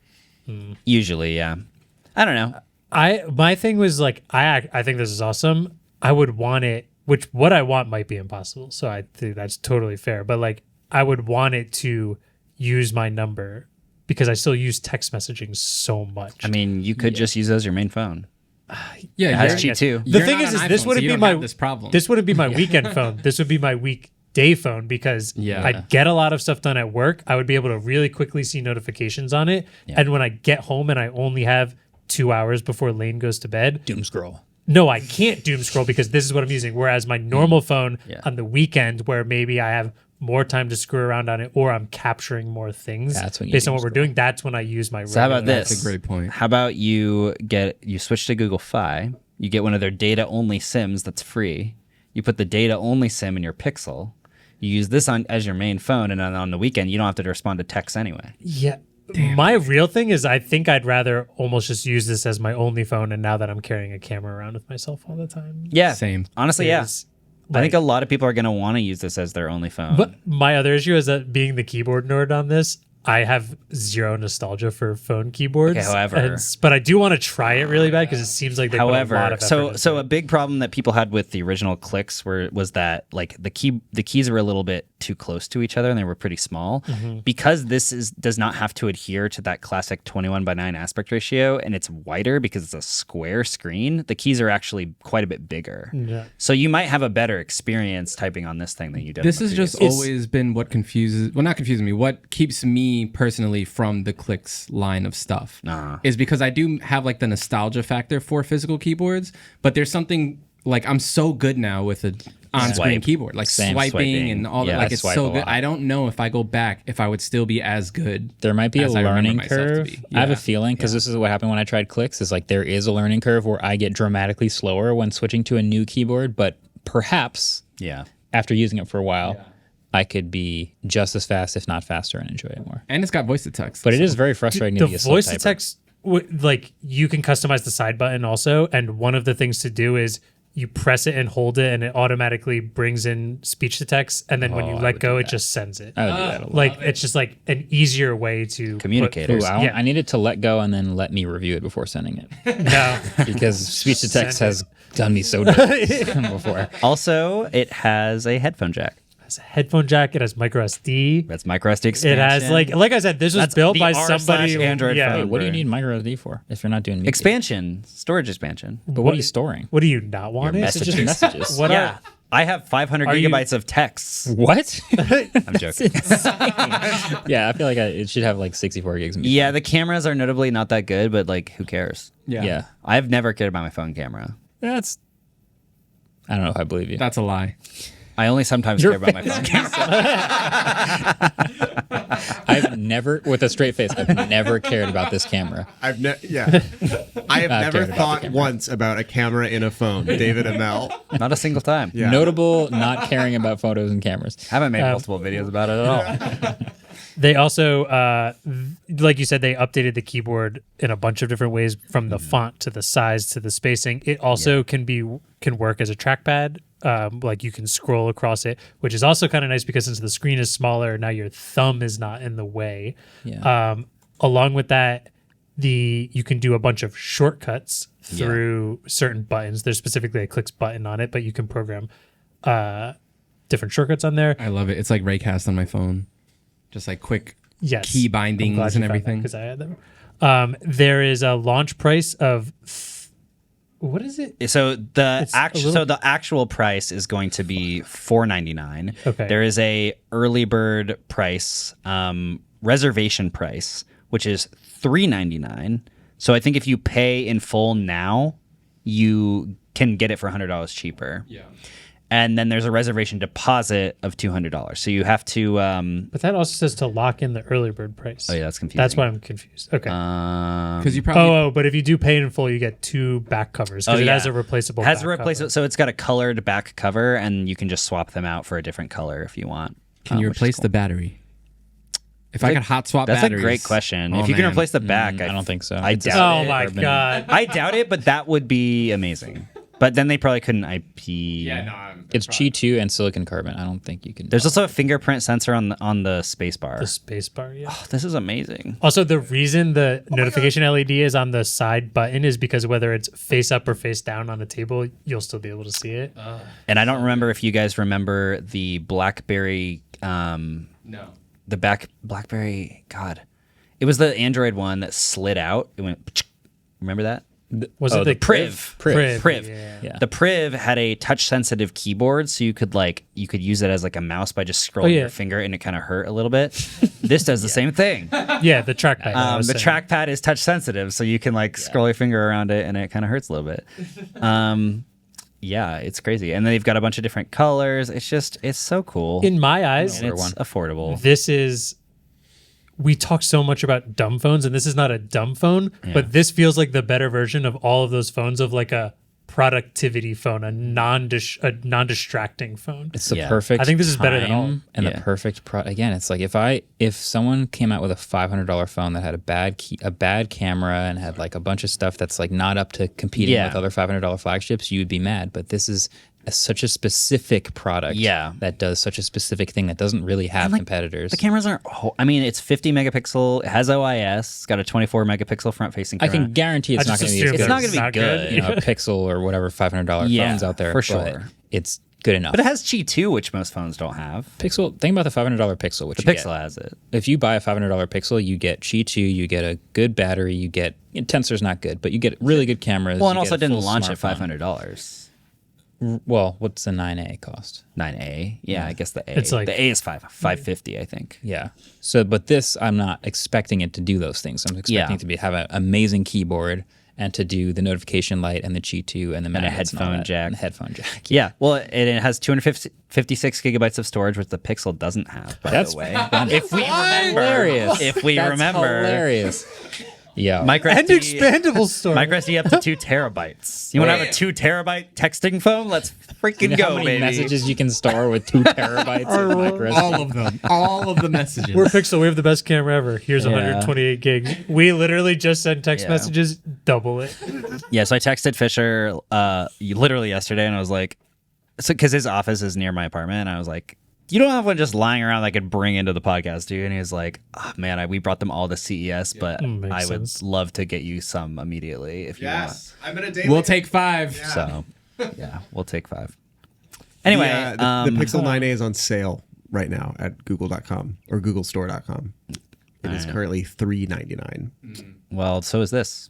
S3: Usually, yeah. I don't know.
S2: My thing was like I think this is awesome. I would want it, which what I want might be impossible. So I think that's totally fair. But like I would want it to use my number because I still use text messaging so much.
S3: I mean, you could just use it as your main phone.
S4: Yeah,
S3: it has G2.
S2: The thing is this wouldn't be my
S4: this problem.
S2: This wouldn't be my weekend phone. This would be my weekday phone because I'd get a lot of stuff done at work. I would be able to really quickly see notifications on it. Yeah. And when I get home and I only have 2 hours before Lane goes to bed,
S1: doom scroll.
S2: No, I can't doom scroll because this is what I'm using. Whereas my normal phone on the weekend, where maybe I have more time to screw around on it, or I'm capturing more things based on what we're doing. That's when I use my.
S3: So how about this?
S4: That's a great point.
S3: How about you switch to Google Fi? You get one of their data only SIMs that's free. You put the data only SIM in your Pixel. You use this as your main phone, and then on the weekend you don't have to respond to texts anyway.
S2: Yeah. My real thing is I think I'd rather almost just use this as my only phone, and now that I'm carrying a camera around with myself all the time.
S3: Yeah.
S4: Same.
S3: Honestly, I think a lot of people are going to want to use this as their only phone.
S2: But my other issue is that being the keyboard nerd on this, I have zero nostalgia for phone keyboards.
S3: Okay, however,
S2: but I do want to try it really bad because it seems like they put a lot of effort
S3: so a big problem that people had with the original clicks was that like the keys were a little bit too close to each other and they were pretty small. Because this does not have to adhere to that classic 21:9 aspect ratio, and it's wider because it's a square screen. The keys are actually quite a bit bigger. Yeah. So you might have a better experience typing on this thing than you did.
S4: This has just always been what not confuses me. What keeps me personally from the clicks line of stuff is because I do have like the nostalgia factor for physical keyboards, but there's something like I'm so good now with an on-screen keyboard, like swiping and all that. Like it's so good. I don't know if I go back if I would still be as good.
S1: There might be a learning curve. I have a feeling because this is what happened when I tried clicks. Is like there is a learning curve where I get dramatically slower when switching to a new keyboard, but perhaps after using it for a while. I could be just as fast, if not faster, and enjoy it more.
S4: And it's got voice to text.
S1: But it is very frustrating to be a slow typer.
S2: The voice to text, like you can customize the side button also, and one of the things to do is you press it and hold it, and it automatically brings in speech to text, and then when you let go, it just sends it.
S1: I would do that a lot.
S2: Like it's just like an easier way to
S3: communicators.
S1: I needed to let go and then let me review it before sending it.
S2: No,
S1: because speech to text has done me so dirty before.
S3: Also, it has a headphone jack.
S2: It has a headphone jack. It has micro SD.
S3: That's micro SD expansion.
S2: It has like I said, this was built by somebody.
S3: Android phone.
S1: Wait, what do you need micro SD for if you're not doing media?
S3: Expansion, storage expansion.
S1: But what are you storing?
S2: What do you not want?
S1: Messages.
S3: I have 500 gigabytes of texts.
S1: What?
S3: I'm joking.
S1: Yeah, I feel like it should have like 64 gigs.
S3: Yeah, the cameras are notably not that good, but like, who cares?
S1: Yeah.
S3: I've never cared about my phone camera.
S1: I don't know if I believe you.
S4: That's a lie.
S3: I only sometimes care about my phone camera.
S1: I've never, with a straight face, I've never cared about this camera.
S5: I have never thought once about a camera in a phone. David Amell.
S3: Not a single time.
S5: Yeah.
S1: Notable not caring about photos and cameras.
S3: Haven't made multiple videos about it at all.
S2: They also, like you said, they updated the keyboard in a bunch of different ways, from the font to the size to the spacing. It also can work as a trackpad like you can scroll across it, which is also kind of nice because since the screen is smaller, now your thumb is not in the way.
S1: Yeah.
S2: Along with that, you can do a bunch of shortcuts through certain buttons. There's specifically a clicks button on it, but you can program different shortcuts on there.
S4: I love it. It's like Raycast on my phone. Just like quick key bindings and everything.
S2: Because I had them. There is a launch price of what is it?
S3: So the actual price is going to be $499.
S2: Okay.
S3: There is a early bird price, reservation price, which is $399. So I think if you pay in full now, you can get it for $100 cheaper.
S4: Yeah.
S3: And then there's a reservation deposit of $200. So you have to.
S2: But that also says to lock in the early bird price.
S3: Oh yeah, that's confusing.
S2: That's why I'm confused. Okay.
S4: Because you probably.
S2: But if you do pay in full, you get 2 back covers because it has a replaceable. Cover.
S3: So it's got a colored back cover, and you can just swap them out for a different color if you want.
S4: Can you replace the battery? If I could hot swap
S3: that's
S4: batteries.
S3: A great question. If you can replace the back,
S1: I don't think so.
S3: I doubt it.
S2: Oh my god.
S3: I doubt it, but that would be amazing. But then they probably couldn't IP.
S4: Yeah, no.
S1: It's Qi 2 and silicon carbon. I don't think you can.
S3: There's also a fingerprint sensor on the space bar.
S2: The space bar, yeah.
S3: Oh, this is amazing.
S2: Also, the reason the notification LED is on the side button is because whether it's face up or face down on the table, you'll still be able to see it.
S3: And I don't remember if you guys remember the BlackBerry.
S4: No.
S3: The BlackBerry. God, it was the Android one that slid out. It went. Remember that?
S2: Was it the
S3: Priv? Priv.
S2: Yeah.
S3: The Priv had a touch-sensitive keyboard, so you could use it as like a mouse by just scrolling your finger, and it kind of hurt a little bit. This does the same thing.
S2: Yeah, the trackpad.
S3: The trackpad is touch-sensitive, so you can scroll your finger around it, and it kind of hurts a little bit. Yeah, it's crazy. And then they've got a bunch of different colors. It's so cool.
S2: In my eyes,
S3: and it's affordable.
S2: This is. We talk so much about dumb phones, and this is not a dumb phone, but this feels like the better version of all of those phones of like a productivity phone, a non-distracting phone.
S1: It's the perfect.
S2: I think this is better than all.
S1: And the perfect again. It's like if someone came out with a $500 phone that had a bad camera and had like a bunch of stuff that's like not up to competing with other $500 flagships, you would be mad. But this is such a specific product that does such a specific thing that doesn't really have competitors.
S3: The cameras aren't. I mean, it's 50 megapixel. It has OIS. It's got a 24 megapixel front-facing camera.
S1: I can guarantee it's not going to be as good.
S3: It's not going to be good.
S1: You know, a Pixel or whatever $500 phones out there
S3: for sure.
S1: It's good enough.
S3: But it has Qi 2, which most phones don't have.
S1: Think about the $500 Pixel. Which
S3: the Pixel has it.
S1: If you buy a $500 Pixel, you get Qi 2, you get a good battery, you get Tensor's not good, but you get really good cameras.
S3: Well, and also didn't launch at $500.
S1: Well, what's the 9A cost?
S3: 9A, yeah, I guess the A.
S2: It's like
S3: the A is $550, I think.
S1: Yeah. So, but this, I'm not expecting it to do those things. I'm expecting it to have an amazing keyboard and to do the notification light and the Qi 2 and the
S3: headphone jack.
S1: And the headphone jack.
S3: Yeah. Well, it has 256 gigabytes of storage, which the Pixel doesn't have. By the way, if we remember,
S1: hilarious.
S3: If we
S1: That's
S3: remember,
S1: hilarious. Yeah.
S2: And expandable storage.
S3: MicroSD up to 2 terabytes. You want to have a 2 terabyte texting phone? Let's freaking go,
S1: how many
S3: baby.
S1: messages you can store with 2 terabytes of MicroSD?
S5: All of them. All of the messages.
S2: We're Pixel. We have the best camera ever. Here's 128 gigs. We literally just send text messages, double it.
S3: Yeah, so I texted Fisher literally yesterday, and I was like, because his office is near my apartment, and I was like, you don't have one just lying around that I could bring into the podcast, dude. And he was like, oh, man, we brought them all to CES, but I would love to get you some immediately if you want.
S5: I'm gonna date.
S4: We'll take 5.
S5: Yeah.
S3: So, yeah, we'll take 5. Anyway,
S5: the Pixel 9a is on sale right now at google.com or googlestore.com. It is currently $399.
S3: Well, so is this.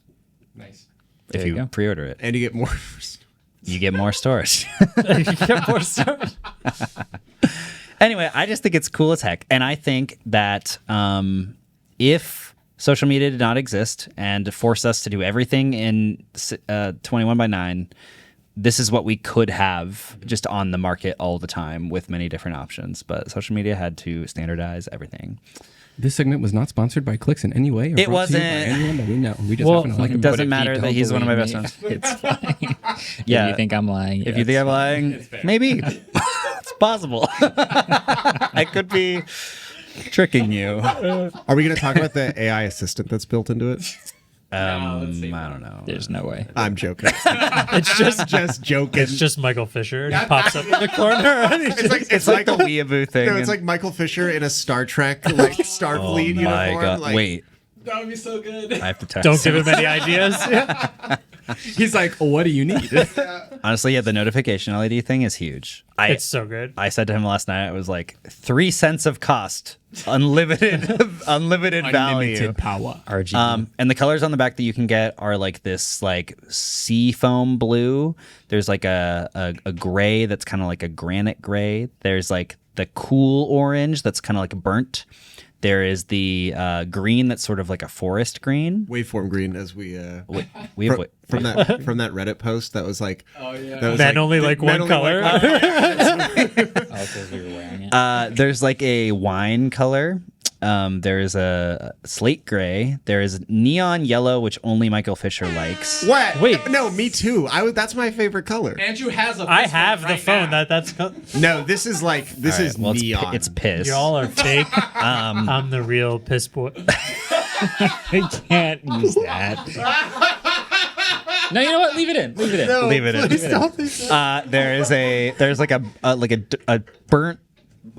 S4: Nice.
S3: If you pre-order it.
S5: And you get more.
S3: You get more storage.
S2: You get more storage.
S3: Anyway, I just think it's cool as heck. And I think that if social media did not exist and forced us to do everything in 21:9, this is what we could have just on the market all the time with many different options. But social media had to standardize everything.
S4: This segment was not sponsored by Clicks in any way. Or
S3: It
S4: brought to you
S3: wasn't.
S4: by anyone that we know. We just happen to like him.
S3: It doesn't matter that he's one of my best friends.
S1: It's fine.
S3: Yeah.
S1: If you think I'm lying.
S3: If you think I'm lying, maybe. It's possible. I could be tricking you.
S5: Are we going to talk about the AI assistant that's built into it?
S3: I don't know.
S1: There's no way.
S5: I'm joking.
S2: It's just
S5: joking.
S2: It's just Michael Fisher. And he pops up in the corner.
S5: It's
S3: like the weeaboo thing.
S5: No, it's like Michael Fisher in a Star Trek like Starfleet uniform.
S3: My God.
S5: Like,
S3: Wait.
S4: That would be so good.
S3: I have to text
S2: Don't give him any ideas.
S4: He's like, what do you need?
S3: Honestly, yeah, the notification LED thing is huge.
S2: It's so good.
S3: I said to him last night, I was like, 3 cents of cost, unlimited value.
S4: Unlimited power.
S1: RGB.
S3: And the colors on the back that you can get are like this like sea foam blue. There's like a gray that's kind of like a granite gray. There's like the cool orange that's kind of like burnt. There is the green that's sort of like a forest green.
S5: Waveform green, as we
S3: From
S5: from that Reddit post that was like,
S4: oh yeah,
S5: that was
S2: Men only like one color.
S1: Because we were wearing it.
S3: There's like a wine color. There's a slate gray. There is neon yellow, which only Michael Fisher likes.
S5: What?
S2: Wait.
S5: No, me too. That's my favorite color.
S4: Andrew has a.
S2: I have the phone. That's
S5: No, this is neon.
S3: It's piss.
S2: y'all are fake. I'm the real piss boy.
S1: I can't use that. No, you know what? Leave it in. Leave it in.
S5: No,
S3: Leave it in.
S5: please don't do that.
S3: There's like a burnt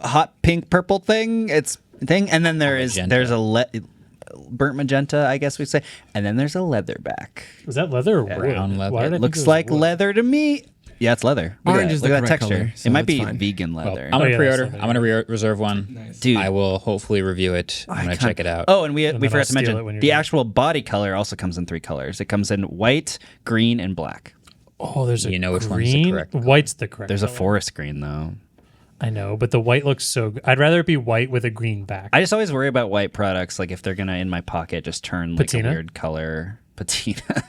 S3: hot pink purple thing. And then there's burnt magenta, I guess we say, and then there's a leatherback.
S2: Was that leather or wood?
S1: Brown leather.
S2: Why did I think
S3: Looks
S2: was
S3: like
S2: wood?
S3: leather to me. Yeah, it's leather. Look
S4: Orange
S3: at
S4: is
S3: that.
S4: the
S3: Look at that
S4: correct
S3: texture.
S4: color, so
S3: it might
S4: it's
S3: be
S4: fine.
S3: vegan
S1: Well,
S3: leather.
S1: I'm gonna
S2: yeah,
S1: pre-order.
S2: that's
S1: I'm gonna reserve one.
S4: Nice.
S3: Dude.
S1: I will hopefully review it. I'm gonna check it out.
S3: Oh, and we
S2: then
S3: forgot
S2: I'll
S3: to
S2: steal it when
S3: mention
S2: you're
S3: the
S2: done.
S3: actual body color also comes in 3 colors. It comes in white, green, and black.
S2: Oh, there's a
S1: You know which
S2: green?
S1: one's the correct color.
S2: White's the correct.
S3: There's a
S2: color.
S3: forest green though.
S2: I know, but the white looks so good. I'd rather it be white with a green back.
S3: I just always worry about white products, like if they're gonna in my pocket just turn like
S2: Patina?
S3: a weird color. Patina.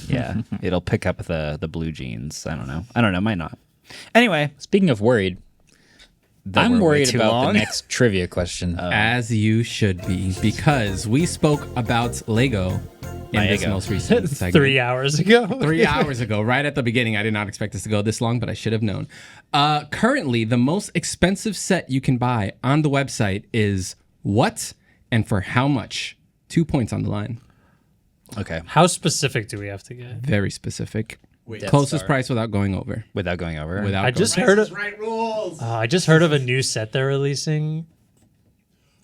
S3: Yeah, it'll pick up the blue jeans. I don't know. Might not. Anyway,
S1: Speaking of worried, I'm
S3: we're way
S1: worried
S3: too
S1: about
S3: long.
S1: the next trivia question.
S4: As you should be, because we spoke about Lego in this
S3: Lego.
S4: most recent segment.
S2: 3 hours ago.
S4: 3 hours ago, right at the beginning. I did not expect this to go this long, but I should have known. Currently, the most expensive set you can buy on the website is what and for how much? 2 points on the line.
S3: Okay.
S2: How specific do we have to get?
S4: Very specific.
S5: Wait,
S4: Closest price without going over.
S3: Without going over.
S4: Without
S2: I
S4: going
S2: just
S4: over.
S2: heard of.
S5: right rules.
S2: I just heard of a new set they're releasing,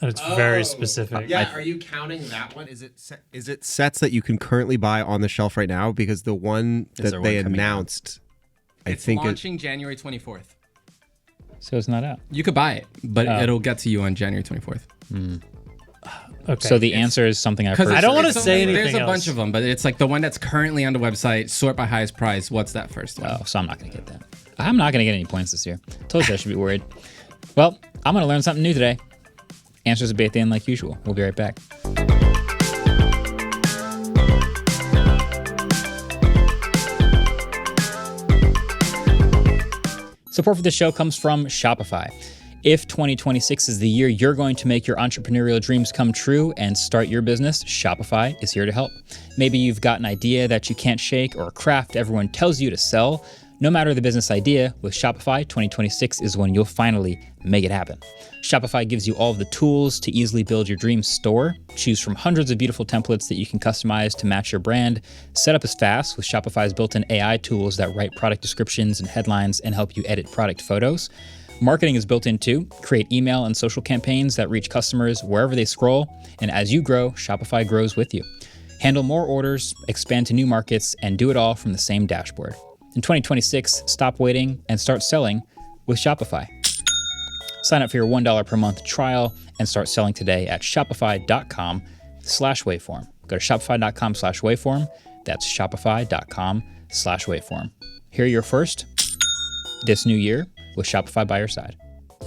S2: and it's very specific.
S5: Yeah, are you counting that one? Is it sets that you can currently buy on the shelf right now? Because the one
S3: there
S5: that
S3: one
S5: they
S3: coming out?
S5: announced, I
S4: It's
S5: think
S4: launching January 24th.
S1: So it's not out.
S4: You could buy it, but it'll get to you on January 24th.
S2: Okay.
S1: So the answer is something I've heard.
S2: I don't wanna
S4: It's
S2: say
S4: There's
S2: anything
S4: a bunch
S2: else.
S4: of them, but it's like the one that's currently on the website, sort by highest price. What's that first one?
S1: Oh, so I'm not going to get that. I'm not going to get any points this year. Told you I should be worried. Well, I'm going to learn something new today. Answers will be at the end like usual. We'll be right back. Support for this show comes from Shopify. If 2026 is the year you're going to make your entrepreneurial dreams come true and start your business, Shopify is here to help. Maybe you've got an idea that you can't shake or a craft everyone tells you to sell. No matter the business idea, with Shopify, 2026 is when you'll finally make it happen. Shopify gives you all of the tools to easily build your dream store. Choose from hundreds of beautiful templates that you can customize to match your brand. Setup is fast with Shopify's built-in AI tools that write product descriptions and headlines and help you edit product photos. Marketing is built in too. Create email and social campaigns that reach customers wherever they scroll. And as you grow, Shopify grows with you. Handle more orders, expand to new markets, and do it all from the same dashboard. In 2026, stop waiting and start selling with Shopify. Sign up for your $1 per month trial and start selling today at shopify.com/waveform. Go to shopify.com/waveform. That's shopify.com/waveform. Hear your first this new year with Shopify by your side.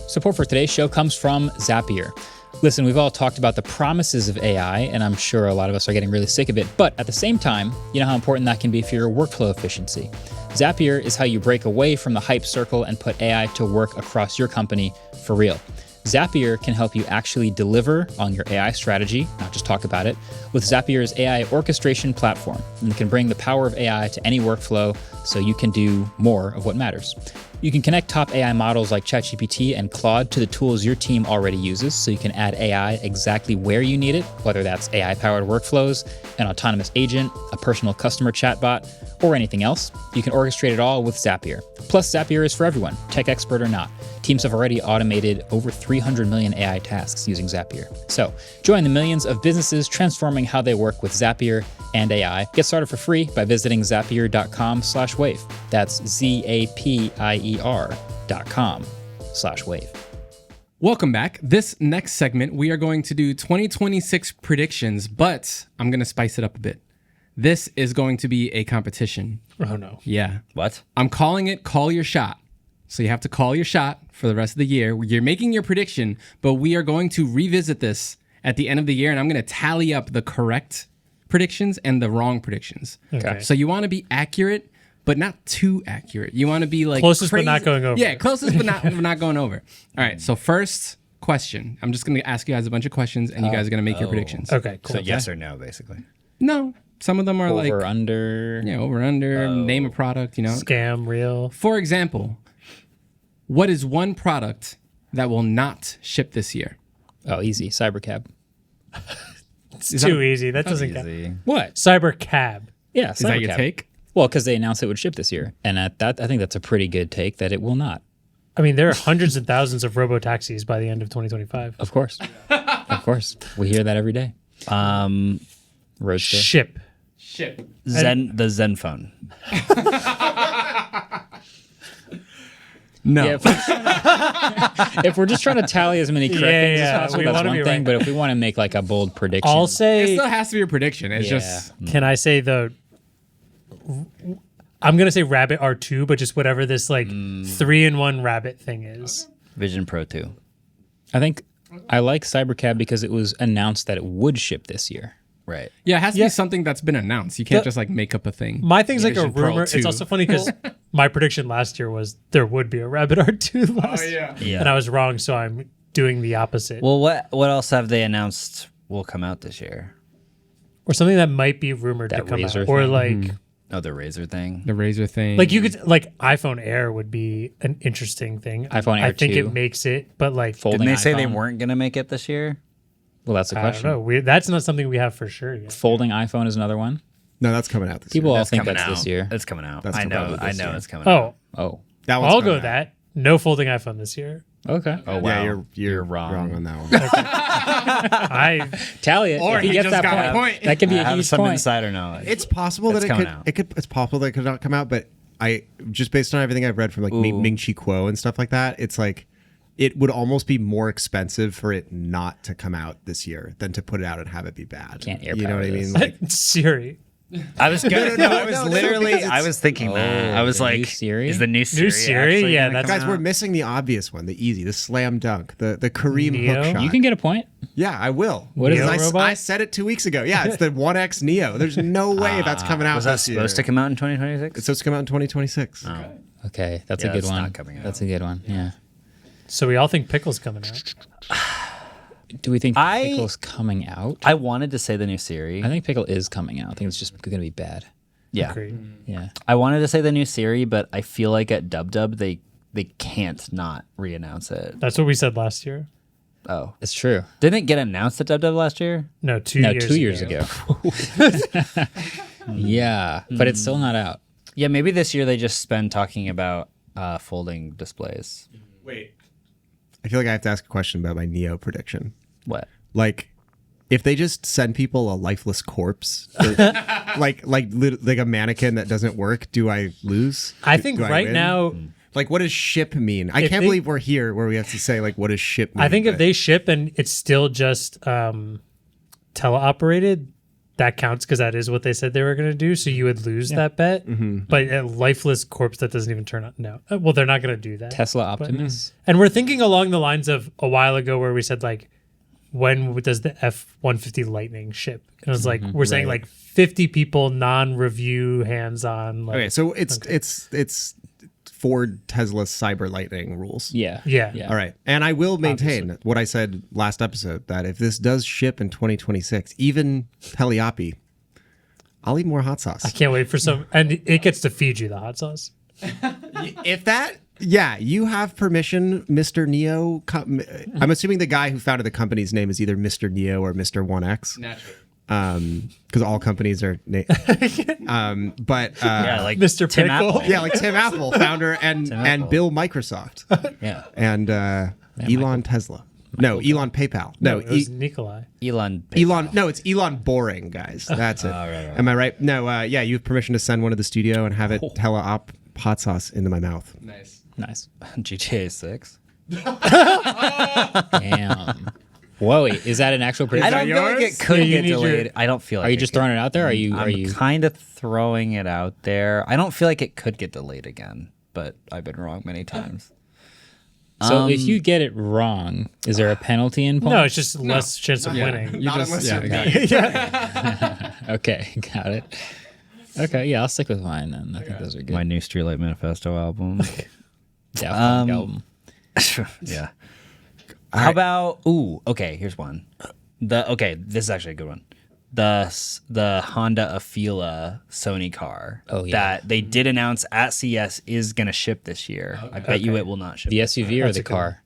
S1: Support for today's show comes from Zapier. Listen, we've all talked about the promises of AI, and I'm sure a lot of us are getting really sick of it. But at the same time, you know how important that can be for your workflow efficiency. Zapier is how you break away from the hype circle and put AI to work across your company for real. Zapier can help you actually deliver on your AI strategy, not just talk about it, with Zapier's AI orchestration platform. And it can bring the power of AI to any workflow, so you can do more of what matters. You can connect top AI models like ChatGPT and Claude to the tools your team already uses, so you can add AI exactly where you need it, whether that's AI-powered workflows, an autonomous agent, a personal customer chatbot, or anything else. You can orchestrate it all with Zapier. Plus, Zapier is for everyone, tech expert or not. Teams have already automated over 300 million AI tasks using Zapier. So, join the millions of businesses transforming how they work with Zapier and AI. Get started for free by visiting zapier.com/wave. That's zapier.com/wave.
S4: Welcome back. This next segment, we are going to do 2026 predictions, but I'm going to spice it up a bit. This is going to be a competition.
S2: Oh, no.
S4: Yeah.
S3: What?
S4: I'm calling it Call Your Shot. So you have to call your shot for the rest of the year. You're making your prediction, but we are going to revisit this at the end of the year, and I'm going to tally up the correct predictions and the wrong predictions.
S2: Okay.
S4: So you want to be accurate, but not too accurate. You want to be like
S2: Closest
S4: crazy.
S2: but not going over.
S4: Yeah, closest but not going over. All right. So first question. I'm just going to ask you guys a bunch of questions, and you guys are going to make your predictions.
S2: Okay, cool.
S3: So yes or no, basically.
S4: No, some of them are like
S1: Over, under.
S4: yeah, over under. Name a product. You know.
S2: Scam, real.
S4: For example, what is one product that will not ship this year?
S1: Oh, easy. Cybercab.
S2: It's too easy. That doesn't count.
S3: Easy.
S1: What?
S2: Cyber cab.
S1: Yeah,
S4: Is that your
S1: Cybercab.
S4: take?
S1: Well, because they announced it would ship this year. And at that, I think that's a pretty good take that it will not.
S2: I mean, there are hundreds and thousands of robo-taxis by the end of 2025.
S1: Of course. Of course. We hear that every day. Roadster.
S2: Ship.
S4: Ship.
S3: The Zenfone.
S4: No.
S1: Yeah, if we're just trying to tally as many correct things
S2: yeah,
S1: as possible,
S2: we
S1: that's
S2: wanna
S1: one
S2: be
S1: thing.
S2: right.
S1: But if we want to make like a bold prediction,
S2: I'll
S4: It
S2: say,
S4: still has to be a prediction. It's
S1: Yeah.
S4: just
S2: can I say I'm going to say Rabbit R2, but just whatever this like 3-in-1 Rabbit thing is.
S3: Vision Pro 2.
S1: I think I like Cybercab because it was announced that it would ship this year.
S3: Right.
S4: yeah, it has to
S2: Yeah.
S4: be something that's been announced. You can't just like make up a thing.
S2: My thing's like a
S4: Vision Pro
S2: rumor.
S4: 2.
S2: It's also funny because my prediction last year was there would be a Rabbit R2 last year.
S3: Yeah.
S2: And I was wrong, so I'm doing the opposite.
S3: Well, what else have they announced will come out this year?
S2: Or something that might be rumored to
S1: That
S2: come out.
S1: Razer
S2: Or
S1: thing.
S2: like...
S3: Oh, the Razer thing.
S4: The Razer thing.
S2: Like you could iPhone Air would be an interesting thing.
S1: iPhone Air
S2: I think
S1: 2.
S2: it makes it, but like
S1: Folding
S3: Didn't they say they
S1: iPhone?
S3: weren't going to make it this year?
S1: Well, that's the
S2: I don't
S1: question.
S2: know. That's not something we have for sure yet.
S1: Folding iPhone is another one.
S5: No, that's coming out this
S1: People
S5: year.
S1: all think
S3: coming
S1: that's
S3: out.
S1: this year.
S3: It's coming out.
S5: That's
S3: I
S5: coming
S3: know.
S5: out
S3: I
S5: this
S3: know
S5: year.
S3: it's coming out.
S2: Oh,
S1: Oh,
S5: That one's
S2: I'll go
S5: coming
S2: with
S5: out.
S2: that. No folding iPhone this year.
S1: okay.
S3: Oh, wow.
S5: Yeah, you're
S3: wrong.
S5: on that one.
S2: I
S1: Tally it.
S4: Or
S1: if he
S4: he
S1: gets
S4: just
S1: that
S4: got a
S1: point,
S4: point.
S1: that could be
S3: I
S1: a
S3: have
S1: huge
S3: some
S1: point.
S3: insider knowledge.
S5: It's possible
S3: It's
S5: that
S3: coming
S5: it could. It's possible that it could not come out, but I just based on everything I've read from like Ming Chi Kuo and stuff like that, it's like it would almost be more expensive for it not to come out this year than to put it out and have it be bad.
S1: Can't air
S5: you know
S1: power
S5: what I
S1: this.
S5: mean? Like,
S2: Siri.
S3: I was good.
S5: No,
S3: I was literally.
S5: because
S3: I was thinking that. I was
S1: the
S3: like,
S1: new Siri?
S3: is the new Siri?
S2: Siri?
S3: actually
S2: Yeah,
S3: gonna
S2: that's-
S3: come
S5: guys, we're
S3: out?
S5: missing the obvious one, the easy, the slam dunk, the Kareem
S2: Neo?
S5: hook shot.
S1: You can get a point.
S5: Yeah, I will.
S1: What is
S5: Because
S2: it? Robot?
S5: I said it 2 weeks ago. Yeah, it's the 1X Neo. There's no way that's coming out
S3: Was that
S5: this year.
S3: supposed to come out in 2026?
S5: It's supposed to come out in 2026.
S1: Okay, that's
S3: Yeah,
S1: a good
S3: it's
S1: one.
S3: not coming out.
S1: That's a good one. Yeah.
S2: So we all think Pickle's coming out.
S1: Do we think
S3: I-
S1: Pickle's coming out?
S3: I wanted to say the new Siri.
S1: I think Pickle is coming out. I think it's just going to be bad.
S3: Yeah,
S2: Agreed.
S1: Yeah.
S3: I wanted to say the new Siri, but I feel like at Dub they can't not re-announce it.
S2: That's what we said last year.
S3: Oh,
S1: It's true.
S3: didn't it get announced at Dub last year?
S2: No, 2
S1: No,
S2: years
S1: 2 years ago. Yeah, but it's still not out.
S3: Yeah, maybe this year they just spend talking about folding displays.
S5: Wait. I feel like I have to ask a question about my Neo prediction.
S3: What?
S5: Like, if they just send people a lifeless corpse, or, like a mannequin that doesn't work, do I lose?
S2: I think
S5: Do I
S2: right
S5: win?
S2: now,
S5: Like, what does ship mean? I
S2: If
S5: can't
S2: they-
S5: believe we're here where we have to say, like, what does ship mean?
S2: I think if
S5: but-
S2: they ship and it's still just teleoperated, that counts because that is what they said they were going to do. So you would lose that bet. But a lifeless corpse that doesn't even turn on. No. Well, they're not going to do that.
S1: Tesla Optimus.
S2: And we're thinking along the lines of a while ago where we said, like, when does the F-150 Lightning ship? And it was like, we're saying like 50 people, non-review, hands-on. Like,
S5: Okay, so it's Ford Tesla Cyber Lightning rules.
S1: Yeah.
S2: Yeah.
S1: Yeah.
S5: All right. And I will maintain what I said last episode, that if this does ship in 2026, even Heliopi, I'll eat more hot sauce.
S2: I can't wait for some, and it gets to feed you the hot sauce.
S5: If that, yeah, you have permission, Mr. Neo. I'm assuming the guy who founded the company's name is either Mr. Neo or Mr. 1X.
S4: Naturally.
S5: Because all companies are,
S3: Yeah, like
S2: Mr.
S3: Tim
S2: Pickle.
S3: Apple.
S5: yeah, like Tim Apple, founder, and
S3: Apple.
S5: Bill Microsoft,
S3: Yeah.
S5: and Elon Tesla. No, Elon PayPal. No,
S2: It was Nikolai.
S3: Elon.
S5: Elon. No, it's Elon Boring, guys. That's it.
S3: right.
S5: Am I right? No. Yeah, you have permission to send one to the studio and have it hella op hot sauce into my mouth.
S4: Nice.
S1: Nice.
S3: GTA 6.
S1: Damn. Whoa, wait, is that an actual prediction?
S3: I don't feel like it could
S2: Yeah, you
S3: get
S2: need your-
S3: delayed. I don't feel like
S1: Are you
S3: it
S1: just
S3: could-
S1: throwing it out there? Are you?
S3: I'm kind of throwing it out there. I don't feel like it could get delayed again, but I've been wrong many times.
S1: So if you get it wrong, is there a penalty in
S2: No, it's just less chance of
S4: Yeah.
S2: winning.
S4: You
S5: Not
S4: just,
S5: unless
S4: yeah,
S5: you're
S4: exactly.
S1: Okay, got it. Okay, yeah, I'll stick with mine then. I think those are good.
S3: My new Streetlight Manifesto album.
S1: Daft Punk album.
S3: Yeah. How about? Ooh, okay. Here's one. This is actually a good one. The Honda Afeela Sony car.
S1: Oh, yeah.
S3: That they did announce at CES is gonna ship this year. I bet you it will not ship.
S1: The SUV or
S2: That's
S1: the
S2: a good
S1: car?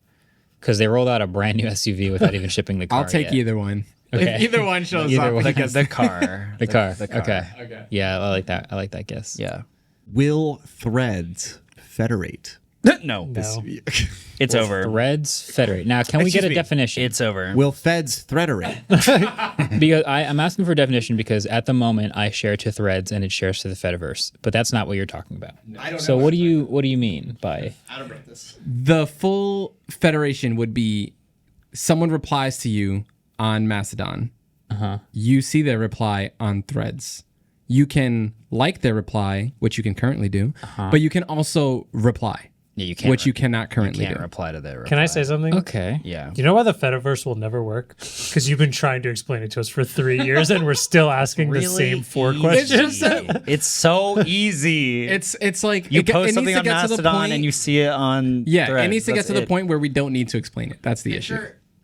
S1: Because they rolled out a brand new SUV without even shipping the car.
S4: I'll take
S1: yet.
S4: either one.
S1: Okay.
S4: If either one shows
S1: Either
S4: up.
S1: one.
S3: The car.
S1: The car.
S3: The car.
S1: Okay.
S4: Okay.
S1: Yeah, I like that. I like that guess.
S3: Yeah.
S5: Will threads federate?
S3: No.
S2: No.
S3: It's over.
S1: Threads federate. Now, can we get
S5: Excuse
S1: a
S5: me.
S1: definition?
S3: It's over.
S5: Will feds threaderate?
S1: Because I'm asking for a definition because at the moment I share to Threads and it shares to the Fediverse, but that's not what you're talking about.
S5: I don't
S1: So what do you mean by?
S5: I don't rate this.
S4: The full federation would be someone replies to you on Mastodon. You see their reply on Threads. You can like their reply, which you can currently do, but you can also reply,
S3: Yeah, you can't.
S4: which you cannot currently
S3: can't
S4: do.
S3: reply to their.
S2: Can I say something?
S1: Okay.
S3: Yeah.
S2: You know why the Fediverse will never work? Because you've been trying to explain it to us for 3 years and we're still asking the same 4 questions.
S3: It's so easy.
S4: It's like
S3: You
S4: it ge-
S3: post
S4: it needs
S3: something
S4: to
S3: on
S4: get to the
S3: Mastodon
S4: point-
S3: and you see it on.
S4: Yeah,
S3: Threads.
S4: it needs to get
S3: That's
S4: to the
S3: it.
S4: point where we don't need to explain it. That's the issue.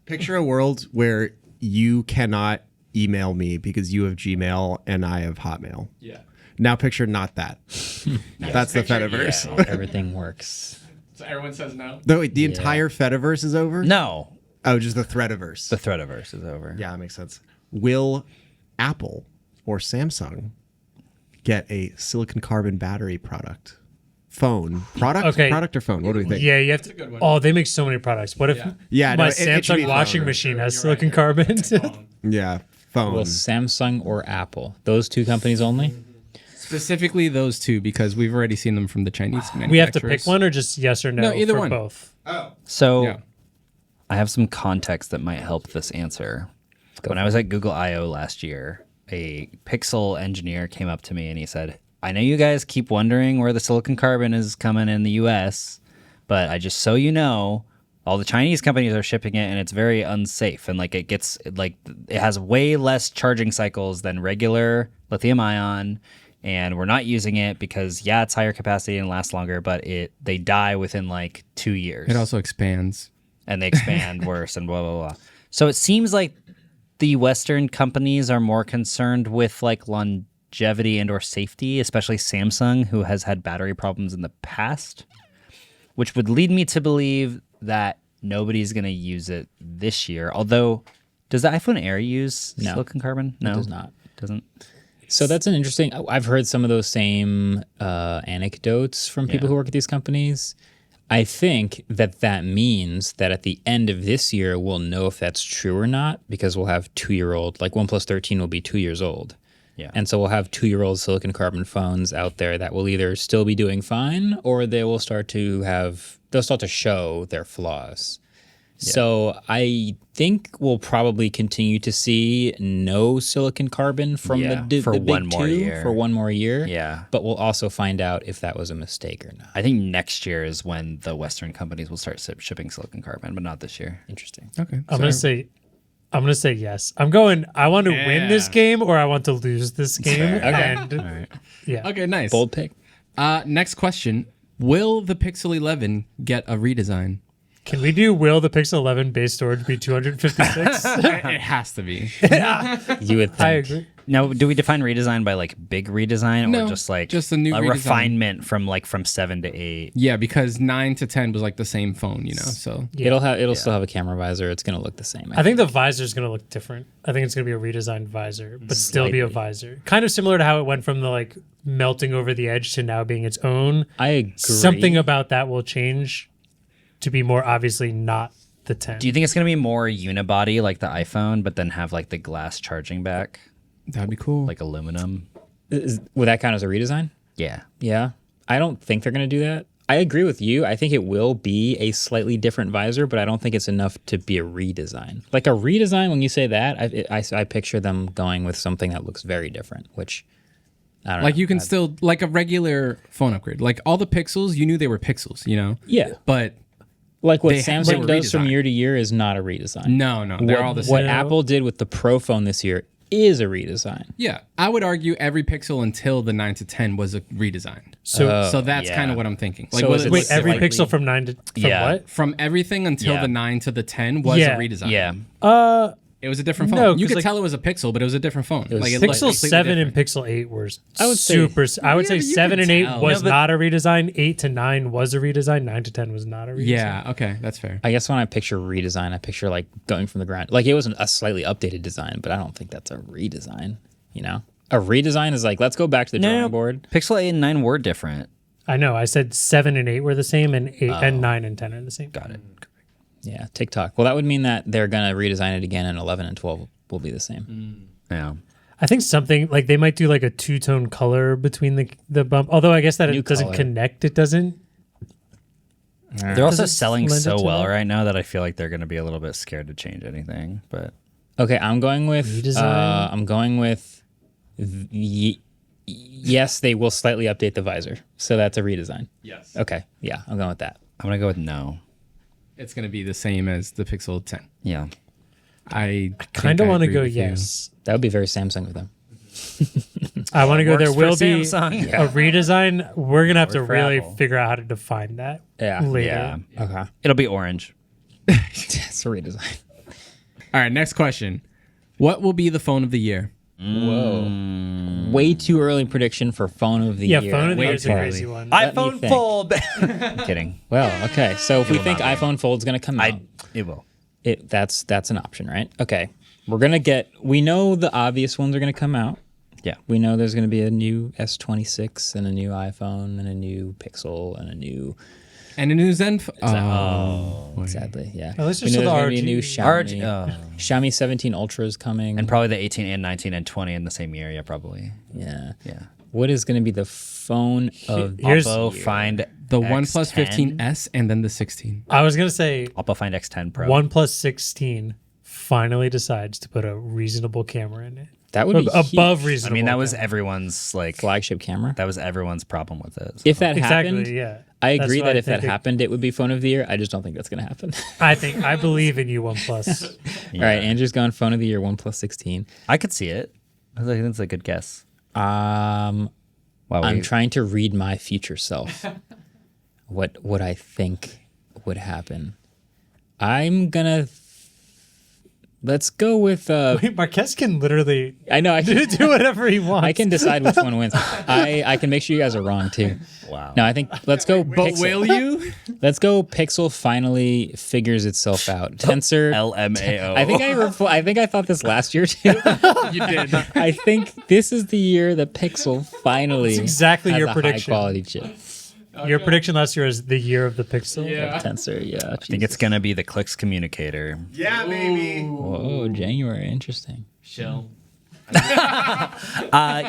S5: Picture a world where you cannot email me because you have Gmail and I have Hotmail.
S4: Yeah.
S5: Now picture not that. That's the Fediverse.
S1: Everything works.
S4: So everyone says no.
S5: No, wait, the entire Fediverse is over?
S3: No,
S5: Oh, just the Threadiverse.
S3: the Threadiverse is over.
S5: Yeah, that makes sense. Will Apple or Samsung get a silicon carbon battery product? Phone. Product?
S2: Okay.
S5: Product or phone? What do we think?
S2: Yeah, you have to. Oh, they make so many products. What if
S5: Yeah, no,
S2: my
S5: it should be
S2: Samsung
S5: phone.
S2: washing machine has silicon carbon?
S5: Yeah, phone.
S1: Well, Samsung or Apple? Those two companies only?
S4: Specifically those two, because we've already seen them from the Chinese manufacturers.
S2: We have to pick one or just yes or no?
S4: No, either
S2: for
S4: one.
S2: Both.
S3: So
S4: Yeah.
S3: I have some context that might help this answer. When I was at Google I/O last year, a Pixel engineer came up to me and he said, I know you guys keep wondering where the silicon carbon is coming in the US, but I just so you know, all the Chinese companies are shipping it and it's very unsafe. And like it has way less charging cycles than regular lithium ion. And we're not using it because it's higher capacity and lasts longer, but they die within like 2 years.
S4: It also expands.
S3: And they expand worse and blah, blah, blah. So it seems like the Western companies are more concerned with like longevity and or safety, especially Samsung, who has had battery problems in the past, which would lead me to believe that nobody's going to use it this year. Although, does the iPhone Air use silicon carbon? No,
S1: It does not.
S3: Doesn't.
S1: So that's an interesting. I've heard some of those same anecdotes from people who work at these companies. I think that means that at the end of this year, we'll know if that's true or not because we'll have 2-year-old, like OnePlus 13 will be 2 years old.
S3: Yeah.
S1: And so we'll have 2-year-old silicon carbon phones out there that will either still be doing fine or they'll start to show their flaws. Yeah. So I think we'll probably continue to see no silicon carbon from the big two for one more year.
S3: Yeah.
S1: But we'll also find out if that was a mistake or not.
S3: I think next year is when the Western companies will start shipping silicon carbon, but not this year.
S1: Interesting.
S4: Okay.
S2: I'm gonna say yes. I want to win this game or I want to lose this game. And
S3: All right.
S2: yeah.
S4: Okay, nice.
S1: Bold pick.
S4: Next question. Will the Pixel 11 get a redesign?
S2: Can we do will the Pixel 11 base storage be 256?
S4: It has to be.
S1: You would think.
S2: I agree.
S3: Now, do we define redesign by like big redesign
S4: No,
S3: or just like
S4: just a new redesign.
S3: refinement from 7 to 8?
S4: Yeah, because 9 to 10 was like the same phone, So
S1: It'll still have a camera visor. It's going to look the same.
S2: I think the visor is going to look different. I think it's going to be a redesigned visor, but still be a visor. Kind of similar to how it went from the like melting over the edge to now being its own.
S1: I agree.
S2: Something about that will change to be more obviously not the 10.
S3: Do you think it's going to be more unibody like the iPhone, but then have like the glass charging back,
S4: that'd be cool.
S3: like aluminum?
S1: Would that count as a redesign?
S3: Yeah.
S1: Yeah. I don't think they're going to do that. I agree with you. I think it will be a slightly different visor, but I don't think it's enough to be a redesign. Like a redesign, when you say that, I picture them going with something that looks very different, which I don't know.
S4: Like you can still, like a regular phone upgrade. Like all the Pixels, you knew they were Pixels,
S1: Yeah.
S4: But
S1: like what
S4: they
S1: Samsung
S4: were
S1: does from
S4: redesigned.
S1: year to year is not a redesign.
S4: no, they're all the same.
S1: What Apple did with the Pro phone this year is a redesign.
S4: Yeah, I would argue every Pixel until the 9 to 10 was a redesign.
S2: So,
S4: So that's
S3: yeah.
S4: kind of what I'm thinking. Like,
S1: So is it
S2: wait, every
S1: slightly-
S2: pixel from 9 to what?
S4: from everything until
S3: Yeah.
S4: the 9 to the 10 was
S2: Yeah.
S4: a redesign.
S3: Yeah.
S4: It was a different phone.
S2: No,
S4: you
S2: 'cause,
S4: could
S2: like,
S4: tell it was a Pixel, but it was a different phone. Like, it looked
S2: Pixel
S4: completely
S2: 7
S4: different.
S2: and Pixel 8 were
S1: I would say-
S2: super. I would
S4: Yeah,
S2: say
S4: but you
S2: 7
S4: can
S2: and 8
S4: tell.
S2: was
S3: No, but-
S2: not a redesign. 8 to 9 was a redesign. 9 to 10 was not a redesign.
S4: Yeah, okay, that's fair.
S1: I guess when I picture redesign, I picture like going from the ground. Like it was a slightly updated design, but I don't think that's a redesign. A redesign is like, let's go back to the drawing board.
S3: Pixel 8 and 9 were different.
S2: I know. I said 7 and 8 were the same, and 8 and 9 and 10 are the same.
S3: Got it.
S1: Yeah, TikTok. Well, that would mean that they're going to redesign it again, and 11 and 12 will be the same.
S3: Yeah.
S2: I think something like they might do like a two-tone color between the bump. Although I guess that
S1: New
S2: it doesn't
S1: color.
S2: connect. It doesn't.
S3: They're also
S2: it
S3: selling
S2: lend it
S3: so
S2: to
S3: well
S2: that?
S3: right now that I feel like they're going to be a little bit scared to change anything. But
S1: Okay, I'm going with.
S2: Redesign?
S1: I'm going with. Yes, they will slightly update the visor, so that's a redesign.
S4: Yes.
S1: Okay, yeah, I'm going with that.
S3: I'm going to go with no.
S4: It's going to be the same as the Pixel 10.
S3: Yeah.
S4: I
S2: Kind of want to
S4: agree
S2: go
S4: with you.
S2: yes.
S1: That would be very Samsung of them.
S2: I want to go. There
S3: Works for
S2: will be
S3: Samsung.
S2: a redesign. We're gonna have to
S3: Works for
S2: really
S3: Apple.
S2: figure out how to define that.
S1: Yeah.
S2: Later.
S3: Yeah.
S1: Okay,
S3: It'll be orange.
S1: it's a redesign.
S4: All right, next question. What will be the phone of the year?
S1: Whoa, way too early prediction for phone of the
S2: Yeah,
S1: year.
S2: phone of the year is a
S1: Okay.
S2: crazy one.
S1: Let me
S3: iPhone
S1: think.
S3: Fold. I'm kidding.
S1: Well, okay, so if we
S3: will
S1: think
S3: not be.
S1: iPhone Fold's going to come out,
S3: It will.
S1: that's an option, right? Okay, we're gonna get. We know the obvious ones are going to come out.
S3: Yeah.
S1: We know there's going to be a new S26 and a new iPhone and a new Pixel and a new.
S4: And a new Zenfone.
S1: Sadly, yeah.
S2: Oh, let's
S1: We
S2: just
S1: know
S2: show
S1: there's
S2: the
S1: going to be a new
S2: RG.
S1: Xiaomi. Xiaomi 17 Ultra is coming.
S3: And probably the 18 and 19 and 20 in the same year. Yeah, probably.
S1: yeah.
S3: Yeah.
S1: What is going to be the phone of
S2: Here's-
S3: Oppo Find
S4: The
S3: X10.
S4: OnePlus 15S and then the 16.
S2: I was gonna say
S3: Oppo Find X10 Pro.
S2: OnePlus 16 finally decides to put a reasonable camera in it.
S1: that would be
S2: Above
S1: huge.
S3: I
S2: reasonable.
S3: mean, that was
S2: camera.
S3: everyone's like
S1: flagship camera?
S3: that was everyone's problem with it.
S1: If that
S2: exactly.
S1: happened,
S2: Yeah.
S1: I
S2: That's
S1: agree
S2: what
S1: that
S2: I
S1: if that
S2: think.
S1: happened, it would be phone of the year. I just don't think that's going to happen.
S2: I believe in you, OnePlus.
S1: All right, Andrew's going phone of the year, OnePlus 16.
S3: I could see it. I think that's a good guess.
S1: Wow, I'm trying to read my future self. what I think would happen. I'm gonna. Let's go with.
S2: Wait, Marques can literally
S1: I know I can.
S2: do whatever he wants.
S1: I can decide which one wins. I can make sure you guys are wrong too.
S3: Wow.
S1: No, I think let's go.
S4: But
S1: Pixel.
S4: will you?
S1: Let's go. Pixel finally figures itself out. Tensor.
S3: LMAO.
S1: I think I thought this last year too.
S4: You did.
S1: I think this is the year that Pixel finally
S2: That's exactly
S1: has
S2: your
S1: a
S2: prediction.
S1: high quality chip.
S2: Your prediction last year is the year of the Pixel.
S4: Yeah.
S1: Tensor, yeah.
S3: I think it's gonna be the Clicks communicator.
S5: Yeah, baby.
S1: Whoa, January, interesting.
S4: Shell.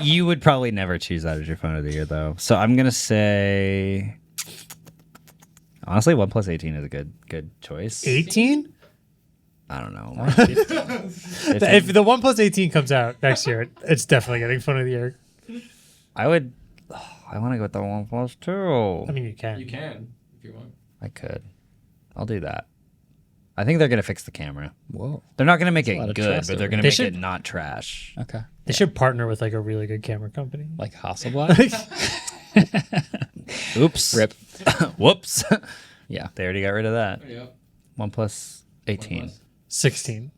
S3: You would probably never choose that as your phone of the year, though. So I'm gonna say, honestly, OnePlus 18 is a good choice.
S2: 18?
S3: I don't know.
S2: If the OnePlus 18 comes out next year, it's definitely getting phone of the year.
S3: I would. I want to go with the OnePlus too.
S2: I mean, you can.
S4: You can if you want.
S3: I could. I'll do that. I think they're gonna fix the camera.
S1: Whoa.
S3: They're not gonna make
S1: That's a lot
S3: it
S1: of
S3: good,
S1: trust
S3: but they're
S1: over
S3: gonna
S2: They
S3: make
S2: should-
S3: it not trash.
S1: Okay.
S2: They should partner with like a really good camera company.
S1: Like Hasselblad?
S3: Oops.
S1: Rip.
S3: Whoops.
S1: Yeah.
S3: They already got rid of that.
S4: Yep.
S3: OnePlus 18.
S2: 16.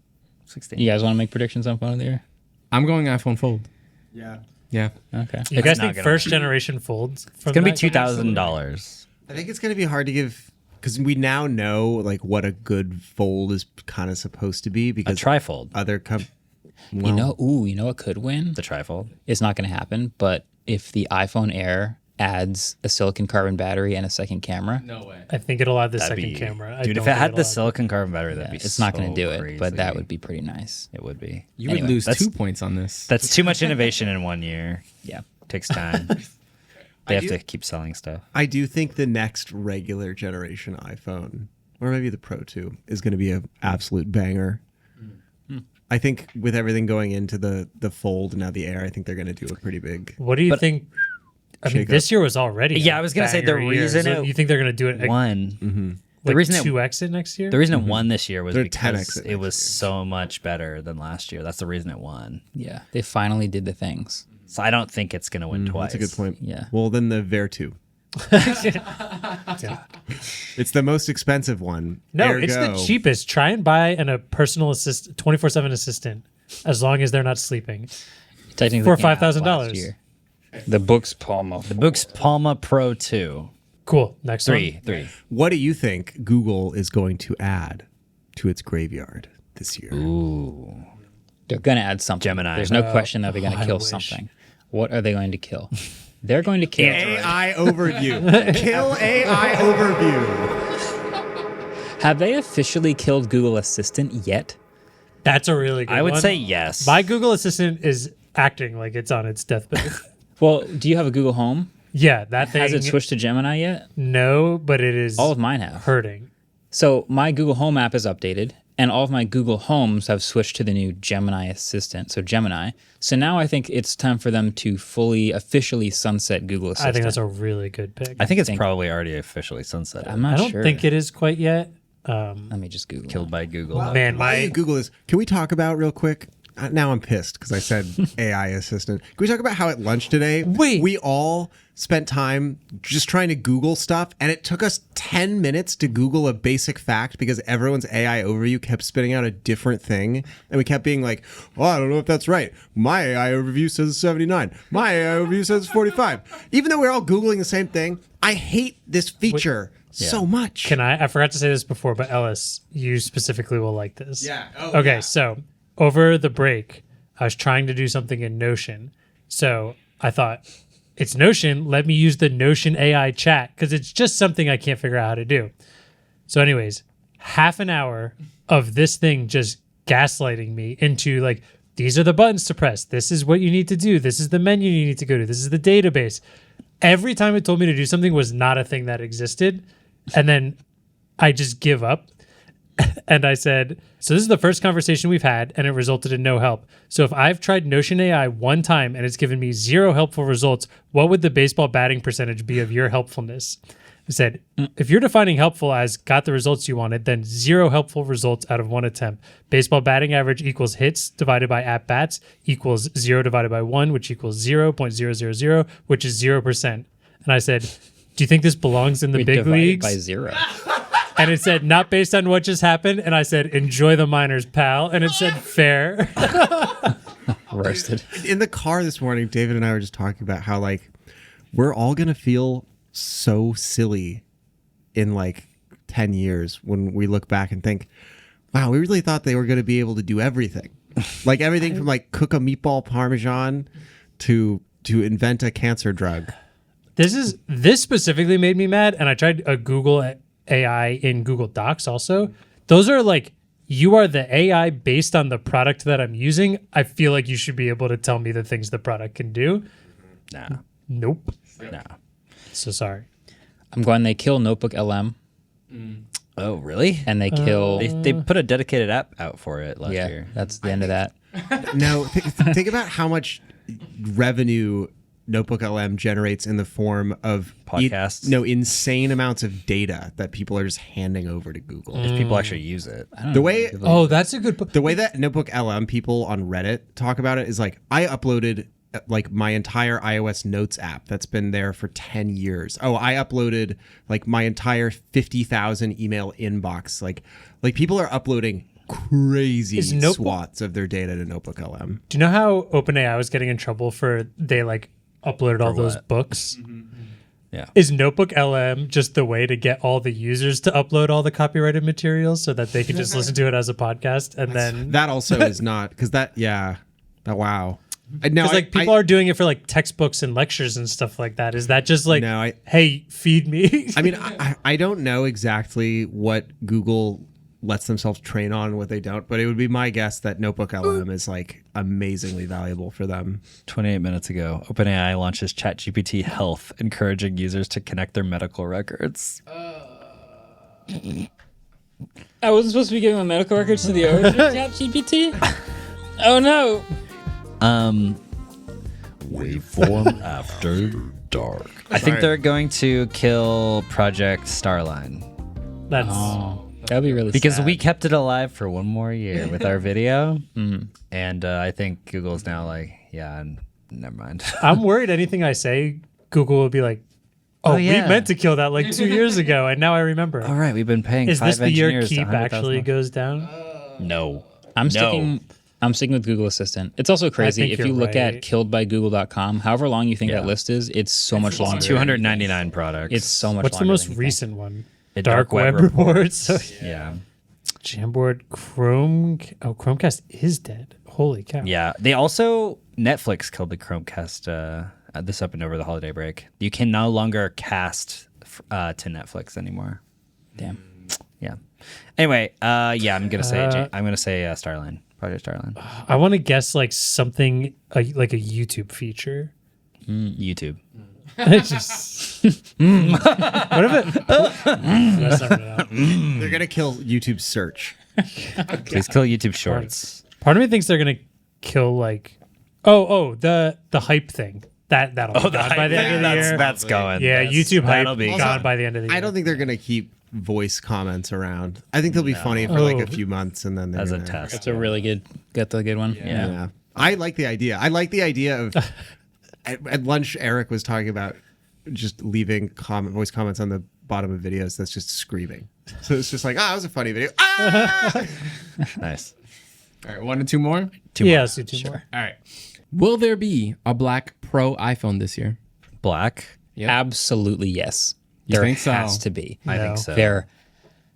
S3: 16.
S1: You guys want to make predictions on phone of the year?
S4: I'm going iPhone Fold.
S5: Yeah.
S4: Yeah.
S1: Okay.
S2: You guys
S3: not
S2: think
S3: gonna
S2: first generation folds?
S3: It's gonna be $2,000.
S5: I think it's going to be hard to give because we now know like what a good fold is kind of supposed to be
S3: A
S5: because
S3: trifold.
S1: You know what could win?
S3: The trifold.
S1: It's not going to happen, but if the iPhone Air adds a silicon carbon battery and a second camera,
S4: No way.
S2: I think it'll have the
S3: That'd
S2: second
S3: be,
S2: camera. I
S3: dude,
S2: don't
S3: if it
S2: think
S3: had
S2: it'll
S3: the
S2: have-
S3: silicon carbon battery, that'd be
S1: it's not going to do
S3: crazy.
S1: it, but that would be pretty nice.
S3: It would be.
S4: You
S1: Anyway,
S4: would lose
S3: that's-
S4: 2 points on this.
S3: That's too much innovation in 1 year.
S1: Yeah.
S3: Takes time. They have to keep selling stuff.
S5: I do think the next regular generation iPhone, or maybe the Pro 2, is going to be an absolute banger. I think with everything going into the Fold and now the Air, I think they're going to do a pretty big.
S2: What do you think? I mean, this year was already.
S3: Yeah,
S2: a
S3: I was gonna say the
S2: banger year.
S3: reason
S2: So
S3: it
S2: you think they're going to do it
S3: One.
S2: like
S3: The reason it
S2: 2x it next year?
S3: The reason it won this year was
S5: They're
S3: because
S5: 10x it
S3: it was
S5: next year.
S3: so much better than last year. That's the reason it won.
S1: Yeah. They finally did the things.
S3: So I don't think it's going to win twice.
S5: That's a good point.
S1: Yeah.
S5: Well, then the Ver 2. It's the most expensive one.
S2: No, it's the
S5: Ergo-
S2: cheapest. Try and buy a personal assistant, 24/7 assistant, as long as they're not sleeping.
S1: Technically
S2: For
S1: came out
S2: $5,000.
S1: last year. The Book's Palma.
S3: The Book's Palma Pro 2.
S2: Cool. Next
S3: Three.
S5: What do you think Google is going to add to its graveyard this year?
S3: Ooh.
S1: They're going to add something.
S3: Gemini.
S1: There's no question that they're going to
S2: I
S1: kill
S2: wish.
S1: something. What are they going to kill? They're going to kill
S5: AI overview. Kill AI overview.
S1: Have they officially killed Google Assistant yet?
S2: That's a really good one.
S3: I would say yes.
S2: My Google Assistant is acting like it's on its deathbed.
S1: Well, do you have a Google Home?
S2: Yeah, that thing.
S1: Has it switched to Gemini yet?
S2: No, but it is
S1: All of mine have.
S2: hurting.
S1: So my Google Home app is updated, and all of my Google Homes have switched to the new Gemini Assistant, so Gemini. So now I think it's time for them to officially sunset Google Assistant.
S2: I think that's a really good pick.
S3: I think it's probably already officially sunset.
S1: I'm not
S2: I don't
S1: sure.
S2: think it is quite yet.
S1: Let me just Google.
S3: Killed by Google.
S2: Man,
S5: Why
S2: my
S5: you Google this? Can we talk about real quick? Now I'm pissed because I said AI assistant. Can we talk about how at lunch today we all spent time just trying to Google stuff, and it took us 10 minutes to Google a basic fact because everyone's AI overview kept spitting out a different thing, and we kept being like, "Oh, I don't know if that's right. My AI overview says 79. My AI overview says 45." Even though we're all Googling the same thing, I hate this feature so much.
S2: I forgot to say this before, but Ellis, you specifically will like this.
S5: Yeah. Oh,
S2: Okay,
S5: yeah.
S2: so over the break, I was trying to do something in Notion. So I thought, it's Notion. Let me use the Notion AI chat because it's just something I can't figure out how to do. So, anyways, half an hour of this thing just gaslighting me into like, these are the buttons to press. This is what you need to do. This is the menu you need to go to. This is the database. Every time it told me to do something was not a thing that existed. And then I just give up. And I said, so this is the first conversation we've had, and it resulted in no help. So if I've tried Notion AI one time and it's given me 0 helpful results, what would the baseball batting percentage be of your helpfulness? I said, if you're defining helpful as got the results you wanted, then 0 helpful results out of 1 attempt. Baseball batting average equals hits divided by at bats equals 0 divided by 1, which equals 0.000, which is 0%. And I said, do you think this belongs in the big
S1: Divided
S2: leagues?
S1: by 0.
S2: And it said, not based on what just happened. And I said, enjoy the minors, pal. And it said, fair.
S1: Roasted.
S5: In the car this morning, David and I were just talking about how like we're all gonna feel so silly in like 10 years when we look back and think, wow, we really thought they were gonna be able to do everything. Like everything from like cook a meatball parmesan to invent a cancer drug.
S2: This specifically made me mad. And I tried a Google AI in Google Docs also. Those are like, you are the AI based on the product that I'm using. I feel like you should be able to tell me the things the product can do.
S3: Nah.
S2: Nope.
S3: Nah.
S2: So sorry.
S1: I'm going, they kill Notebook LM,
S3: Oh, really?
S1: and they kill...
S3: They put a dedicated app out for it last
S1: yeah,
S3: year.
S1: that's the end of that.
S5: No, think about how much revenue Notebook LM generates in the form of
S3: Podcasts?
S5: insane amounts of data that people are just handing over to Google.
S3: If people actually use it.
S5: The way
S2: Oh, that's a good point.
S5: the way that Notebook LM people on Reddit talk about it is like, I uploaded like my entire iOS Notes app that's been there for 10 years. Oh, I uploaded like my entire 50,000 email inbox. Like people are uploading crazy
S2: Is Notebook-
S5: swaths of their data to Notebook LM.
S2: Do you know how OpenAI was getting in trouble for they like uploaded all those
S3: what?
S2: books?
S3: Yeah.
S2: Is Notebook LM just the way to get all the users to upload all the copyrighted materials so that they can just listen to it as a podcast? And then
S5: That also is not because that wow. No,
S2: because like people are doing it for like textbooks and lectures and stuff like that. Is that just like,
S5: No,
S2: hey, feed me?
S5: I mean, I don't know exactly what Google lets themselves train on and what they don't, but it would be my guess that Notebook LM is like amazingly valuable for them.
S3: 28 minutes ago, OpenAI launches ChatGPT Health, encouraging users to connect their medical records.
S1: I wasn't supposed to be giving my medical records to the owner of ChatGPT? Oh no.
S3: Waveform after dark. I think they're going to kill Project Starline
S2: That's
S1: That'd be really
S3: because
S1: sad.
S3: we kept it alive for one more year with our video, and I think Google's now like, yeah, never mind.
S2: I'm worried anything I say, Google will be like, oh,
S3: yeah.
S2: we meant to kill that like 2 years ago, and now I remember.
S3: All right, we've been paying.
S2: Is
S3: 5
S2: this the year
S3: engineers to
S2: keep actually
S3: $100,000.
S2: goes down?
S3: No,
S1: I'm sticking with Google Assistant. It's also crazy.
S2: think
S1: If you
S2: you're
S1: look
S2: right.
S1: at killedbygoogle.com, however long you think
S3: Yeah.
S1: that list is, it's so much longer.
S3: 299 products.
S1: It's so much
S2: What's the
S1: longer
S2: most
S1: than you think.
S2: recent one?
S3: A
S2: Dark Web Reports.
S3: Yeah,
S2: Jamboard, Chrome. Oh, Chromecast is dead. Holy cow.
S3: yeah. They also Netflix killed the Chromecast. This happened over the holiday break. You can no longer cast to Netflix anymore.
S1: Damn.
S3: Yeah. Anyway, I'm gonna say Starline, Project Starline,
S2: I want to guess like something like a YouTube feature.
S3: YouTube.
S2: It's just. What if it? That's not gonna happen.
S5: They're gonna kill YouTube search.
S3: Please kill YouTube Shorts.
S2: Part of me thinks they're gonna kill like, the hype thing. That'll be gone by the end of the year.
S3: That's going.
S2: Yeah, YouTube hype
S3: that'll be
S2: gone by the end of the year.
S5: I don't think they're gonna keep voice comments around. I think they'll be funny for like a few months and then they're
S3: as a
S5: gonna,
S3: test.
S1: It's a really good one.
S5: Yeah. I like the idea. I like the idea of at lunch Eric was talking about just leaving voice comments on the bottom of videos that's just screaming. So it's just like, that was a funny video. Ah!
S3: Nice.
S4: All right, 1 or 2 more.
S2: Let's do two more.
S4: All right. Will there be a Black Pro iPhone this year?
S3: Black.
S4: Yep.
S1: Absolutely yes.
S4: You
S1: There
S4: think so?
S1: has to be.
S3: I
S2: No.
S3: think so.
S1: There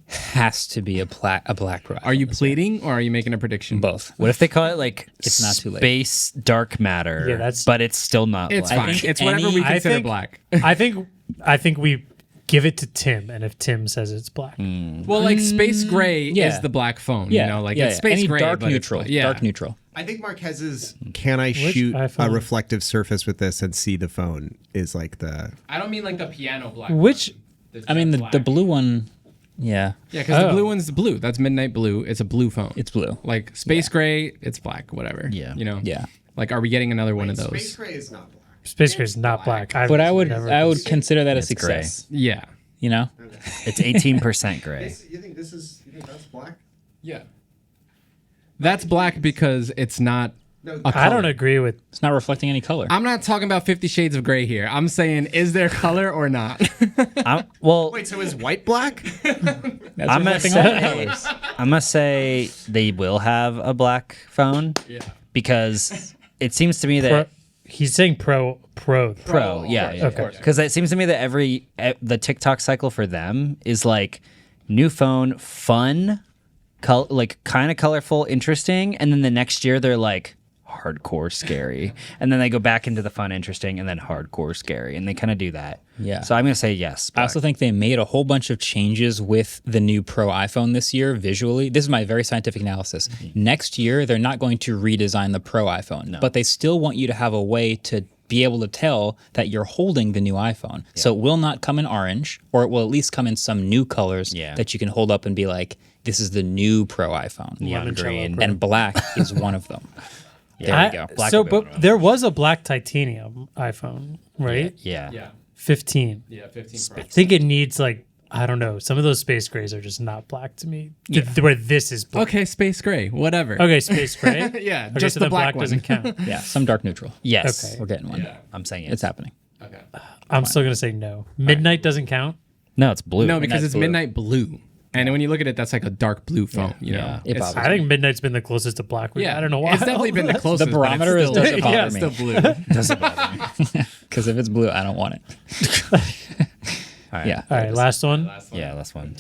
S1: has to be a Black Pro.
S4: Are you pleading or are you making a prediction?
S1: both?
S3: What if they call it like
S1: It's not too late.
S3: space dark matter?
S2: Yeah, that's-
S3: but it's still not.
S4: It's
S3: black.
S4: fine.
S1: think
S4: It's whatever we
S1: any-
S4: consider
S2: I think-
S4: black.
S2: I think we give it to Tim, and if Tim says it's black,
S4: Well, like space gray
S1: yeah.
S4: is the black phone.
S1: Yeah,
S4: You know, like
S1: yeah,
S4: it's
S1: yeah.
S4: space
S1: Any
S4: gray,
S1: dark
S4: but it's
S1: neutral.
S4: black. Yeah.
S1: Dark neutral.
S5: I think Marquez's can I shoot a
S2: iPhone?
S5: reflective surface with this and see the phone is like the
S4: I don't mean like the piano black.
S2: which
S1: I mean the blue one. Yeah,
S4: Yeah, because the
S2: Oh.
S4: blue one's blue. That's midnight blue. It's a blue phone.
S1: it's blue.
S4: like space gray. It's black. Whatever.
S3: Yeah.
S4: You know.
S1: Yeah.
S4: Like, are we getting another one of those?
S5: Space gray is not black.
S2: Space Gray is not black.
S1: But I would
S2: never
S1: consider that a
S3: It's gray.
S1: success.
S4: Yeah.
S1: You know,
S3: It's 18% gray.
S5: You think that's black?
S4: Yeah. That's black because it's not.
S5: No,
S4: a
S2: I don't
S4: color.
S2: agree with.
S1: it's not reflecting any color.
S4: I'm not talking about 50 Shades of Gray here. I'm saying, is there color or not?
S3: Well,
S5: Wait, so is white black?
S1: That's
S3: I'm gonna
S1: reflecting all
S3: say
S1: colors.
S3: I'm gonna say they will have a black phone. Yeah. Because it seems to me that
S2: He's saying pro.
S3: yeah.
S2: Okay.
S3: Because it seems to me that the TikTok cycle for them is like new phone, fun, like kind of colorful, interesting, and then the next year they're like hardcore scary, and then they go back into the fun, interesting, and then hardcore scary, and they kind of do that.
S1: Yeah.
S3: So I'm gonna say yes.
S1: I also think they made a whole bunch of changes with the new Pro iPhone this year visually. This is my very scientific analysis. Next year, they're not going to redesign the Pro iPhone, but they still want you to have a way to be able to tell that you're holding the new iPhone. Yeah. So it will not come in orange, or it will at least come in some new colors that you can hold up and be like, this is the new Pro iPhone.
S3: neon green.
S1: And black is one of them. There you go.
S3: Black
S2: So,
S3: would be one
S2: but
S3: of
S2: there was a black titanium iPhone, right?
S3: Yeah.
S2: 15.
S4: Yeah, 15
S2: I think it needs like, I don't know. Some of those space grays are just not black to me. Where this is black.
S4: Okay, space gray, whatever.
S2: Okay, space gray.
S4: Yeah,
S2: Okay,
S4: just
S2: so
S4: the
S2: then
S4: black one.
S2: doesn't count.
S1: Yeah, some dark neutral.
S3: Yes.
S2: Okay.
S1: We're getting one.
S3: I'm saying yes.
S1: It's happening.
S4: Okay.
S2: I'm still gonna say no. Midnight doesn't count.
S3: No, it's blue.
S4: No, because
S1: Midnight
S4: it's
S1: blue.
S4: midnight blue. And when you look at it, that's like a dark blue phone. You know,
S1: it
S4: It's-
S1: bothers
S2: I think Midnight's been the closest to black.
S4: yeah,
S2: I don't know why.
S4: It's definitely been the closest.
S1: The barometer
S4: but it's
S1: doesn't bother
S4: it's
S1: me.
S4: still blue.
S3: Doesn't bother me.
S1: Because if it's blue, I don't want it.
S3: All right.
S1: Yeah.
S2: All right, last one.
S3: Yeah, last one.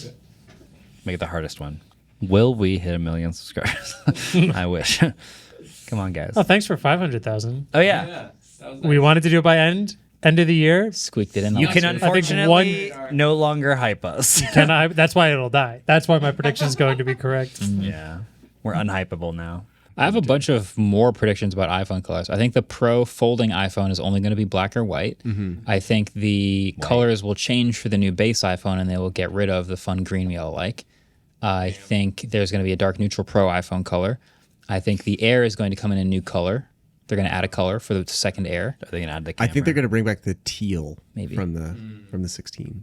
S3: Make it the hardest one. Will we hit 1 million subscribers? I wish. Come on, guys.
S2: Oh, thanks for 500,000.
S3: Oh yeah.
S2: We wanted to do it by end of the year.
S1: Squeaked it in.
S3: You can
S1: last week.
S3: unfortunately no longer hype us.
S2: That's why it'll die. That's why my prediction is going to be correct.
S3: Yeah. We're unhypeable now.
S1: I have a bunch of more predictions about iPhone colors. I think the Pro folding iPhone is only going to be black or white. I think the colors will change for the new base iPhone, and they will get rid of the fun green we all like. I think there's going to be a dark neutral Pro iPhone color. I think the Air is going to come in a new color. They're going to add a color for the second Air.
S3: Are they gonna add the
S5: I
S3: camera?
S5: think they're going to bring back the teal
S1: Maybe.
S5: from the 16.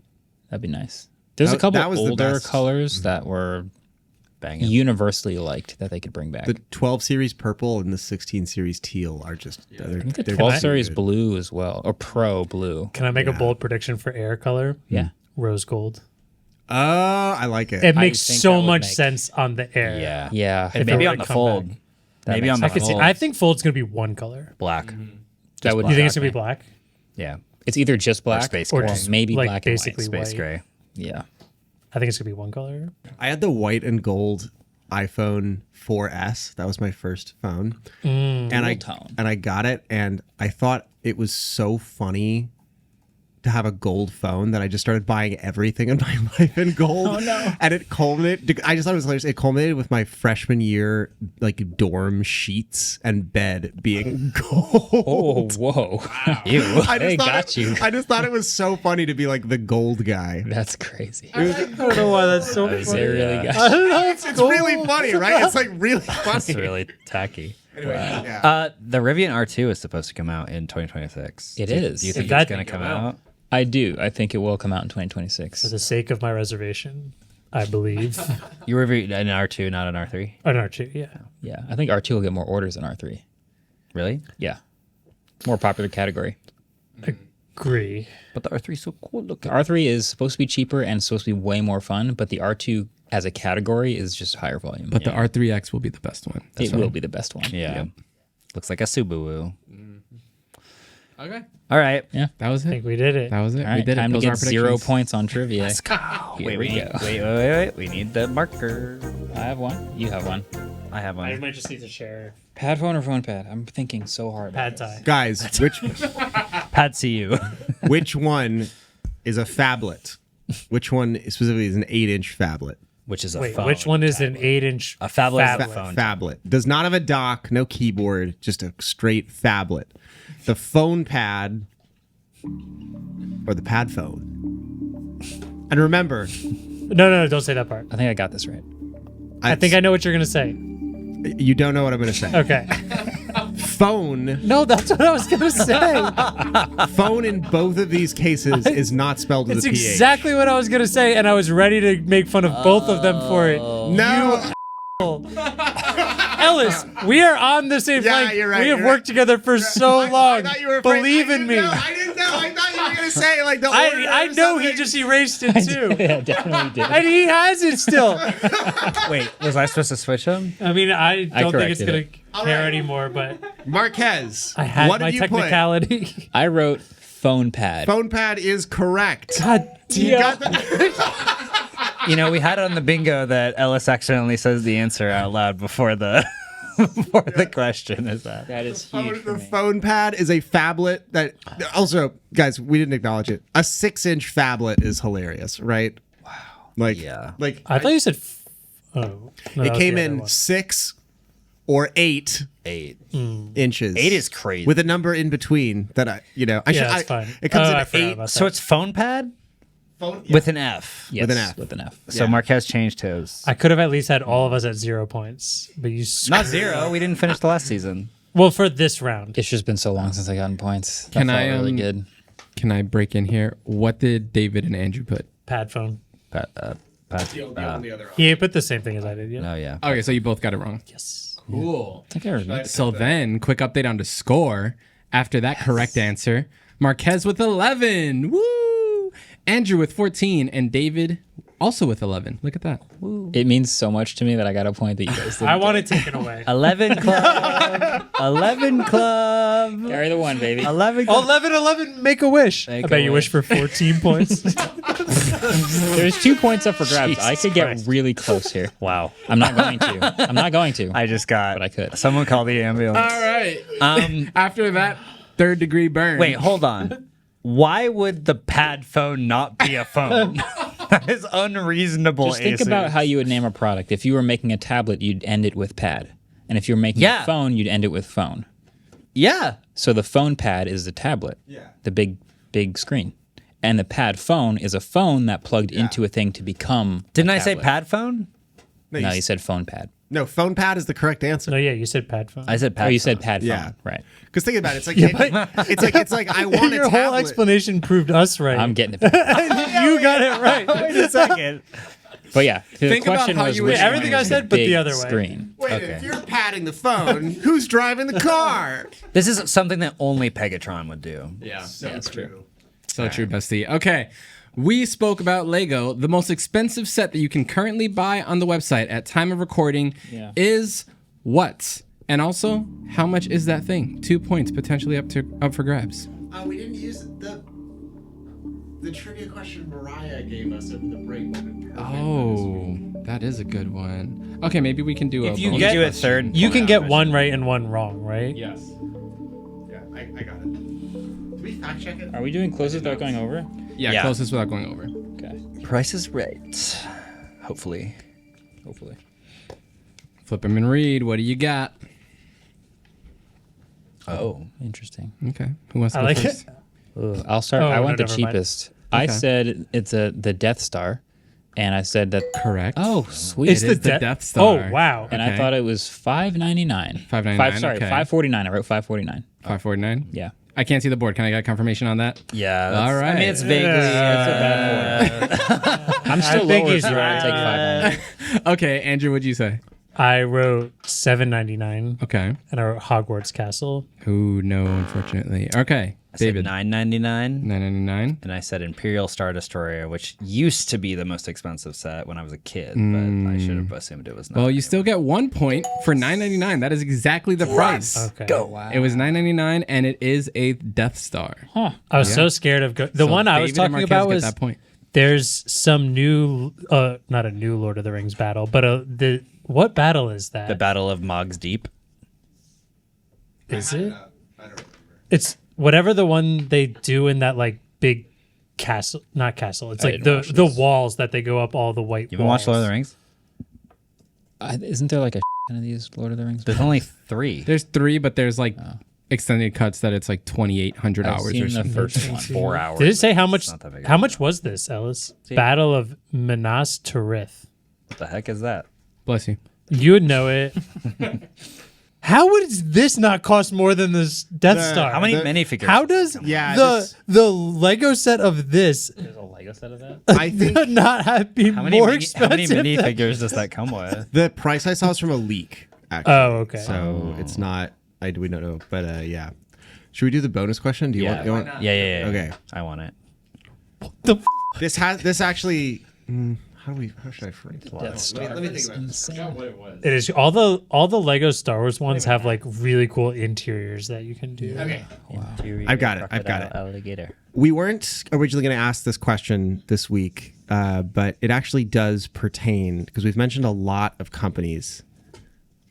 S1: That'd be nice. There's a
S5: That
S1: couple
S5: was the
S1: older
S5: best.
S1: colors that were
S3: banging.
S1: universally liked that they could bring back.
S5: The 12 series purple and the 16 series teal are just they're,
S1: I think the
S5: they're
S1: 12
S5: too
S1: series
S5: good.
S1: blue as well, or Pro blue.
S2: Can I make a bold prediction for Air color?
S1: Yeah.
S2: Rose gold.
S5: Oh, I like it.
S2: It makes
S1: think that
S2: so
S1: would
S2: much
S1: make-
S2: sense on the Air.
S3: Yeah.
S1: Yeah.
S3: And
S2: If
S3: maybe
S2: it
S3: on
S2: were
S3: the
S2: to come
S3: fold.
S2: back.
S3: Maybe
S1: makes
S3: on the
S2: I could see.
S3: fold.
S2: I think fold's gonna be one color.
S3: Black.
S1: That would
S2: You think it's gonna be black?
S3: Yeah.
S1: It's either just black
S3: space
S1: or
S3: gray.
S2: just
S1: maybe
S2: like
S1: black and
S2: basically
S1: white.
S3: Space
S2: white.
S3: gray.
S1: Yeah.
S2: I think it's gonna be one color.
S5: I had the white and gold iPhone 4S. That was my first phone. And
S1: tone.
S5: I got it and I thought it was so funny to have a gold phone that I just started buying everything in my life in gold. Oh no. And it culminated I just thought it was hilarious. It culminated with my freshman year like dorm sheets and bed being gold.
S1: Oh, whoa.
S3: Ew.
S5: I
S1: They
S5: thought
S1: got you.
S5: I just thought it was so funny to be like the gold guy.
S1: That's crazy.
S2: I don't know why that's so
S1: They
S2: funny.
S1: really got
S2: I don't know.
S5: It's really funny, right? It's like really funny.
S3: That's really tacky.
S5: Anyway, yeah.
S3: The Rivian R2 is supposed to come out in 2026.
S1: It
S3: Do you-
S1: is.
S3: Do you think
S2: If that
S3: it's going to
S2: thing
S3: come
S2: come
S3: out?
S1: I do. I think it will come out in 2026.
S2: For the sake of my reservation, I believe.
S3: You reviewed an R2, not an R3?
S2: An Archie, yeah.
S1: Yeah. I think R2 will get more orders than R3.
S3: Really?
S1: Yeah. More popular category.
S2: Agree.
S3: But the R3 is so cool
S1: The
S3: looking.
S1: R3 is supposed to be cheaper and supposed to be way more fun, but the R2 as a category is just higher volume.
S4: But the R3X will be the best one.
S1: it will be the best one.
S3: Yeah. Looks like a Subaru.
S4: Okay.
S3: All right.
S1: Yeah.
S4: That was
S2: I
S4: it.
S2: think we did it.
S4: That was it.
S1: All right.
S4: We did it.
S1: Time to
S4: Those are our
S1: get 0
S4: predictions.
S1: points on trivia. Here
S3: Wait,
S1: we go.
S3: wait. We need the marker.
S1: I have one. You have one.
S3: I have
S2: I
S3: one.
S2: might just need to share.
S1: Pad phone or phone pad? I'm thinking so hard.
S2: Pad tie.
S5: Guys, which
S3: Pad CU.
S5: which one is a phablet? Which one specifically is an 8-inch phablet?
S3: Which is a
S2: Wait,
S3: phone.
S2: which one is an 8-inch?
S3: A phablet is a
S2: phablet?
S3: phone.
S5: Phablet does not have a dock, no keyboard, just a straight phablet. The phone pad or the pad phone. And remember,
S2: No, don't say that part.
S1: I think I got this right.
S2: I think I know what you're gonna say.
S5: you don't know what I'm going to say.
S2: Okay.
S5: Phone,
S2: No, that's what I was gonna say.
S5: phone in both of these cases is not spelled with
S2: It's
S5: a PH.
S2: exactly what I was gonna say, and I was ready to make fun of both of them for it.
S5: No,
S2: Ellis, we are on the same
S5: Yeah,
S2: length.
S5: you're right,
S2: We have
S5: you're
S2: worked together for so long.
S5: I thought you were afraid.
S2: Believe
S5: I
S2: in
S5: didn't
S2: me.
S5: know. I didn't know. I thought you were going to say like the order
S2: I
S5: or
S2: know he
S5: something.
S2: just erased it too.
S1: Yeah, definitely did.
S2: And he has it still.
S3: Wait, was I supposed to switch them?
S2: I mean, I don't think it's
S1: corrected
S2: gonna care anymore, but
S5: Marquez,
S2: I had
S5: what
S2: my
S5: did you put?
S2: technicality.
S1: I wrote phone pad.
S5: Phone pad is correct.
S2: God
S5: You
S2: damn.
S5: got the
S3: You know, we had it on the bingo that Ellis accidentally says the answer out loud before the before the question. Is that?
S1: That is huge for
S5: The
S1: me.
S5: phone pad is a phablet that also, guys, we didn't acknowledge it. A 6-inch phablet is hilarious, right? Wow. Like,
S3: Yeah.
S5: like
S2: I thought you said. Oh, no,
S5: it
S2: that was
S5: came
S2: the other
S5: in
S2: one.
S5: 6 or 8
S3: 8.
S5: inches.
S3: 8 is crazy.
S5: with a number in between that I
S2: Yeah, that's fine.
S5: It comes
S2: Oh,
S5: in
S2: I
S5: at
S2: forgot
S5: 8
S2: about
S3: So it's phone pad
S5: phone,
S3: with an F.
S1: Yes,
S5: with an F.
S1: With an F.
S3: So
S5: Yeah.
S3: Marquez changed his.
S2: I could have at least had all of us at 0 points, but you.
S3: Not 0. We didn't finish the last season.
S2: Well, for this round,
S1: It's just been so long since I gotten points. That
S4: Can
S1: felt
S4: I,
S1: really good.
S4: Can I break in here? What did David and Andrew put?
S2: pad phone.
S3: Pad,
S2: He put the same thing as I did. Yeah.
S3: oh yeah.
S4: Okay, so you both got it wrong.
S2: Yes.
S4: Cool.
S1: I think I remember.
S4: So then, quick update on the score. After that correct answer, Marquez with 11. Woo! Andrew with 14 and David also with 11. Look at that.
S1: It means so much to me that I got a point that you guys didn't
S2: I want
S1: get.
S2: it taken away.
S3: 11 club. 11 club.
S1: Carry the one, baby.
S3: 11 club.
S2: 11, make a wish.
S3: Make
S2: I
S3: a
S2: bet you wish for 14 points.
S1: There's 2 points up for grabs. I could get
S2: Christ.
S1: really close here.
S3: Wow.
S1: I'm not going to.
S3: I just got.
S1: But I could.
S3: Someone call the ambulance.
S4: All right. After that third degree burn.
S3: Wait, hold on. Why would the pad phone not be a phone? That is unreasonable.
S1: Just think
S3: Asus.
S1: about how you would name a product. If you were making a tablet, you'd end it with pad. And if you were making
S3: Yeah.
S1: a phone, you'd end it with phone.
S3: Yeah.
S1: So the phone pad is the tablet.
S5: Yeah.
S1: The big screen. And the pad phone is a phone that plugged into a thing to become
S3: Didn't
S1: a
S3: I say
S1: tablet.
S3: pad phone?
S1: No, you said phone pad.
S5: No, phone pad is the correct answer.
S2: No, yeah, you said pad phone.
S3: I said pad.
S1: Oh, you
S3: phone.
S1: said pad phone.
S5: Yeah.
S1: Right.
S5: Because think about it. It's like I want a
S2: Your whole
S5: tablet.
S2: explanation proved us right.
S1: I'm getting it back.
S2: You got it right.
S3: Wait a second.
S1: But yeah, the
S4: Think about
S1: question
S4: how
S1: was
S4: you
S1: which
S4: would-
S2: everything
S1: one
S2: I
S1: was
S2: said, but the
S1: big
S2: other way.
S1: screen.
S5: Wait,
S3: Okay.
S5: if you're padding the phone, who's driving the car?
S3: This is something that only Pegatron would do.
S4: Yeah.
S5: That's true.
S4: So true, bestie. Okay. We spoke about Lego. The most expensive set that you can currently buy on the website at time of recording is what? And also, how much is that thing? 2 points potentially up for grabs.
S5: We didn't use the trivia question Mariah gave us over the break.
S4: Oh, that is a good one. Okay, maybe we can do a
S2: If you
S4: bonus
S2: get-
S3: Do a
S4: question.
S3: third.
S2: You can get one right and one wrong, right?
S4: Yes.
S5: Yeah, I got it. Did we fact check it?
S1: Are we doing closest without going over?
S4: Yeah,
S3: Yeah.
S4: closest without going over.
S1: Okay.
S3: Price is right. Hopefully.
S4: Flip him and read. What do you got?
S3: Oh.
S1: Interesting.
S4: Okay. Who wants to
S2: I
S4: go
S2: like
S4: first?
S2: it.
S1: I'll start.
S2: Oh,
S1: I
S2: no,
S1: went the
S2: never mind.
S1: cheapest. I said it's the Death Star, and I said that.
S4: Correct.
S1: Oh, sweet.
S2: It's
S4: It
S2: the,
S4: is the
S2: de-
S4: Death Star.
S2: Oh, wow.
S1: and
S4: Okay.
S1: I thought it was $5.99.
S4: $5.99,
S1: Sorry,
S4: okay.
S1: $5.49. I wrote $5.49.
S4: 549.
S1: Yeah.
S4: I can't see the board. Can I get confirmation on that?
S3: Yeah.
S4: All right.
S3: I mean, it's vaguely.
S1: I'm still
S2: think
S1: lower
S2: he's
S1: if you want to take
S2: right.
S1: $5.99.
S4: Okay, Andrew, what'd you say?
S2: I wrote $7.99
S4: Okay.
S2: and I wrote Hogwarts Castle.
S4: Ooh, no, unfortunately. Okay,
S3: I said
S4: David.
S3: $9.99.
S4: $9.99.
S3: And I said Imperial Star Destroyer, which used to be the most expensive set when I was a kid, but I should have assumed it was not.
S4: Well, you still get 1 point for $9.99. That is exactly the price.
S2: Okay.
S4: It was $9.99, and it is a Death Star.
S1: Huh.
S2: I was so scared of the
S4: So
S2: one I was
S4: David and
S2: talking
S4: Marquez
S2: about
S4: get
S2: was
S4: that point.
S2: there's some new not a new Lord of the Rings battle, but what battle is that?
S3: the Battle of Mog's Deep.
S2: Is it? It's whatever the one they do in that like big castle, not castle. It's
S1: I
S2: like
S1: didn't watch
S2: the
S1: this.
S2: walls that they go up all the white
S3: You haven't
S2: walls.
S3: watched Lord of the Rings?
S1: Isn't there like a ton of these Lord of the Rings?
S3: There's only 3.
S4: There's 3, but there's like extended cuts that it's like 2,800
S1: I've
S4: hours
S1: seen
S4: or
S1: the
S4: something.
S1: first one.
S3: 4 hours.
S2: Did it say how much?
S3: It's not that big of
S2: How
S3: a
S2: much
S3: deal.
S2: was this, Ellis? Battle of Minas Tirith.
S3: What the heck is that?
S4: Bless you.
S2: You would know it. How would this not cost more than this Death Star?
S3: How many
S5: The-
S3: minifigures?
S2: How does
S5: Yeah,
S2: the Lego set of this
S1: There's a Lego set of that?
S5: I think
S2: not have be
S3: How many,
S2: more
S3: how many
S2: expensive? than-
S3: minifigures does that come with?
S5: the price I saw is from a leak. Actually.
S2: Oh, okay.
S5: So it's not. We don't know, but yeah. Should we do the bonus question? Do you want? You want?
S3: Yeah.
S5: Okay.
S3: I want it.
S2: The
S5: This actually. How should I frame it? Let me think about it.
S2: It is all the Lego Star Wars ones have like really cool interiors that you can do.
S5: Okay.
S3: Interior
S5: I've got it.
S3: Alligator.
S5: We weren't originally going to ask this question this week, but it actually does pertain because we've mentioned a lot of companies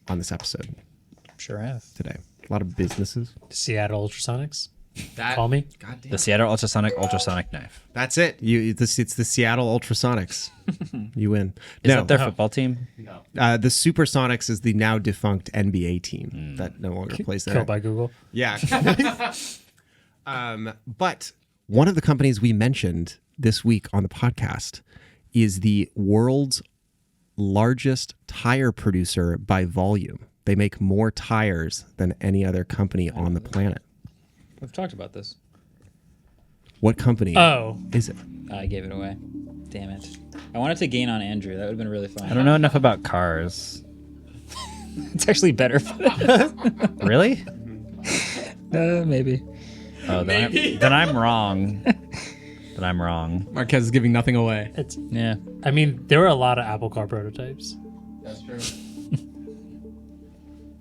S5: on this episode
S1: Sure have.
S5: today. A lot of businesses.
S2: Seattle Ultrasonics.
S5: That,
S2: Call me.
S3: The Seattle ultrasonic knife.
S5: That's it. It's the Seattle Ultrasonics. You win.
S3: Is that their football team?
S5: The Supersonics is the now defunct NBA team that no longer plays there.
S2: Killed by Google.
S5: Yeah. But one of the companies we mentioned this week on the podcast is the world's largest tire producer by volume. They make more tires than any other company on the planet.
S1: We've talked about this.
S5: What company
S2: Oh.
S5: is it?
S1: I gave it away. Damn it. I wanted to gain on Andrew. That would have been really fun.
S3: I don't know enough about cars.
S1: It's actually better for that.
S3: Really?
S1: Maybe.
S3: Oh, then I'm wrong. But I'm wrong.
S4: Marques is giving nothing away.
S1: Yeah.
S2: I mean, there were a lot of Apple Car prototypes.
S4: That's true.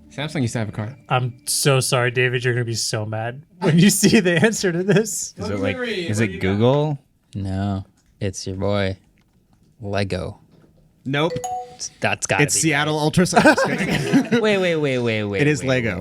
S4: Samsung used to have a car.
S2: I'm so sorry, David. You're gonna be so mad when you see the answer to this.
S3: Is it Google?
S1: No, it's your boy, Lego.
S5: Nope.
S1: That's got
S5: It's Seattle Ultrasonics.
S3: Wait.
S5: It is Lego.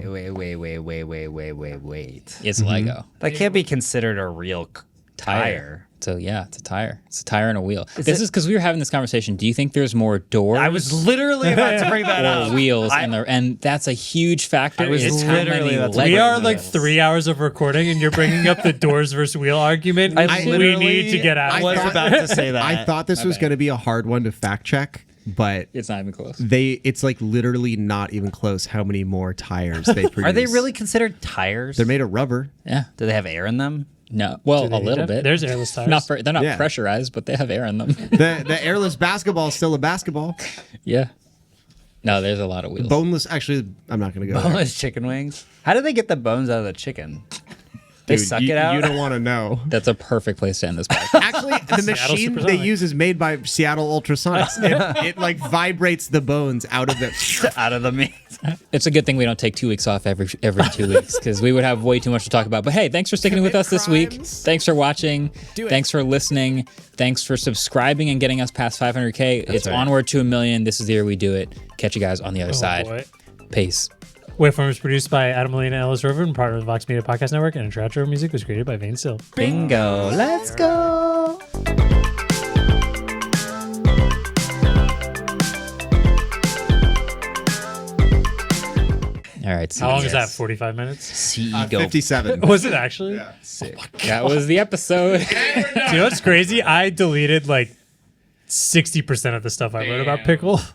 S3: Wait.
S1: It's Lego.
S3: That can't be considered a real tire.
S1: So yeah, it's a tire. It's a tire and a wheel. This is because we were having this conversation. Do you think there's more doors?
S3: I was literally about to bring that up.
S1: Or wheels, and that's a huge factor.
S3: It's
S1: how
S3: literally
S1: many
S3: that's
S1: Lego
S2: We are
S1: wheels.
S2: like 3 hours of recording, and you're bringing up the doors versus wheel argument. We need to get out.
S3: I was about to say that.
S5: I thought this was going to be a hard one to fact check, but
S1: It's not even close.
S5: it's like literally not even close how many more tires they produce.
S3: Are they really considered tires?
S5: They're made of rubber.
S1: Yeah.
S3: Do they have air in them?
S1: No. Well, a little bit.
S2: There's airless tires.
S1: They're not
S5: Yeah.
S1: pressurized, but they have air in them.
S5: The airless basketball is still a basketball.
S1: Yeah. No, there's a lot of wheels.
S5: Boneless, actually, I'm not going to go there.
S3: Boneless chicken wings. How do they get the bones out of the chicken? They
S5: Dude,
S3: suck
S5: you,
S3: it out.
S5: You don't want to know.
S1: That's a perfect place to end this podcast.
S5: Actually, the machine they
S2: Supersonic.
S5: use is made by Seattle Ultrasonics. It like vibrates the bones out of the.
S3: out of the meat.
S1: It's a good thing we don't take 2 weeks off every 2 weeks because we would have way too much to talk about. But hey, thanks for sticking with us this week.
S5: crimes.
S1: Thanks for watching. Thanks for listening. Thanks for subscribing and getting us past 500K. It's
S3: right.
S1: onward to 1 million. This is the year we do it. Catch you guys on the other side.
S2: Boy.
S1: Peace.
S2: Waveform is produced by Adam Molina and Ellis Rover and part of the Vox Media Podcast Network, and intro outro music was created by Vane Still.
S3: Bingo. Let's go.
S1: All right.
S2: How long is that?
S1: CES.
S2: 45 minutes?
S3: CE go.
S5: 57.
S2: Was it actually?
S1: That was the episode.
S2: Do you know what's crazy? I deleted like 60% of the stuff I wrote about Pickle.